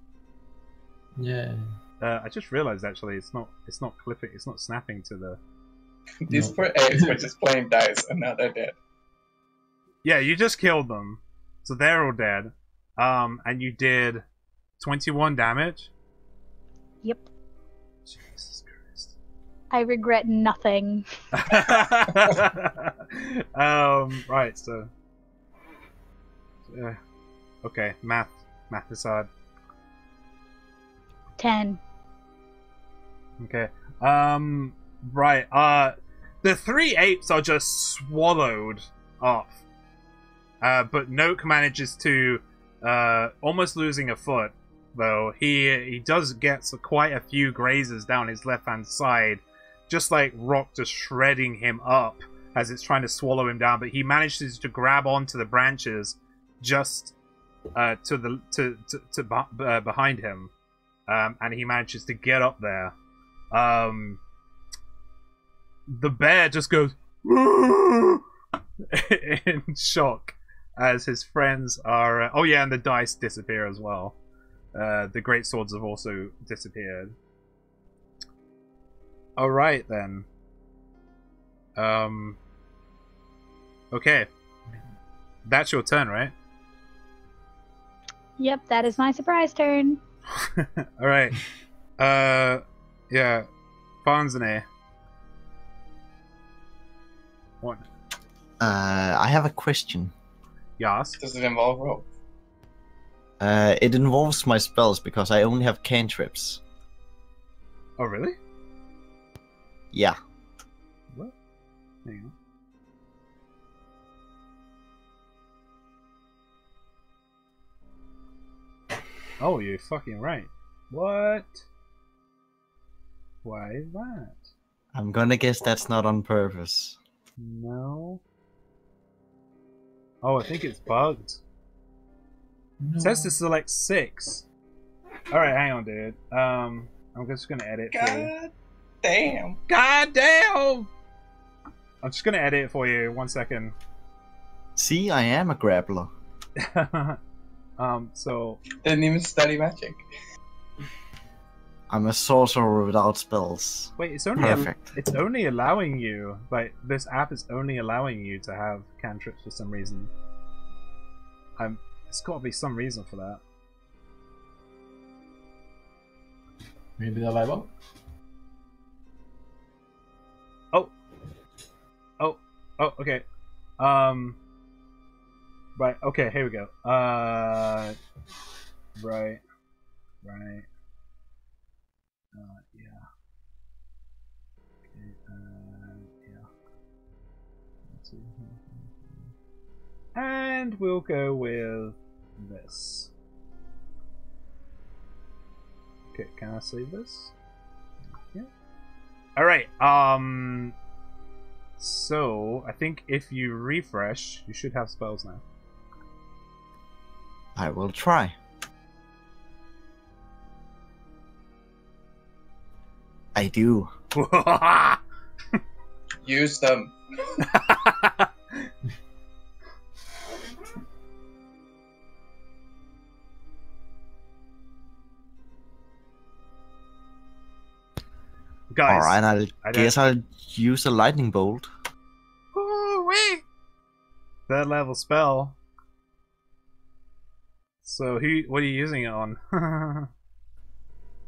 Yeah. I just realized, actually, it's not clipping, it's not snapping to the... These poor apes were just playing dice, and now they're dead. Yeah, you just killed them. So they're all dead. And you did 21 damage? Yep. Jesus Christ. I regret nothing. Right, so... okay, math is hard. 10. Okay. Right. The 3 apes are just swallowed up. But Noak manages to, almost losing a foot, though. He does get quite a few grazes down his left-hand side, just like rock just shredding him up as it's trying to swallow him down. But he manages to grab onto the branches just behind him. And he manages to get up there. The bear just goes in shock as his friends are... oh yeah, and the dice disappear as well. The great swords have also disappeared. Alright then. Okay. That's your turn, right? Yep, that is my surprise turn. Alright. Yeah. Farnsene. What? I have a question. Yes? Does it involve rope? It involves my spells because I only have cantrips. Oh, really? Yeah. What? Hang on. Oh, you're fucking right. What? Why is that? I'm gonna guess that's not on purpose. No. Oh, I think it's bugged. It says to select 6. Alright, hang on, dude. I'm just gonna edit for you. God damn. God damn! I'm just gonna edit it for you. 1 second. See, I am a grappler. So... Didn't even study magic. I'm a sorcerer without spells. Wait, it's only Perfect. it's only allowing you, like, this app is only allowing you to have cantrips for some reason. There's got to be some reason for that. Maybe the Bible? Oh, okay. Right, okay, here we go. Right. Yeah. Okay, yeah. Let's see. And we'll go with this. Okay, can I save this? Yeah. Alright, so I think if you refresh, you should have spells now. I will try. I do. Use them. Guys, alright, I guess I'll use a lightning bolt. Wait. Third level spell. So what are you using it on?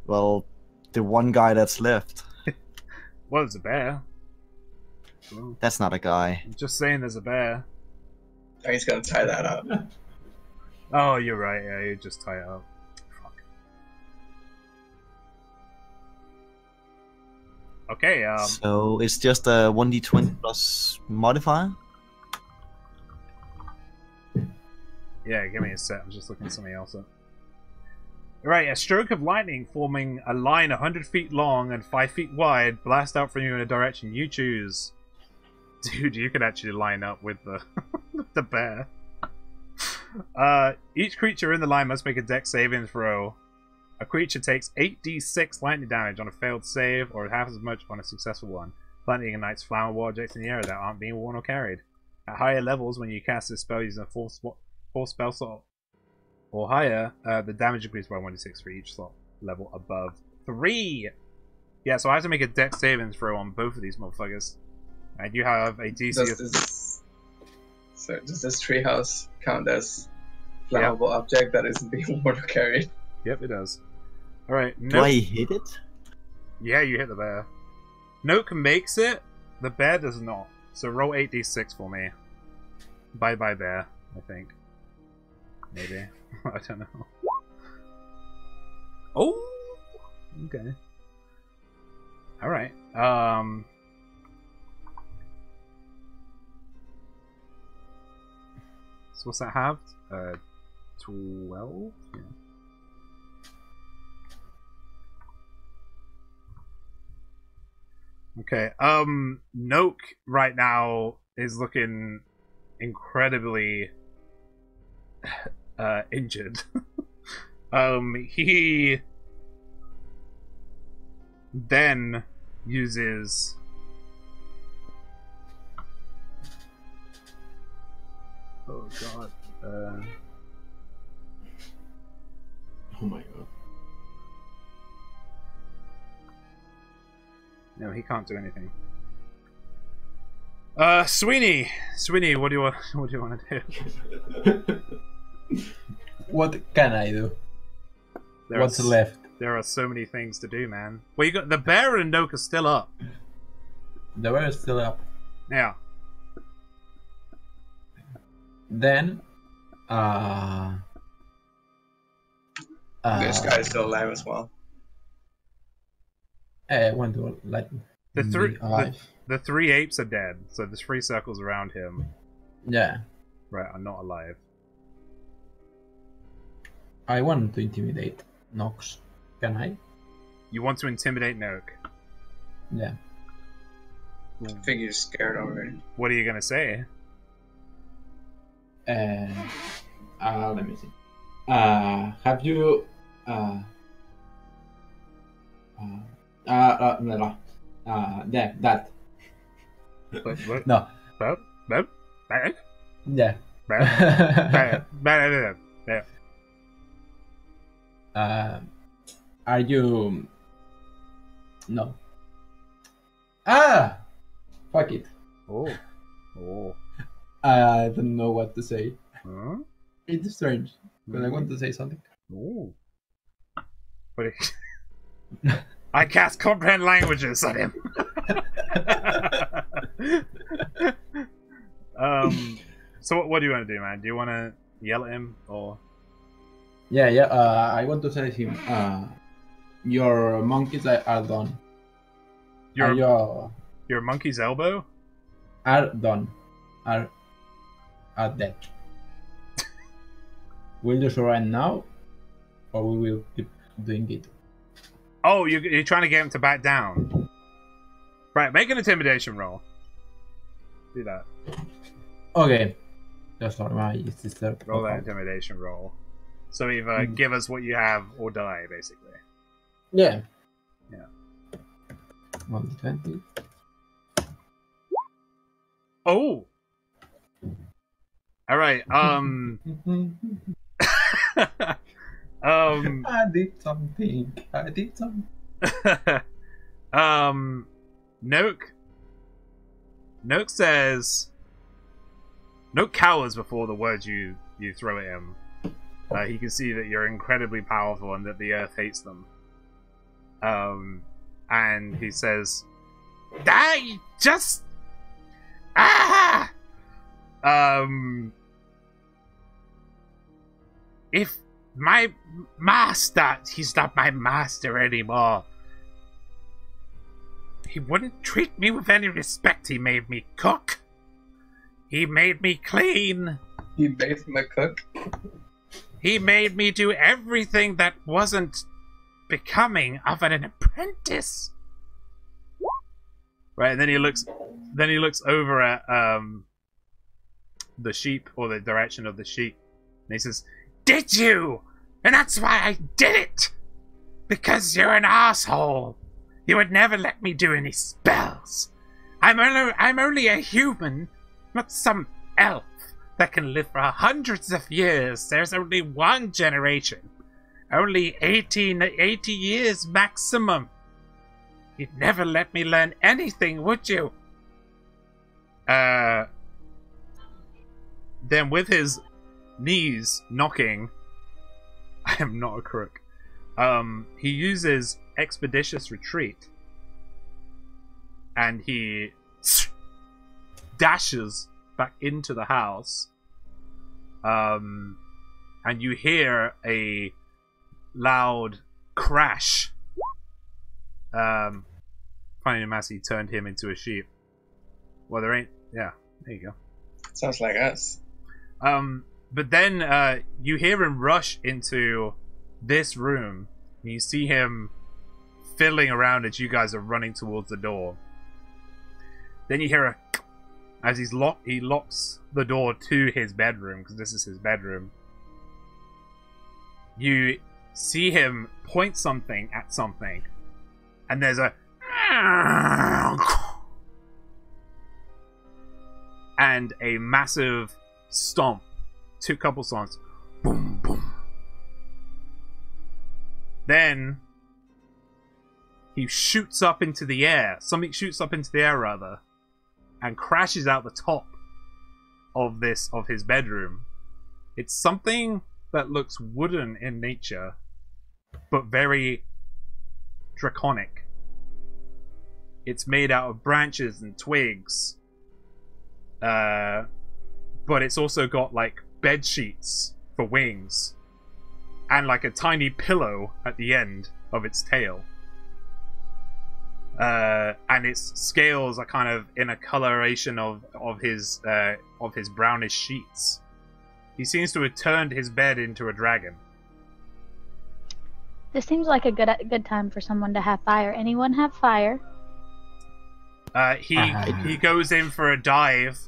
Well, the one guy that's left. Well, it's a bear. Ooh. That's not a guy. I'm just saying there's a bear. Oh, he's gonna tie that up. Oh, you're right. Yeah, you just tie it up. Fuck. Okay, So it's just a 1d20 plus modifier? Yeah, give me a sec. I'm just looking something else up. Right, a stroke of lightning forming a line 100 feet long and 5 feet wide blast out from you in a direction you choose. Dude, you could actually line up with the the bear. Each creature in the line must make a dex saving throw. A creature takes 8d6 lightning damage on a failed save, or half as much on a successful one. Lightning ignites flammable objects in the air that aren't being worn or carried. At higher levels, when you cast this spell using a full spell slot or higher, the damage increases by 1d6 for each slot level above 3. Yeah, so I have to make a dex saving throw on both of these motherfuckers. And you have a DC of... Does this treehouse count as flammable object that isn't being worn or carried? Yep, it does. Alright, Do I hit it? Yeah, you hit the bear. Nook makes it, the bear does not. So roll 8d6 for me. Bye-bye bear, I think. Maybe. I don't know. Oh! Okay. Alright. So what's that halved? 12? Yeah. Okay, Noak right now is looking incredibly injured. He then uses oh god. Oh my god. No, he can't do anything. Sweeney, what do you want? What do you want to do? What can I do? What's left? There are so many things to do, man. Well, you got the bear and Noak are still up. The bear is still up. Yeah. Then, this guy's still alive as well. I want to let The three be alive. the 3 apes are dead, so there's 3 circles around him. Yeah. Right, are not alive. I want to intimidate Nox. Can I? You want to intimidate Noak. Yeah. I think you're scared already. What are you gonna say? Let me see. Have you yeah, that. What? No. Yeah. Are you no. Fuck it. Oh. I don't know what to say. Huh? It's strange, but I want to say something. Oh. But I cast comprehend languages on him. So what do you want to do, man? Do you want to yell at him or? Yeah. I want to tell him. Your monkeys are done. Your monkey's elbow? Are done. Are dead. Will you surrender now, or we will keep doing it? Oh, you're trying to get him to back down. Right, make an intimidation roll. Do that. Okay. Just my sister. Roll that intimidation roll. So either give us what you have or die, basically. Yeah. Yeah. 120. Oh. All right. I did something. Noak says. Noak cowers before the words you throw at him. He can see that you're incredibly powerful and that the earth hates them. And he says, "I just if my master, he's not my master anymore. He wouldn't treat me with any respect. He made me cook. He made me clean. He made him a cook. He made me do everything that wasn't becoming of an apprentice." Right, and then he looks over at the sheep, or the direction of the sheep, and he says, "Did you? And that's why I did it! Because you're an asshole! You would never let me do any spells! I'm only a human, not some elf that can live for hundreds of years. There's only one generation. Only 80 years maximum. You'd never let me learn anything, would you?" Then with his knees knocking, I am not a crook, he uses Expeditious Retreat, and he dashes back into the house, and you hear a loud crash. Finding Massey turned him into a sheep. Well, there ain't. Yeah, there you go. Sounds like us. But then you hear him rush into this room. And you see him fiddling around as you guys are running towards the door. Then you hear as he locks the door to his bedroom, because this is his bedroom. You see him point something at something, and there's a and a massive stomp, couple stomps, boom, boom. Then he shoots up into the air. Something shoots up into the air, rather, and crashes out the top of his bedroom. It's something that looks wooden in nature, but very draconic. It's made out of branches and twigs, but it's also got like bed sheets for wings, and like a tiny pillow at the end of its tail. And its scales are kind of in a coloration of his brownish sheets. He seems to have turned his bed into a dragon. This seems like a good time for someone to have fire. Anyone have fire? He goes in for a dive.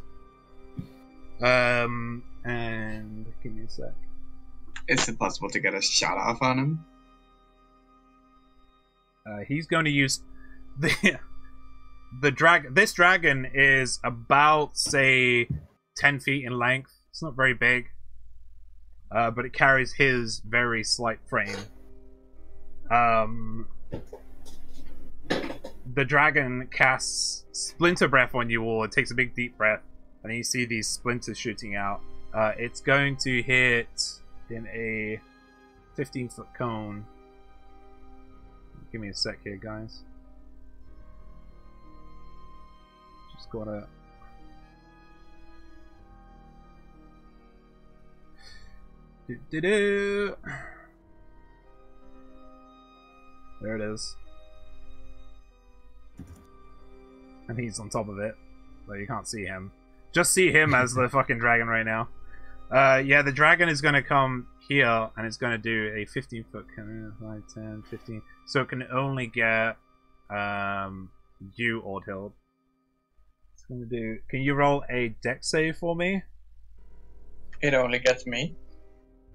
And give me a sec. Is it possible to get a shot off on him? He's going to use the dragon. This dragon is about, say, 10 feet in length. It's not very big, but it carries his very slight frame. The dragon casts Splinter Breath on you all. It takes a big deep breath, and you see these splinters shooting out. It's going to hit in a 15-foot cone. Give me a sec here, guys. Just gotta... Do-do-do. There it is. And he's on top of it. But you can't see him. Just see him as the fucking dragon right now. Yeah, the dragon is going to come here, and it's going to do a 15-foot... 5, 10, 15... So it can only get... you, Ordhild. It's going to do... Can you roll a dex save for me? It only gets me.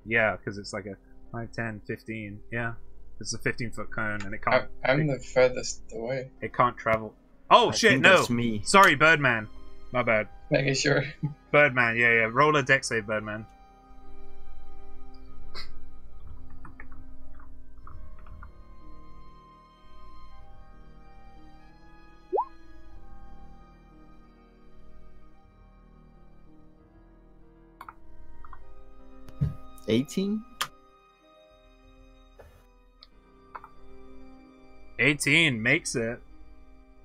Yeah, because it's like a 5, 10, 15. Yeah. It's a 15-foot cone, and it can't... I'm the furthest away. It can't travel... Oh, shit, no! That's me. Sorry, Birdman. My bad. Making sure. Birdman, yeah. Roll a dex save, Birdman. $18? 18 makes it.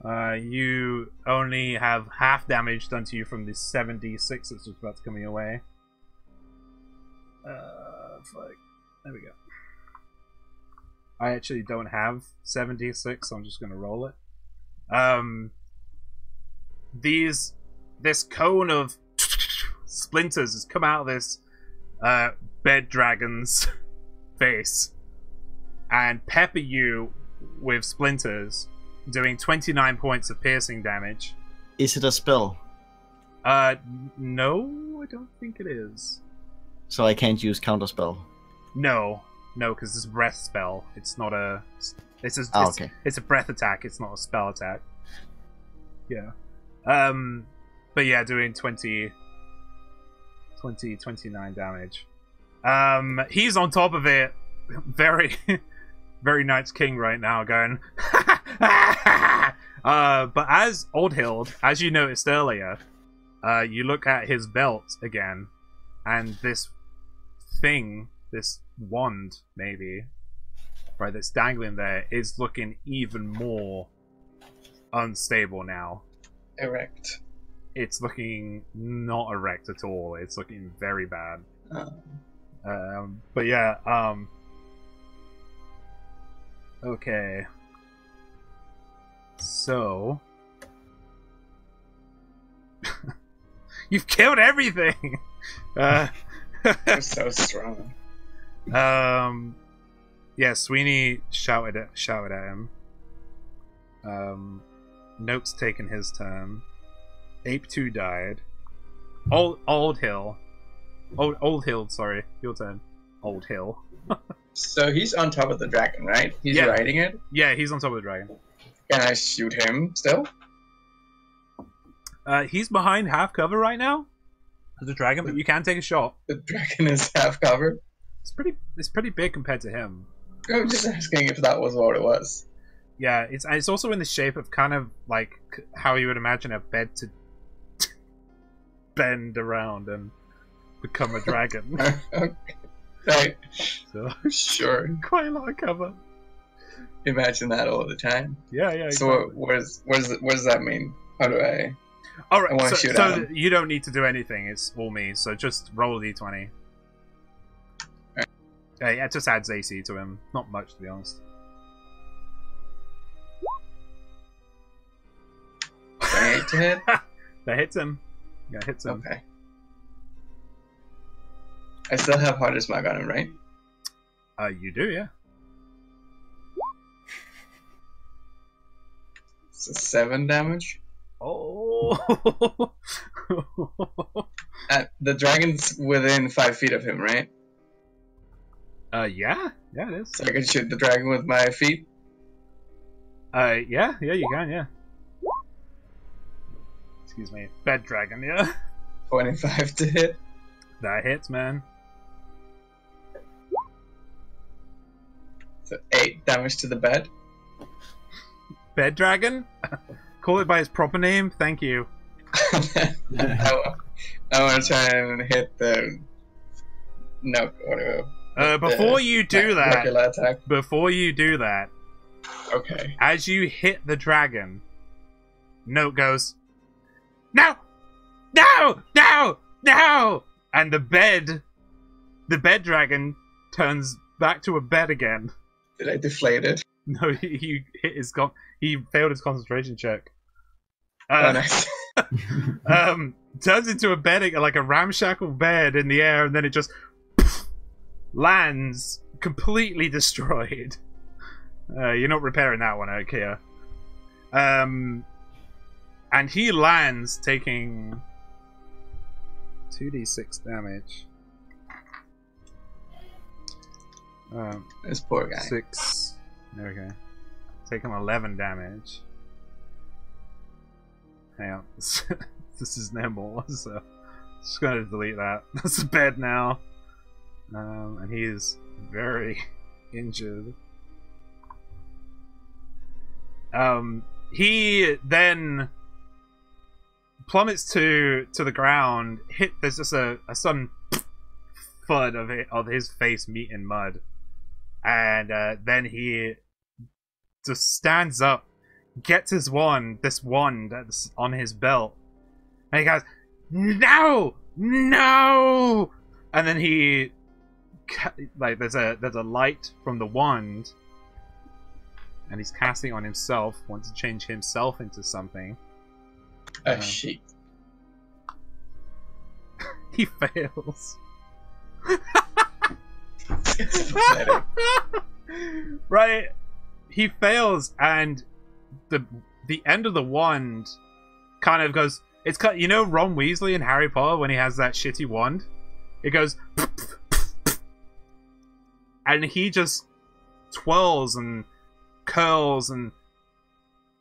You only have half damage done to you from this 7d6 that's just about to come your way. Fuck. There we go. I actually don't have 7d6, so I'm just gonna roll it. This cone of splinters has come out of this bed dragon's face and pepper you with splinters, doing 29 points of piercing damage. Is it a spell? No, I don't think it is. So I can't use counterspell? No, because it's a breath spell. It's not a... Okay. It's a breath attack, it's not a spell attack. Yeah. But yeah, doing 29 damage. He's on top of it, very... very Knights King right now, going... but as Ordhild, as you noticed earlier, you look at his belt again, and this thing, this wand, maybe, right, that's dangling there, is looking even more unstable now. Erect. It's looking not erect at all. It's looking very bad. But yeah, okay. So... You've killed everything! You're so strong. Yeah, Sweeney shouted at him. Note's taken his turn. Ape 2 died. Old Hill, sorry. Your turn. Old Hill. So he's on top of the dragon, right? He's Yeah. riding it? Yeah, he's on top of the dragon. Can I shoot him still? He's behind half cover right now. The dragon, but you can take a shot. The dragon is half covered? It's pretty big compared to him. I'm just asking if that was what it was. Yeah, it's also in the shape of kind of like how you would imagine a bed to bend around and become a dragon. Okay. Right. So Sure. quite a lot of cover. Imagine that all the time. Yeah. So Exactly. what does that mean? How do I... All I right, wanna shoot at him. you don't need to do anything. It's all me. So just roll a d20. Right. Yeah, it just adds AC to him. Not much, to be honest. 28 to hit? That hits him. Yeah, hits him. Okay. I still have Hardest Mark on him, right? You do, yeah. It's a 7 damage. Oh. The dragon's within 5 feet of him, right? Yeah, it is. So I can shoot the dragon with my feet? Yeah, you can, yeah. Excuse me. Bed dragon, yeah. 25 to hit. That hits, man. So 8 damage to the bed. Bed dragon? Call it by its proper name, thank you. I want to try and hit the... No, whatever. Before you do that, regular attack. Okay. as you hit the dragon, Note goes, no, no, no, no, and the bed dragon turns back to a bed again. Did I deflate it? No, he hit his he failed his concentration check. Oh, nice. Turns into a bed, like a ramshackle bed in the air, and then it just lands completely destroyed. You're not repairing that one, okay? And he lands taking 2d6 damage. This poor guy. 6. There we go. Taking 11 damage. Hang on. This is no more, so just gonna delete that. That's a bed now. And he is very injured. He then plummets to the ground. There's just a sudden thud of his face meeting mud, and then he just stands up, gets this wand that's on his belt, and he goes, "No, no!" And then he, like, there's a light from the wand, and he's casting on himself. Wants to change himself into something. A sheep. He fails. It's pathetic. Right, he fails, and the end of the wand kind of goes. It's kind, you know, Ron Weasley in Harry Potter when he has that shitty wand. It goes, and he just twirls and curls and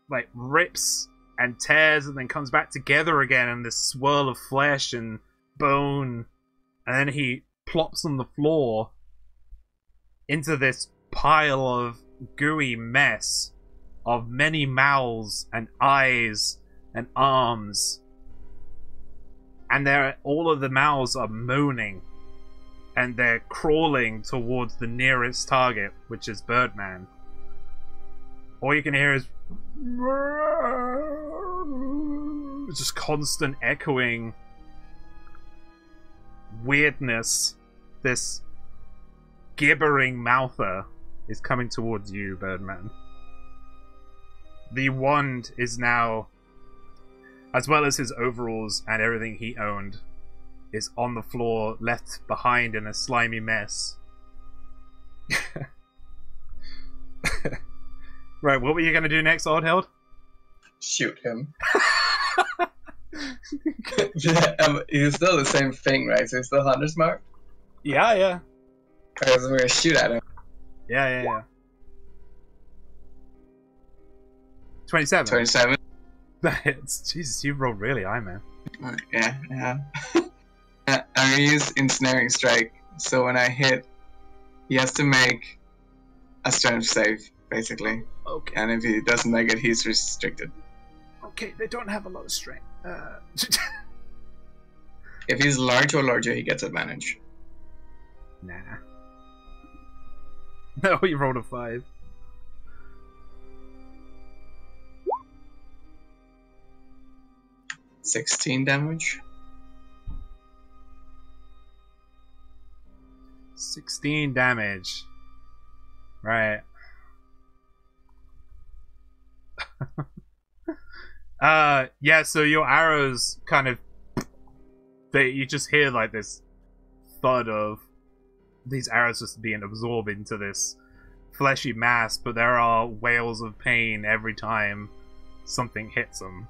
like rips and tears, and then comes back together again in this swirl of flesh and bone, and then he plops on the floor into this pile of gooey mess of many mouths and eyes and arms, and all of the mouths are moaning, and they're crawling towards the nearest target, which is Birdman. All you can hear is just constant echoing weirdness. This gibbering mouther is coming towards you, Birdman. The wand is now, as well as his overalls and everything he owned, is on the floor, left behind in a slimy mess. Right, what were you going to do next, Oddheld? Shoot him. He's still the same thing, right? So he's still Hunter's Mark? Yeah. Okay, so I'm gonna shoot at him. Yeah. 27. 27. That hits. Jesus, you rolled really high, man. Yeah. I'm gonna use Ensnaring Strike, so when I hit, he has to make a strength save, basically. Okay. And if he doesn't make it, he's restricted. Okay, they don't have a lot of strength. If he's large or larger, he gets advantage. Nah. No, you rolled a 5. $16 damage. 16 damage. Right. Yeah, so your arrows kind of, you just hear like this thud of these arrows just being absorbed into this fleshy mass, but there are wails of pain every time something hits them.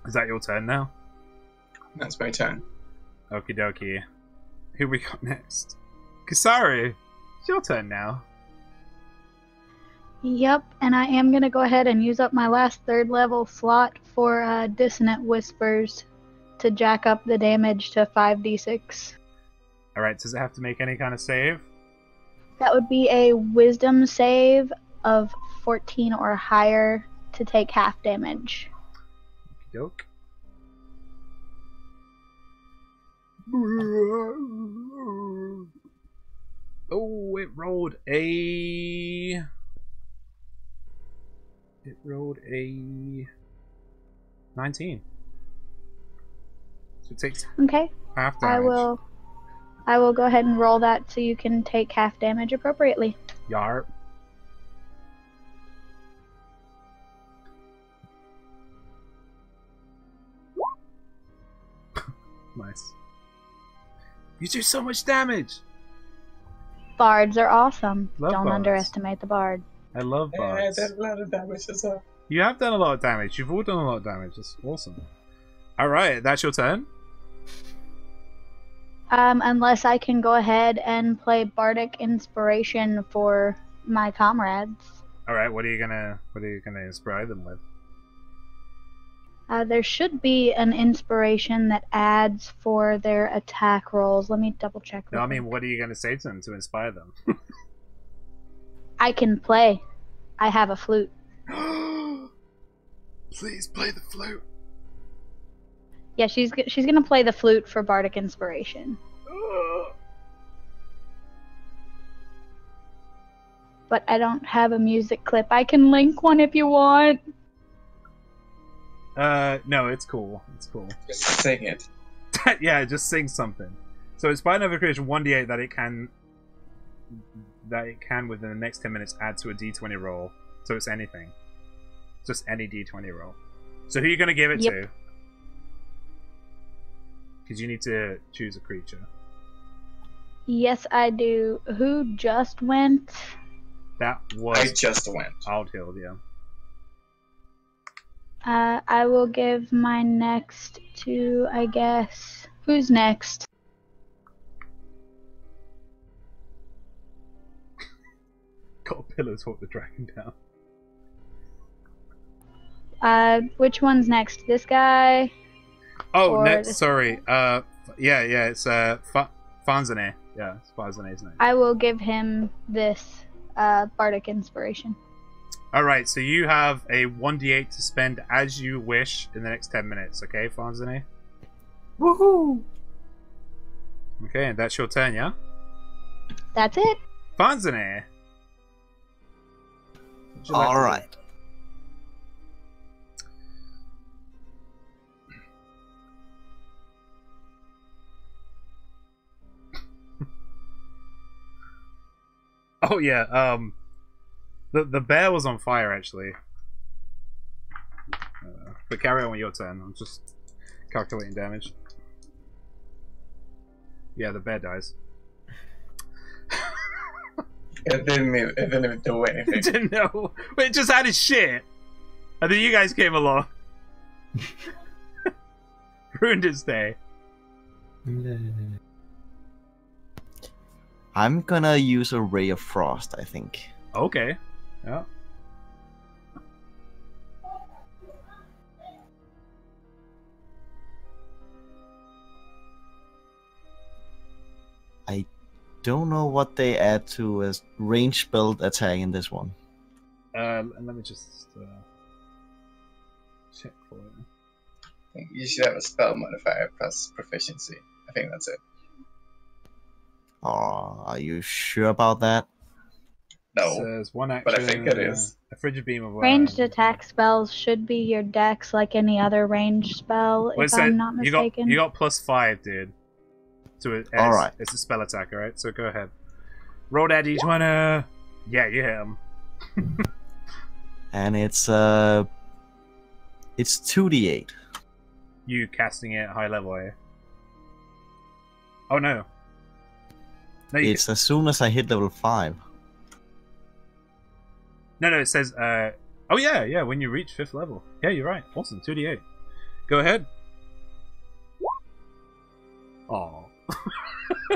Is that your turn now? That's my turn. Okie dokie. Who we got next? Kisari, it's your turn now. Yep, and I am going to go ahead and use up my last 3rd level slot for Dissonant Whispers to jack up the damage to 5d6. Alright, does it have to make any kind of save? That would be a wisdom save of 14 or higher to take half damage. Okie doke. Oh, it rolled a 19. So it takes Okay. half damage. I will go ahead and roll that so you can take half damage appropriately. Yarp. Nice. You do so much damage! Bards are awesome. Love Don't bards. underestimate the bard. I love Yeah, I bards. did a lot of damage as well. You have done a lot of damage. You've all done a lot of damage. That's awesome. Alright, that's your turn. Unless I can go ahead and play Bardic Inspiration for my comrades. Alright, what are you gonna inspire them with? There should be an inspiration that adds for their attack rolls. Let me double check. No, I mean, what are you gonna say to them to inspire them? I can play. I have a flute. Please play the flute. Yeah, she's gonna play the flute for Bardic Inspiration. But I don't have a music clip. I can link one if you want. No, it's cool. It's cool. Just sing it. Yeah, just sing something. So it's by another creation 1d8 that it can within the next 10 minutes add to a d20 roll. So it's anything. Just any d20 roll. So who are you gonna give it to? Because you need to choose a creature. Yes, I do. Who just went? That was I just went. Outhill, yeah. I will give my next to, I guess. Who's next? Got a pillow to walk the dragon down. Which one's next? This guy? Oh, Or next. this- Sorry. Yeah. It's Fanzane. Yeah, it's Fanzane's name. I will give him this Bardic Inspiration. All right. So you have a 1d8 to spend as you wish in the next 10 minutes. Okay, Fanzane. Woohoo! Okay, and that's your turn, yeah. That's it. Fanzane. Would you like to All do? right. Oh yeah. The bear was on fire actually. But carry on with your turn. I'm just calculating damage. Yeah, the bear dies. It didn't even do anything. Didn't know. It just had his shit. And then you guys came along. Ruined his day. I'm gonna use a Ray of Frost, I think. Okay. Yeah. I don't know what they add to a range spell attack in this one. Let me just check for it. I think you should have a spell modifier plus proficiency. I think that's it. Oh, are you sure about that? No, Says one action. but I think it is. A frigid beam of Ranged attack spells should be your dex like any other ranged spell, Well, if I'm not mistaken. You got +5, dude. So All right. It's a spell attack, alright? So go ahead. Roll that d20. Yeah, you hit him. And it's 2d8. You casting it at high level, eh? Oh no. No, you It's as soon as I hit level 5. No, it says, oh yeah, when you reach 5th level. Yeah, you're right. Awesome, 2d8. Go ahead. Oh.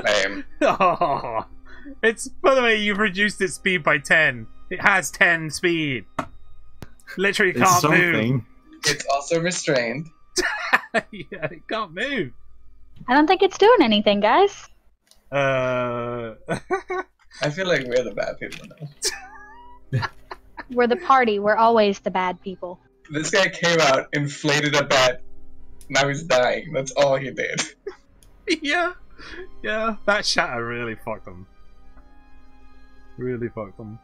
Lame. Oh. It's, by the way, you've reduced its speed by 10. It has 10 speed. Literally It's can't move. something. It's also restrained. Yeah, it can't move. I don't think it's doing anything, guys. I feel like we're the bad people now. We're the party. We're always the bad people. This guy came out, inflated a bat. Now he's dying. That's all he did. Yeah, that shatter really fucked them. Really fucked them.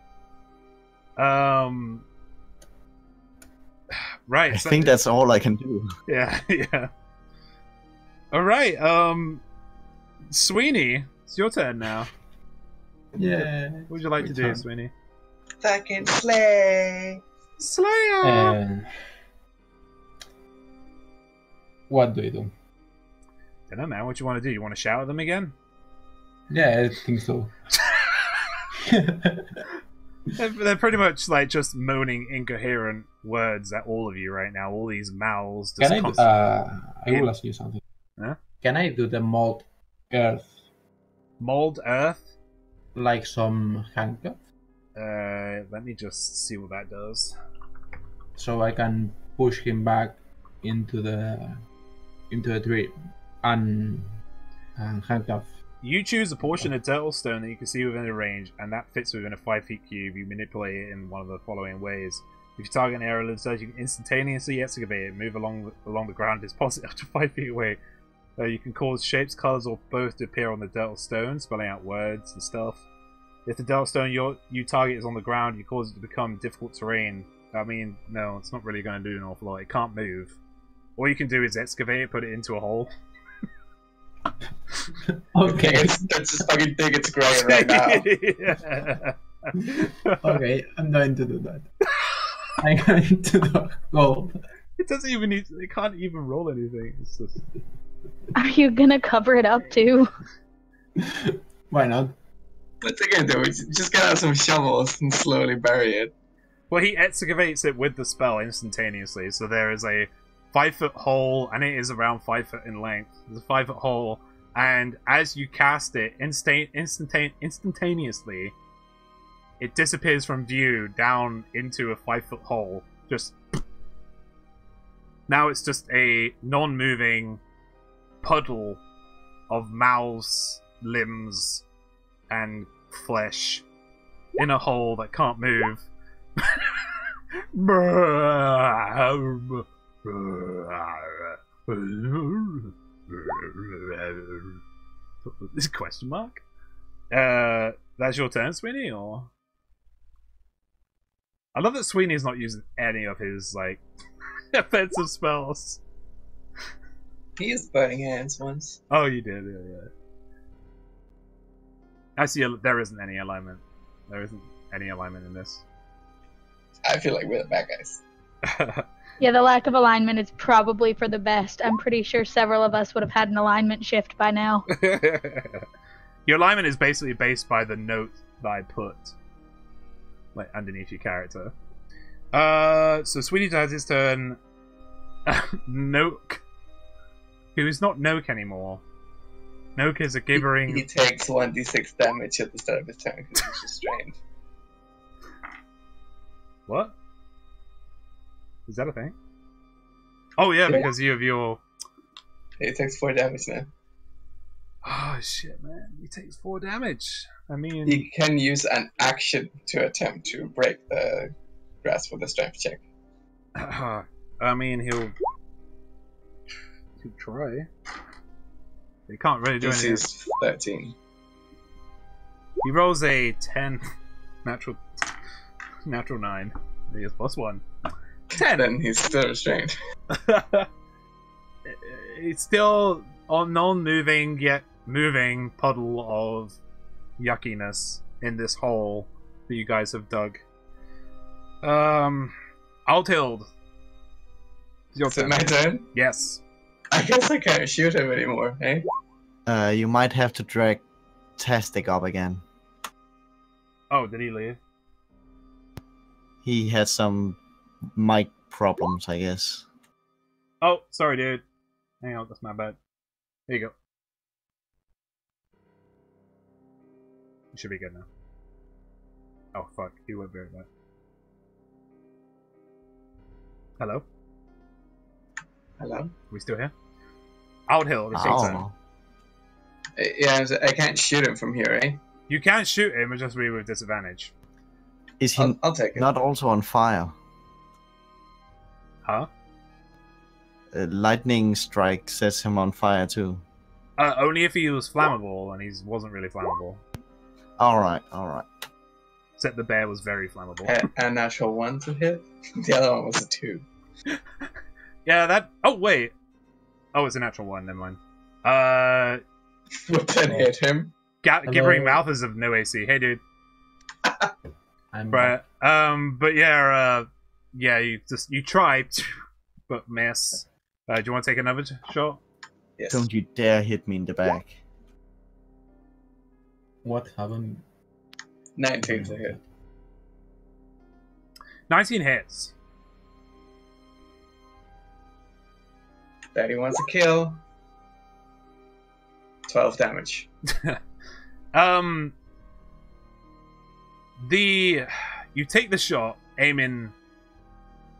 Right. I think that's all I can do. Yeah, yeah. All right. Sweeney, it's your turn now. Yeah. What would you like to do, Sweeney? Fucking slay. Slayer. What do you do? I don't know, man. What you want to do? You want to shout at them again? Yeah, I think so. They're pretty much like just moaning incoherent words at all of you right now. All these mouths. Just Can I will ask you something. Huh? Can I do the mold earth? Mold earth? Like some handcuff? Let me just see what that does. So I can push him back into the tree and handcuff. You choose a portion of turtle stone that you can see within a range, and that fits within a 5 feet cube. You manipulate it in one of the following ways. If you target an area of the you can instantaneously excavate it, move along the ground, deposit up to 5 feet away. You can cause shapes, colors, or both to appear on the turtle stone, spelling out words and stuff. If the turtle stone you target is on the ground, you cause it to become difficult terrain. I mean, no, it's not really going to do an awful lot. It can't move. All you can do is excavate it, put it into a hole. Okay. Let's just fucking think it's growing right now. Yeah. Okay, I'm going to do that. I'm going to do gold. It doesn't even need. It can't even roll anything. It's just. Are you gonna cover it up too? Why not? What's it gonna do? Just get out some shovels and slowly bury it. Well, he excavates it with the spell instantaneously. So there is a 5-foot hole, and it is around 5 foot in length. There's a 5-foot hole, and as you cast it, instantaneously, it disappears from view down into a 5-foot hole. Just now, it's just a non-moving puddle of mouths, limbs, and flesh in a hole that can't move. This question mark? That's your turn, Sweeney, or? I love that Sweeney's not using any of his, like, offensive spells. He used burning hands once. Oh, you did, yeah. I see, there isn't any alignment. There isn't any alignment in this. I feel like we're the bad guys. Yeah, the lack of alignment is probably for the best. I'm pretty sure several of us would have had an alignment shift by now. Your alignment is basically based by the note that I put, like, underneath your character. So Sweeney does his turn. Noke, who is not Noke anymore. Noke is a gibbering. He takes 1d6 damage at the start of his turn because he's restrained. What? Is that a thing? Oh yeah, because you have your. He takes 4 damage now. Oh shit, man! He takes 4 damage. I mean, he can use an action to attempt to break the grasp with a strength check. I mean, he'll try. He can't really do anything. This is 13. He rolls a 10, natural 9. He has +1. 10. Then he's still restrained. It's still a non-moving yet moving puddle of yuckiness in this hole that you guys have dug. Outhild. Is it my turn? Yes. I guess I can't shoot him anymore, eh? You might have to drag Tastic up again. Oh, did he leave? He had some mic problems, I guess. Oh, sorry, dude. Hang on, that's my bad. Here you go. You should be good now. Oh, fuck. He went very bad. Hello? Hello? We still here? Outhill, it's your turn. Yeah, I can't shoot him from here, eh? You can shoot him, it's just really with disadvantage. Is he I'll take it. not also on fire? Huh? Lightning strike sets him on fire too. Only if he was flammable, and he wasn't really flammable. Alright. Except the bear was very flammable. A natural 1 to hit. The other one was a 2. Yeah, that... Oh, wait. Oh, it's a natural one. Never mind. Would 10 hit him? Gibbering Mouth is of no AC. Hey, dude. I'm But yeah, you try, but miss. Do you want to take another shot? Yes. Don't you dare hit me in the back. What happened? 19 to hit. 19 hits. Daddy wants a kill. 12 damage. You take the shot, aiming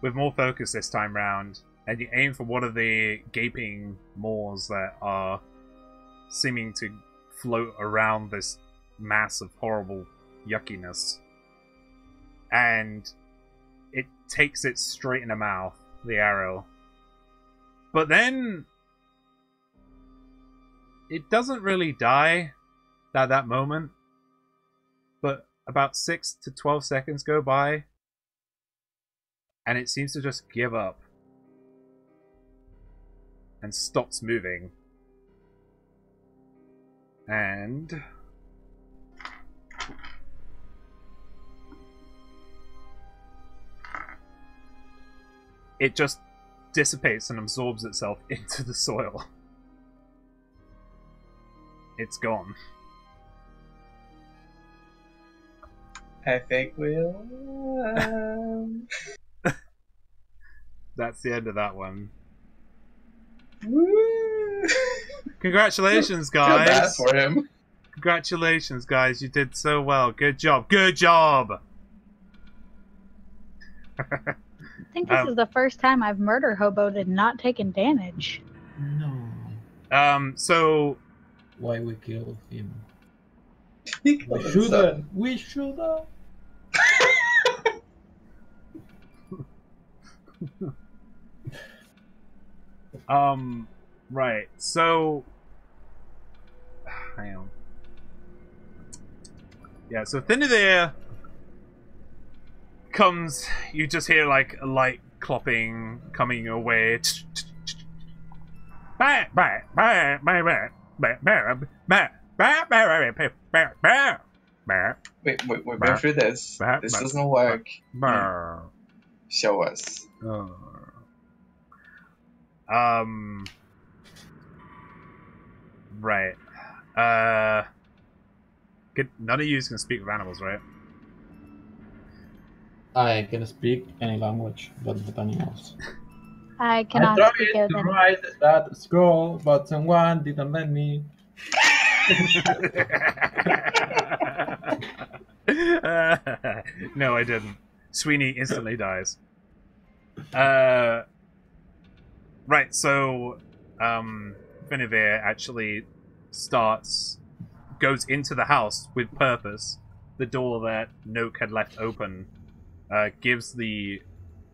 with more focus this time round, and you aim for one of the gaping maws that are seeming to float around this mass of horrible yuckiness. And it takes it straight in the mouth, the arrow. But then it doesn't really die at that moment. But about 6 to 12 seconds go by, and it seems to just give up and stops moving. And it just dissipates and absorbs itself into the soil. It's gone. I think we'll... That's the end of that one. Woo! Congratulations, Feel bad guys. for him. Congratulations, guys. You did so well. Good job. Good job. I think this is the first time I've murder hoboed and not taken damage. No. So Why we killed him? He We killed should himself. have. We should have. right. So hang on. Yeah, so thin of the air comes, you just hear like a light clopping coming your way. Wait, we've been through this. This doesn't work. Show us. Right. None of you can speak with animals, right? I can speak any language, but not any else. I cannot I speak tried of to any. write that scroll, but someone didn't let me. No, I didn't. Sweeney instantly dies. Right, so Benevere actually goes into the house with purpose. The door that Noak had left open, gives the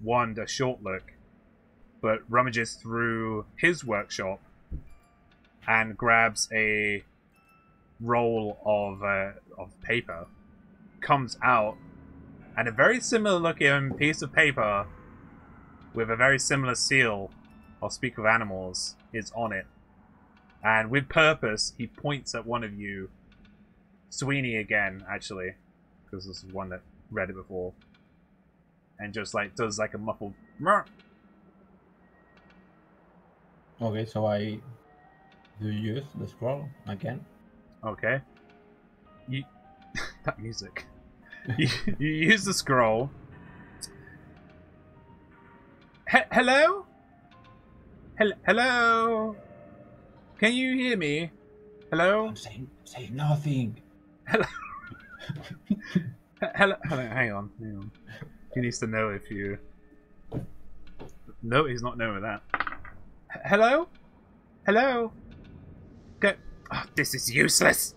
wand a short look, but rummages through his workshop and grabs a roll of paper, comes out, and a very similar looking piece of paper with a very similar seal, I'll speak of animals, is on it. And with purpose, he points at one of you, Sweeney again, actually, because this is one that read it before, and just like does like a muffled "Murr." Okay, so I do use the scroll again. Okay. You that music. You use the scroll. Hello? Hello? Can you hear me? Hello? Say nothing. Hello? Hello? Hang on. He needs to know if you... No, he's not knowing that. Hello? Hello? Go... Oh, this is useless.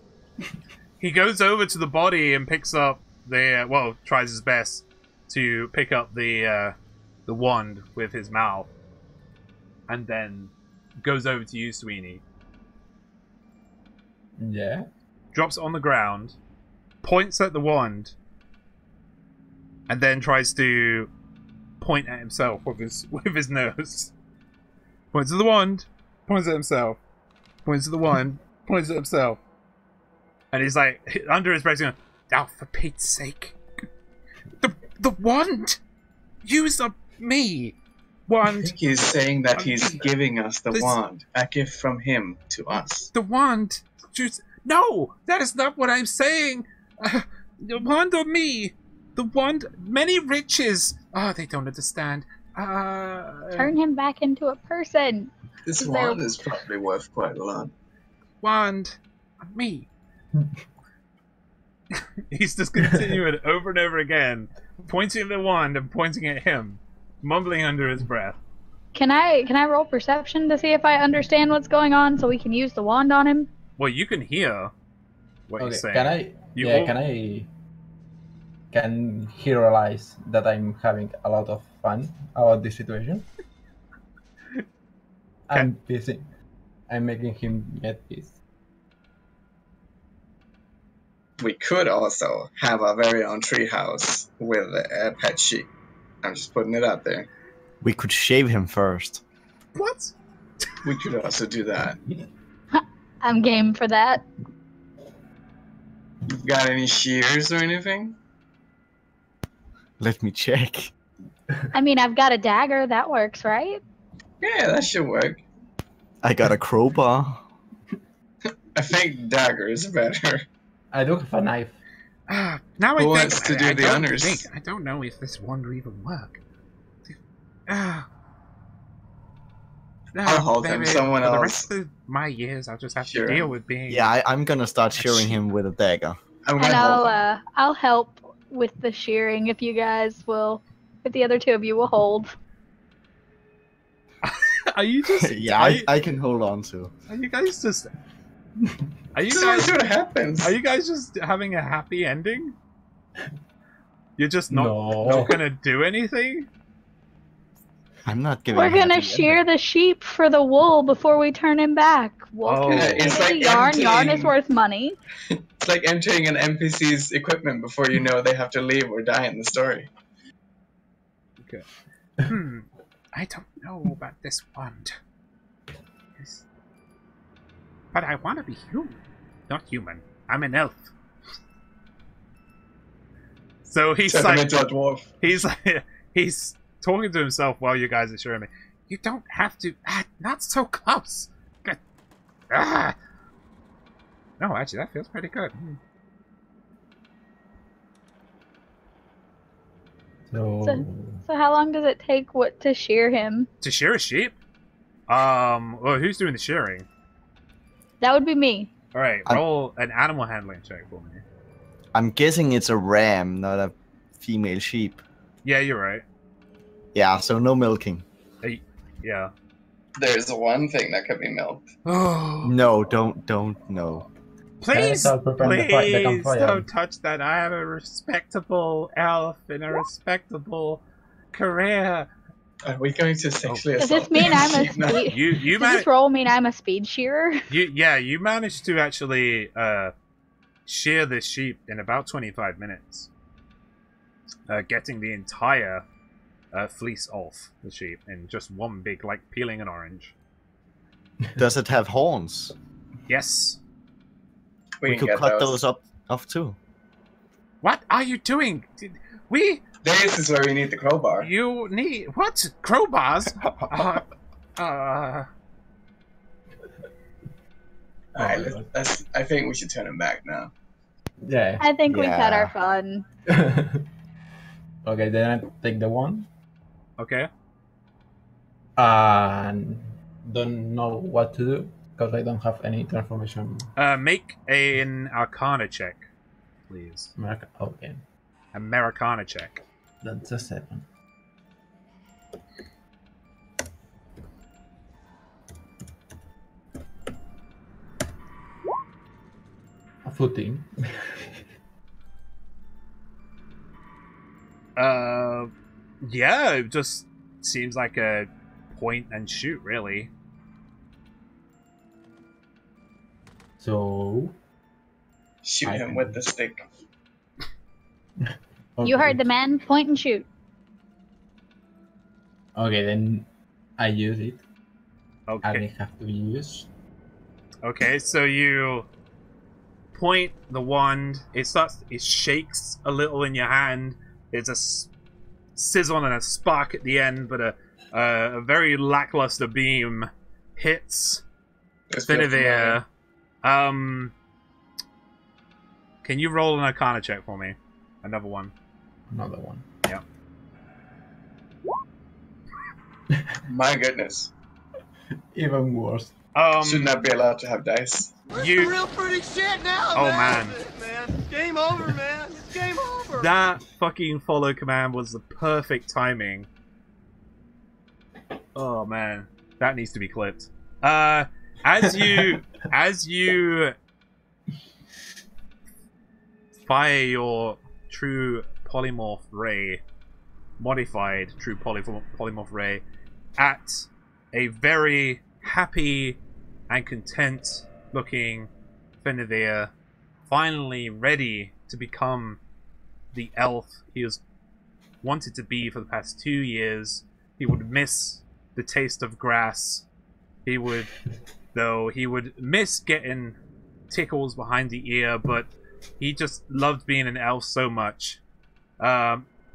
He goes over to the body and picks up the... well, tries his best to pick up the wand with his mouth. And then goes over to you, Sweeney. Yeah. Drops it on the ground, points at the wand, and then tries to point at himself with his nose. Points at the wand, points at himself, points at the wand, points at himself. And he's like, under his breath, going, "Oh, for Pete's sake. The wand! Use up me! I Wand! think he's saying that he's giving us the wand. A gift from him to us. The wand! No! That is not what I'm saying! The wand or me! The wand... Many riches! Oh, they don't understand. Turn him back into a person. This wand is probably worth quite a lot. Wand! Me! He's just continuing over and over again, pointing at the wand and pointing at him, mumbling under his breath. Can I roll perception to see if I understand what's going on so we can use the wand on him? Well, you can hear what he's saying. Can he realize that I'm having a lot of fun about this situation? I'm busy. I'm making him get peace. We could also have our very own treehouse with a pet sheep. I'm just putting it out there. We could shave him first. What? We could also do that. I'm game for that. Got any shears or anything? Let me check. I mean, I've got a dagger. That works, right? Yeah, that should work. I got a crowbar. I think dagger is better. I do have a knife. Now Who I think wants to do I the don't honors? think- I don't know if this wand will even work. I'll hold him. Someone for else. the rest of my years, I'll just have Sure. to deal with being. Yeah, I'm gonna start shearing him with a dagger. I'm And gonna hold him. I'll help with the shearing if you guys will. If the other two of you will hold. Are you just? Yeah, I can hold on to. Are you guys just? Are you So guys? see what happens. Are you guys just having a happy ending? You're just not No. gonna do anything? I'm not giving. We're him gonna the shear ending. the sheep for the wool before we turn him back. Wolf Oh. can Yeah, get it's the like yarn. Yarn is emptying- worth money. It's like entering an NPC's equipment before you know they have to leave or die in the story. I don't know about this wand. But I want to be human. Not human. I'm an elf. So he's like, Sentimental dwarf. he's talking to himself while you guys are showing me. You don't have to. Not so close. Ah. No, actually, that feels pretty good. So, So how long does it take to shear him? To shear a sheep? Well, who's doing the shearing? That would be me. All right, roll an animal handling check for me. I'm guessing it's a ram, not a female sheep. Yeah, you're right. Yeah, so no milking. Yeah. There's one thing that could be milked. Oh. No, don't, no. Please, start preparing the please campfire? don't touch that. I have a respectable elf in a respectable career. Are we going to sexually Does assault this mean I'm a sheep now? speed? You Does this role mean I'm a speed shearer? you managed to actually shear this sheep in about 25 minutes, getting the entire fleece off the sheep in just one big, like peeling an orange. Does it have horns? Yes. We can could get cut those off too. What are you doing? This is where we need the crowbar. You need what? Crowbars? Alright, I think we should turn him back now. yeah. I think we've had our Yeah. fun. Okay, then I take the one. Okay. And don't know what to do because I don't have any transformation. Make an Arcana check, please. Okay, Americana check. that's a 7. A 14. Yeah, it just seems like a point and shoot, really. So Shoot I him think- with the stick. You heard the man. Point and shoot. Okay, then I use it. And Okay. it have to be used. Okay, so you point the wand. It shakes a little in your hand. There's a sizzle and a spark at the end, but a very lackluster beam hits Finavir. Can you roll an Arcana check for me? Another one. Another one. Yeah. My goodness. Even worse. Should not be allowed to have dice. You. Real pretty shit now, Oh man. man. Game over, man. It's game over. That fucking follow command was the perfect timing. Oh man, that needs to be clipped. As you fire your true polymorph ray, modified true polymorph ray, at a very happy and content looking Finavir, finally ready to become the elf he has wanted to be for the past 2 years. He would miss the taste of grass. He would miss getting tickles behind the ear, but he just loved being an elf so much.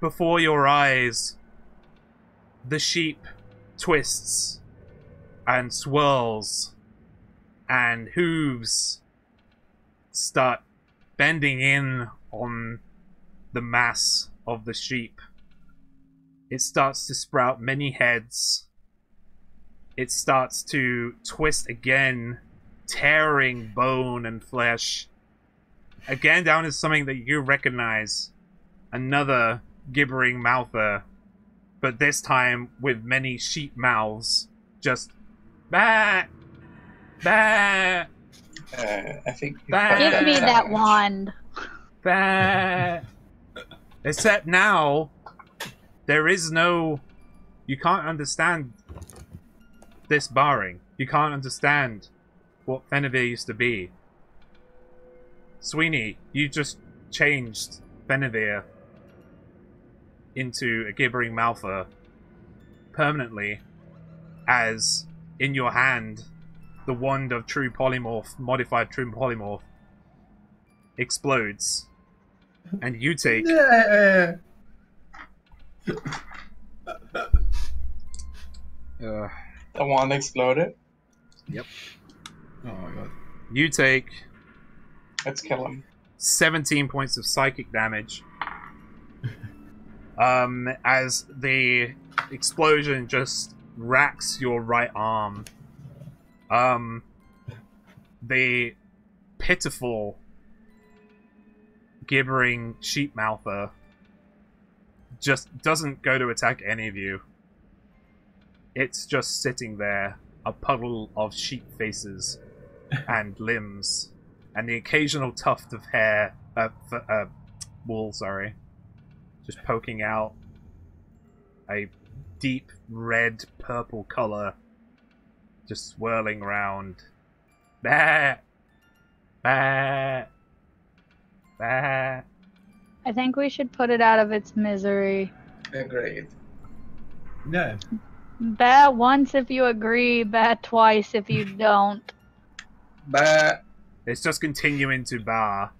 Before your eyes, the sheep twists and swirls, and hooves start bending in on the mass of the sheep. It starts to sprout many heads. It starts to twist again, tearing bone and flesh. Again, down is something that you recognize. Another gibbering mouther, but this time with many sheep mouths. Just bah, bah, I think. bah, Give me that wand. bah. Except now, there is no. You can't understand this barring. You can't understand what Finavir used to be. Sweeney, you just changed Finavir into a gibbering mouther permanently, as in your hand the wand of true polymorph, modified true polymorph, explodes, and you take The wand exploded. Yep. Oh my god. You take Let's kill him. 17 points of psychic damage. As the explosion just racks your right arm. The pitiful, gibbering sheepmouther just doesn't go to attack any of you. It's just sitting there, a puddle of sheep faces and limbs, and the occasional tuft of hair, wool, sorry, just poking out, a deep red purple color, just swirling around. Bah! Bah! Bah! I think we should put it out of its misery. Agreed. Yeah. Bat once if you agree, bat twice if you don't. But It's just continuing to bar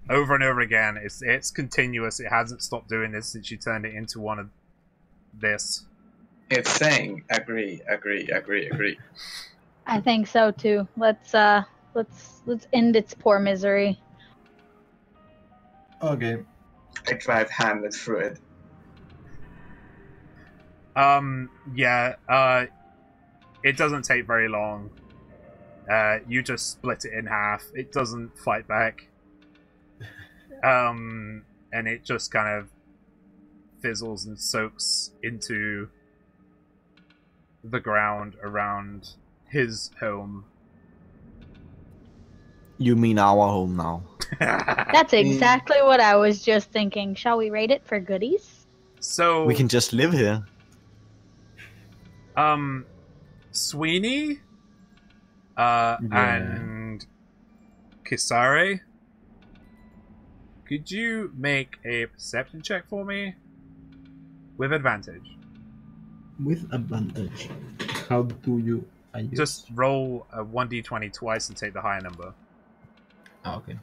over and over again. It's continuous. It hasn't stopped doing this since you turned it into one of this. it's saying agree, agree, agree, agree. I think so too. Let's end its poor misery. Okay. I drive Hamlet through it. Yeah, it doesn't take very long. You just split it in half. It doesn't fight back. And it just kind of fizzles and soaks into the ground around his home. You mean our home now? That's exactly what I was just thinking. Shall we rate it for goodies? So We can just live here. Sweeney, and Kisare, could you make a perception check for me with advantage? With advantage. How do you? Just roll a 1d20 twice and take the higher number. Oh, okay.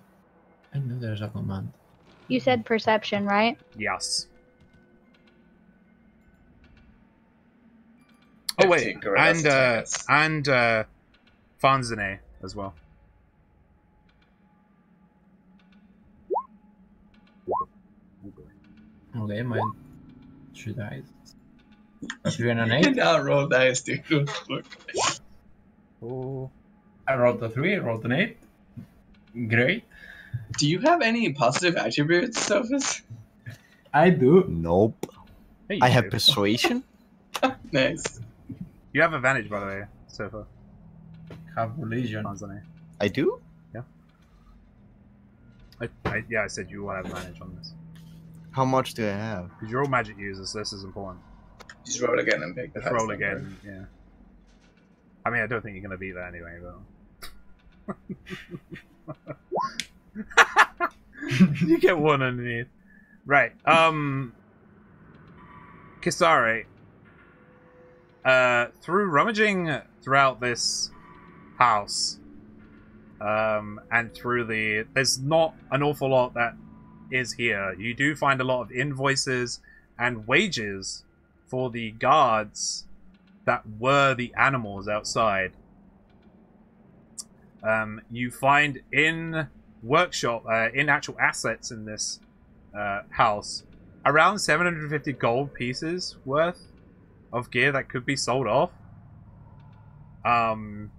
I know there's a command. You said perception, right? Yes. Oh wait, and Fanzane as well. Okay, my 2 dice. A 3 and an 8. Now roll dice, dude. Oh. I rolled a 3, I rolled an 8. Great. Do you have any positive attributes, Sophus? I do. Nope. Hey, I have persuasion. Nice. You have advantage, by the way, so far. Have religion. Fanzane. I do? Yeah. I said you will have advantage on this. How much do I have? Because you're all magic users, so this is important. Just roll again and pick the Just highest roll number. again, yeah. I mean, I don't think you're going to beat that anyway, but... You get one underneath. Right, Kisare. Through rummaging throughout this house, and through the... There's not an awful lot that is here. You do find a lot of invoices and wages for the guards that were the animals outside. You find in workshop, in actual assets in this house, around 750 gold pieces worth of gear that could be sold off. But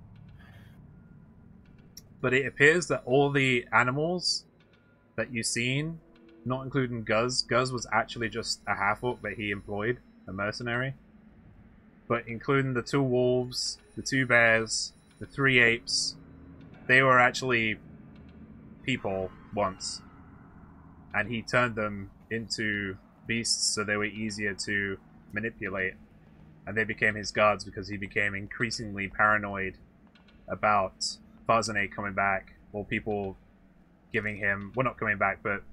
it appears that all the animals that you've seen, not including Guz was actually just a half-orc that he employed, a mercenary. But including the 2 wolves, the 2 bears, the 3 apes, they were actually people once. And he turned them into beasts so they were easier to manipulate. And they became his guards because he became increasingly paranoid about Farzaneh coming back, or people giving him... Well, not coming back, but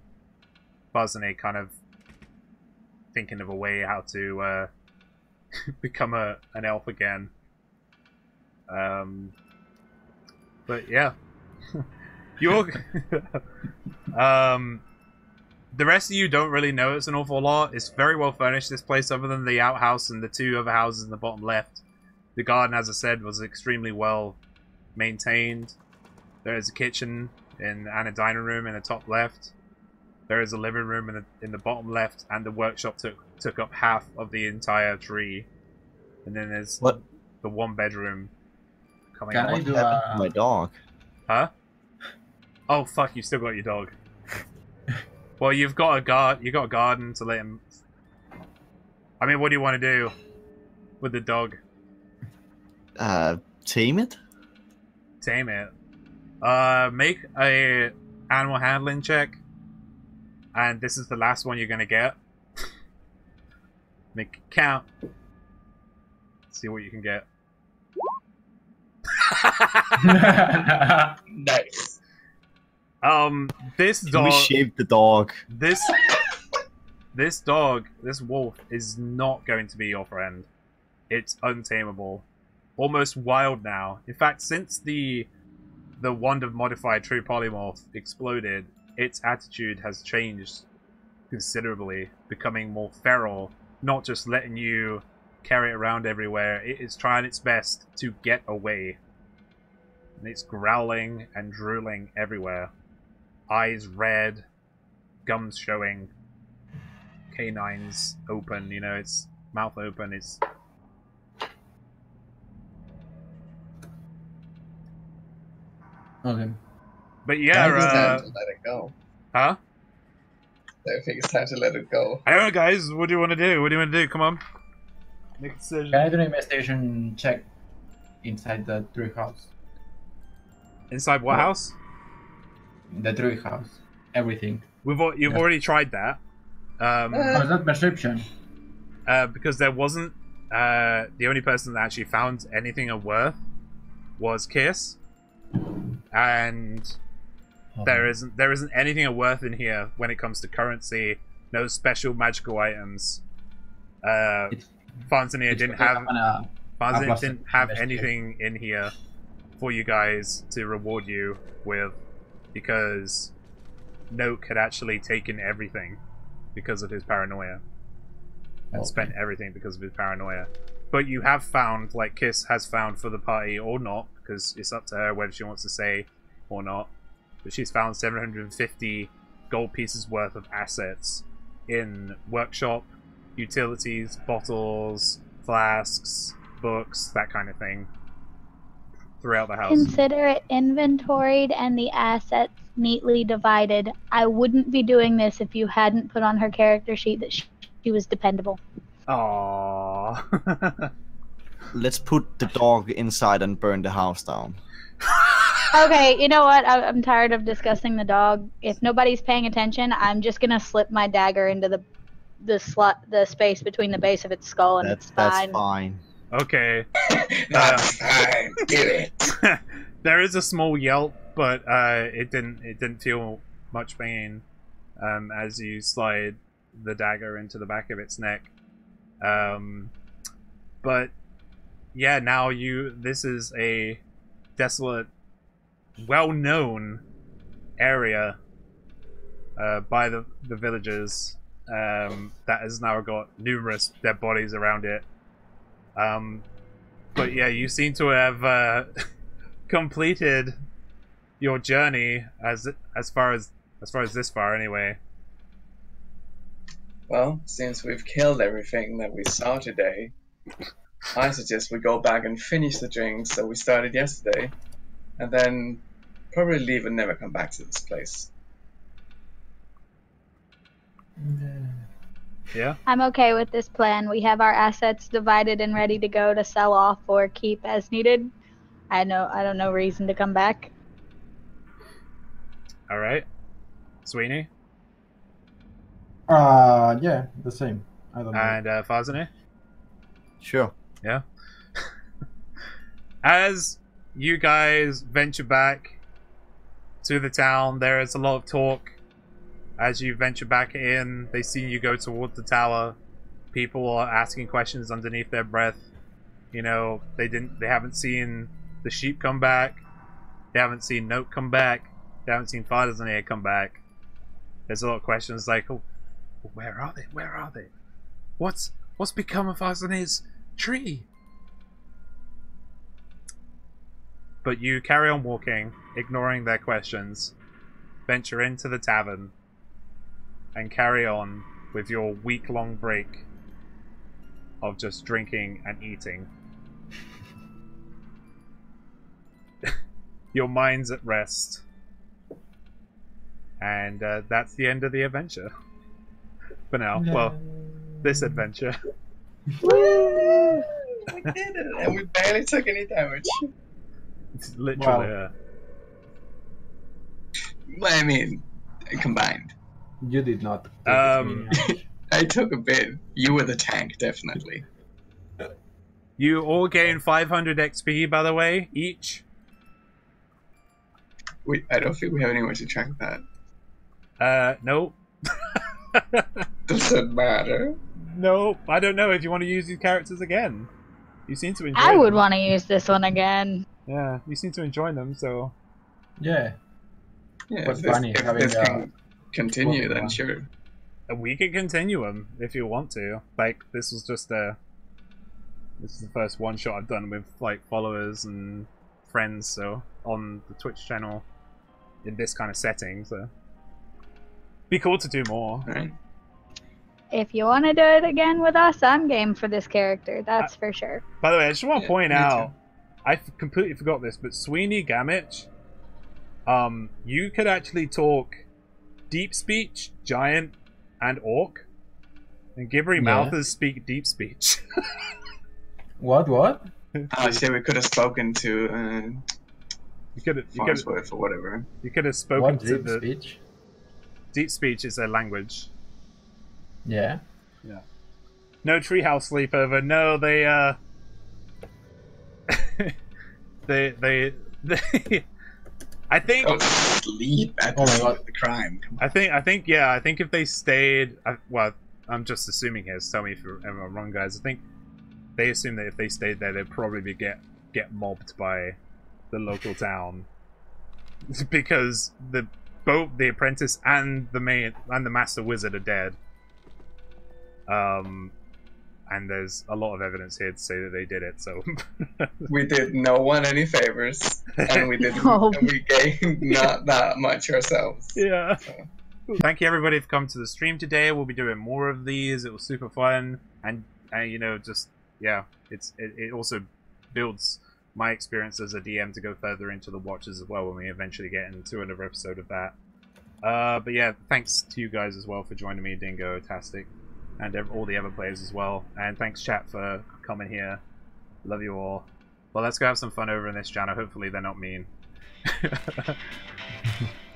Farzaneh kind of thinking of a way how to become an elf again. But yeah. You're... the rest of you don't really know it's an awful lot. It's very well furnished, this place, other than the outhouse and the 2 other houses in the bottom left. The garden, as I said, was extremely well maintained. There is a kitchen and a dining room in the top left. There is a living room in the bottom left, and the workshop took up half of the entire tree. And then there's the 1 bedroom coming Can out. I do My dog. Huh? Oh fuck! You still got your dog. Well, you've got a garden to let him. I mean, what do you want to do with the dog? Tame it? Tame it. Make a animal handling check. And this is the last one you're gonna get. Make it count. See what you can get. Nice. This dog... We shaved the dog. This wolf, is not going to be your friend. It's untamable. Almost wild now. In fact, since the wand of modified true polymorph exploded, its attitude has changed considerably, becoming more feral, not just letting you carry it around everywhere. It is trying its best to get away. And it's growling and drooling everywhere. Eyes red, gums showing, canines open, you know, its mouth open, it's... Okay. But yeah, I think it's time to let it go. Huh? I think it's time to let it go. I don't know, guys, what do you want to do? What do you want to do? Come on. Make a decision. Can I do an investigation check inside the tree house? Inside what house? The tree house. Everything. You've already tried that. Oh, is that perception? Because there wasn't... the only person that actually found anything of worth was Kiss. And there isn't anything of worth in here when it comes to currency. No special magical items. Fanzania didn't have plus didn't have investigate. anything in here for you guys to reward you with, because Noak had actually taken everything because of his paranoia. And spent everything because of his paranoia. But you have found, like Kiss has found for the party, or not, because it's up to her whether she wants to say or not, but she's found 750 gold pieces worth of assets in workshop, utilities, bottles, flasks, books, that kind of thing, throughout the house. Consider it inventoried and the assets neatly divided. I wouldn't be doing this if you hadn't put on her character sheet that she was dependable. Aww. Let's put the dog inside and burn the house down. Okay, you know what? I'm tired of discussing the dog. If nobody's paying attention, I'm just gonna slip my dagger into the space between the base of its skull and its spine. That's fine. Okay. That's fine. Do it. There is a small yelp, but it didn't feel much pain as you slide the dagger into the back of its neck. But yeah, now this is a desolate, well-known area by the villagers that has now got numerous dead bodies around it. But yeah, you seem to have completed your journey as far as this far anyway. Well, since we've killed everything that we saw today, I suggest we go back and finish the drinks that we started yesterday, and then probably leave and never come back to this place. Yeah? I'm okay with this plan. We have our assets divided and ready to go to sell off or keep as needed. I don't know reason to come back. Alright. Sweeney? Yeah, the same. I don't know. And Fazane? Sure. Yeah. As you guys venture back to the town, there is a lot of talk. As you venture back in, they see you go towards the tower. People are asking questions underneath their breath. You know, they haven't seen the sheep come back. They haven't seen Note come back. They haven't seen Fathers in here come back. There's a lot of questions like, oh, where are they? Where are they? What's become of Fazane's tree? But you carry on walking, ignoring their questions, venture into the tavern, and carry on with your week-long break of just drinking and eating. Your mind's at rest. And that's the end of the adventure. For now. Well, this adventure. Woo! We did it, and we barely took any damage. It's literally, Well, I mean, combined. You did not. Take this many damage. I took a bit. You were the tank, definitely. You all gain 500 XP, by the way, each. I don't think we have any way to track that. Nope. Doesn't matter. Nope. I don't know if you want to use these characters again. You seem to enjoy I would them. want to use this one again. Yeah, you seem to enjoy them, so... Yeah. Yeah, What's if this, funny, if having this can continue, then one. sure. We can continue them if you want to. Like, this was just this is the first one shot I've done with, like, followers and friends, so, on the Twitch channel in this kind of setting, so... Be cool to do more. Right. If you want to do it again with us, I'm game for this character. That's for sure. By the way, I just want to point me out, too. I completely forgot this, but Sweeney Gamich, you could actually talk deep speech, giant, and orc, and Gibbery Mouthers speak deep speech. What? Oh shit, we could have spoken to you could Farnsworth or whatever. have spoken What to deep the speech? deep speech is a language. Yeah. No treehouse sleepover. No, they they I think Oh, sleep at the Oh my scene God. of the crime. I think if they stayed, well, I'm just assuming here, so tell me if I'm wrong, guys. I think they assume that if they stayed there, they'd probably get mobbed by the local town because both the apprentice and the master wizard are dead. And there's a lot of evidence here to say that they did it. So we did no one any favors, and we didn't. No. And we gained not that much ourselves. Yeah. So. Thank you everybody for coming to the stream today. We'll be doing more of these. It was super fun, and you know, just yeah, it also builds my experience as a DM to go further into the watches as well when we eventually get into another episode of that. But yeah, thanks to you guys as well for joining me, Dingo, Tastic, and all the other players as well. And thanks, chat, for coming here. Love you all. Well, let's go have some fun over in this channel. Hopefully they're not mean.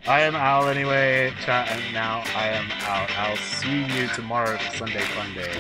I am Al anyway, chat, and now I am out. I'll see you tomorrow for Sunday Fun Day.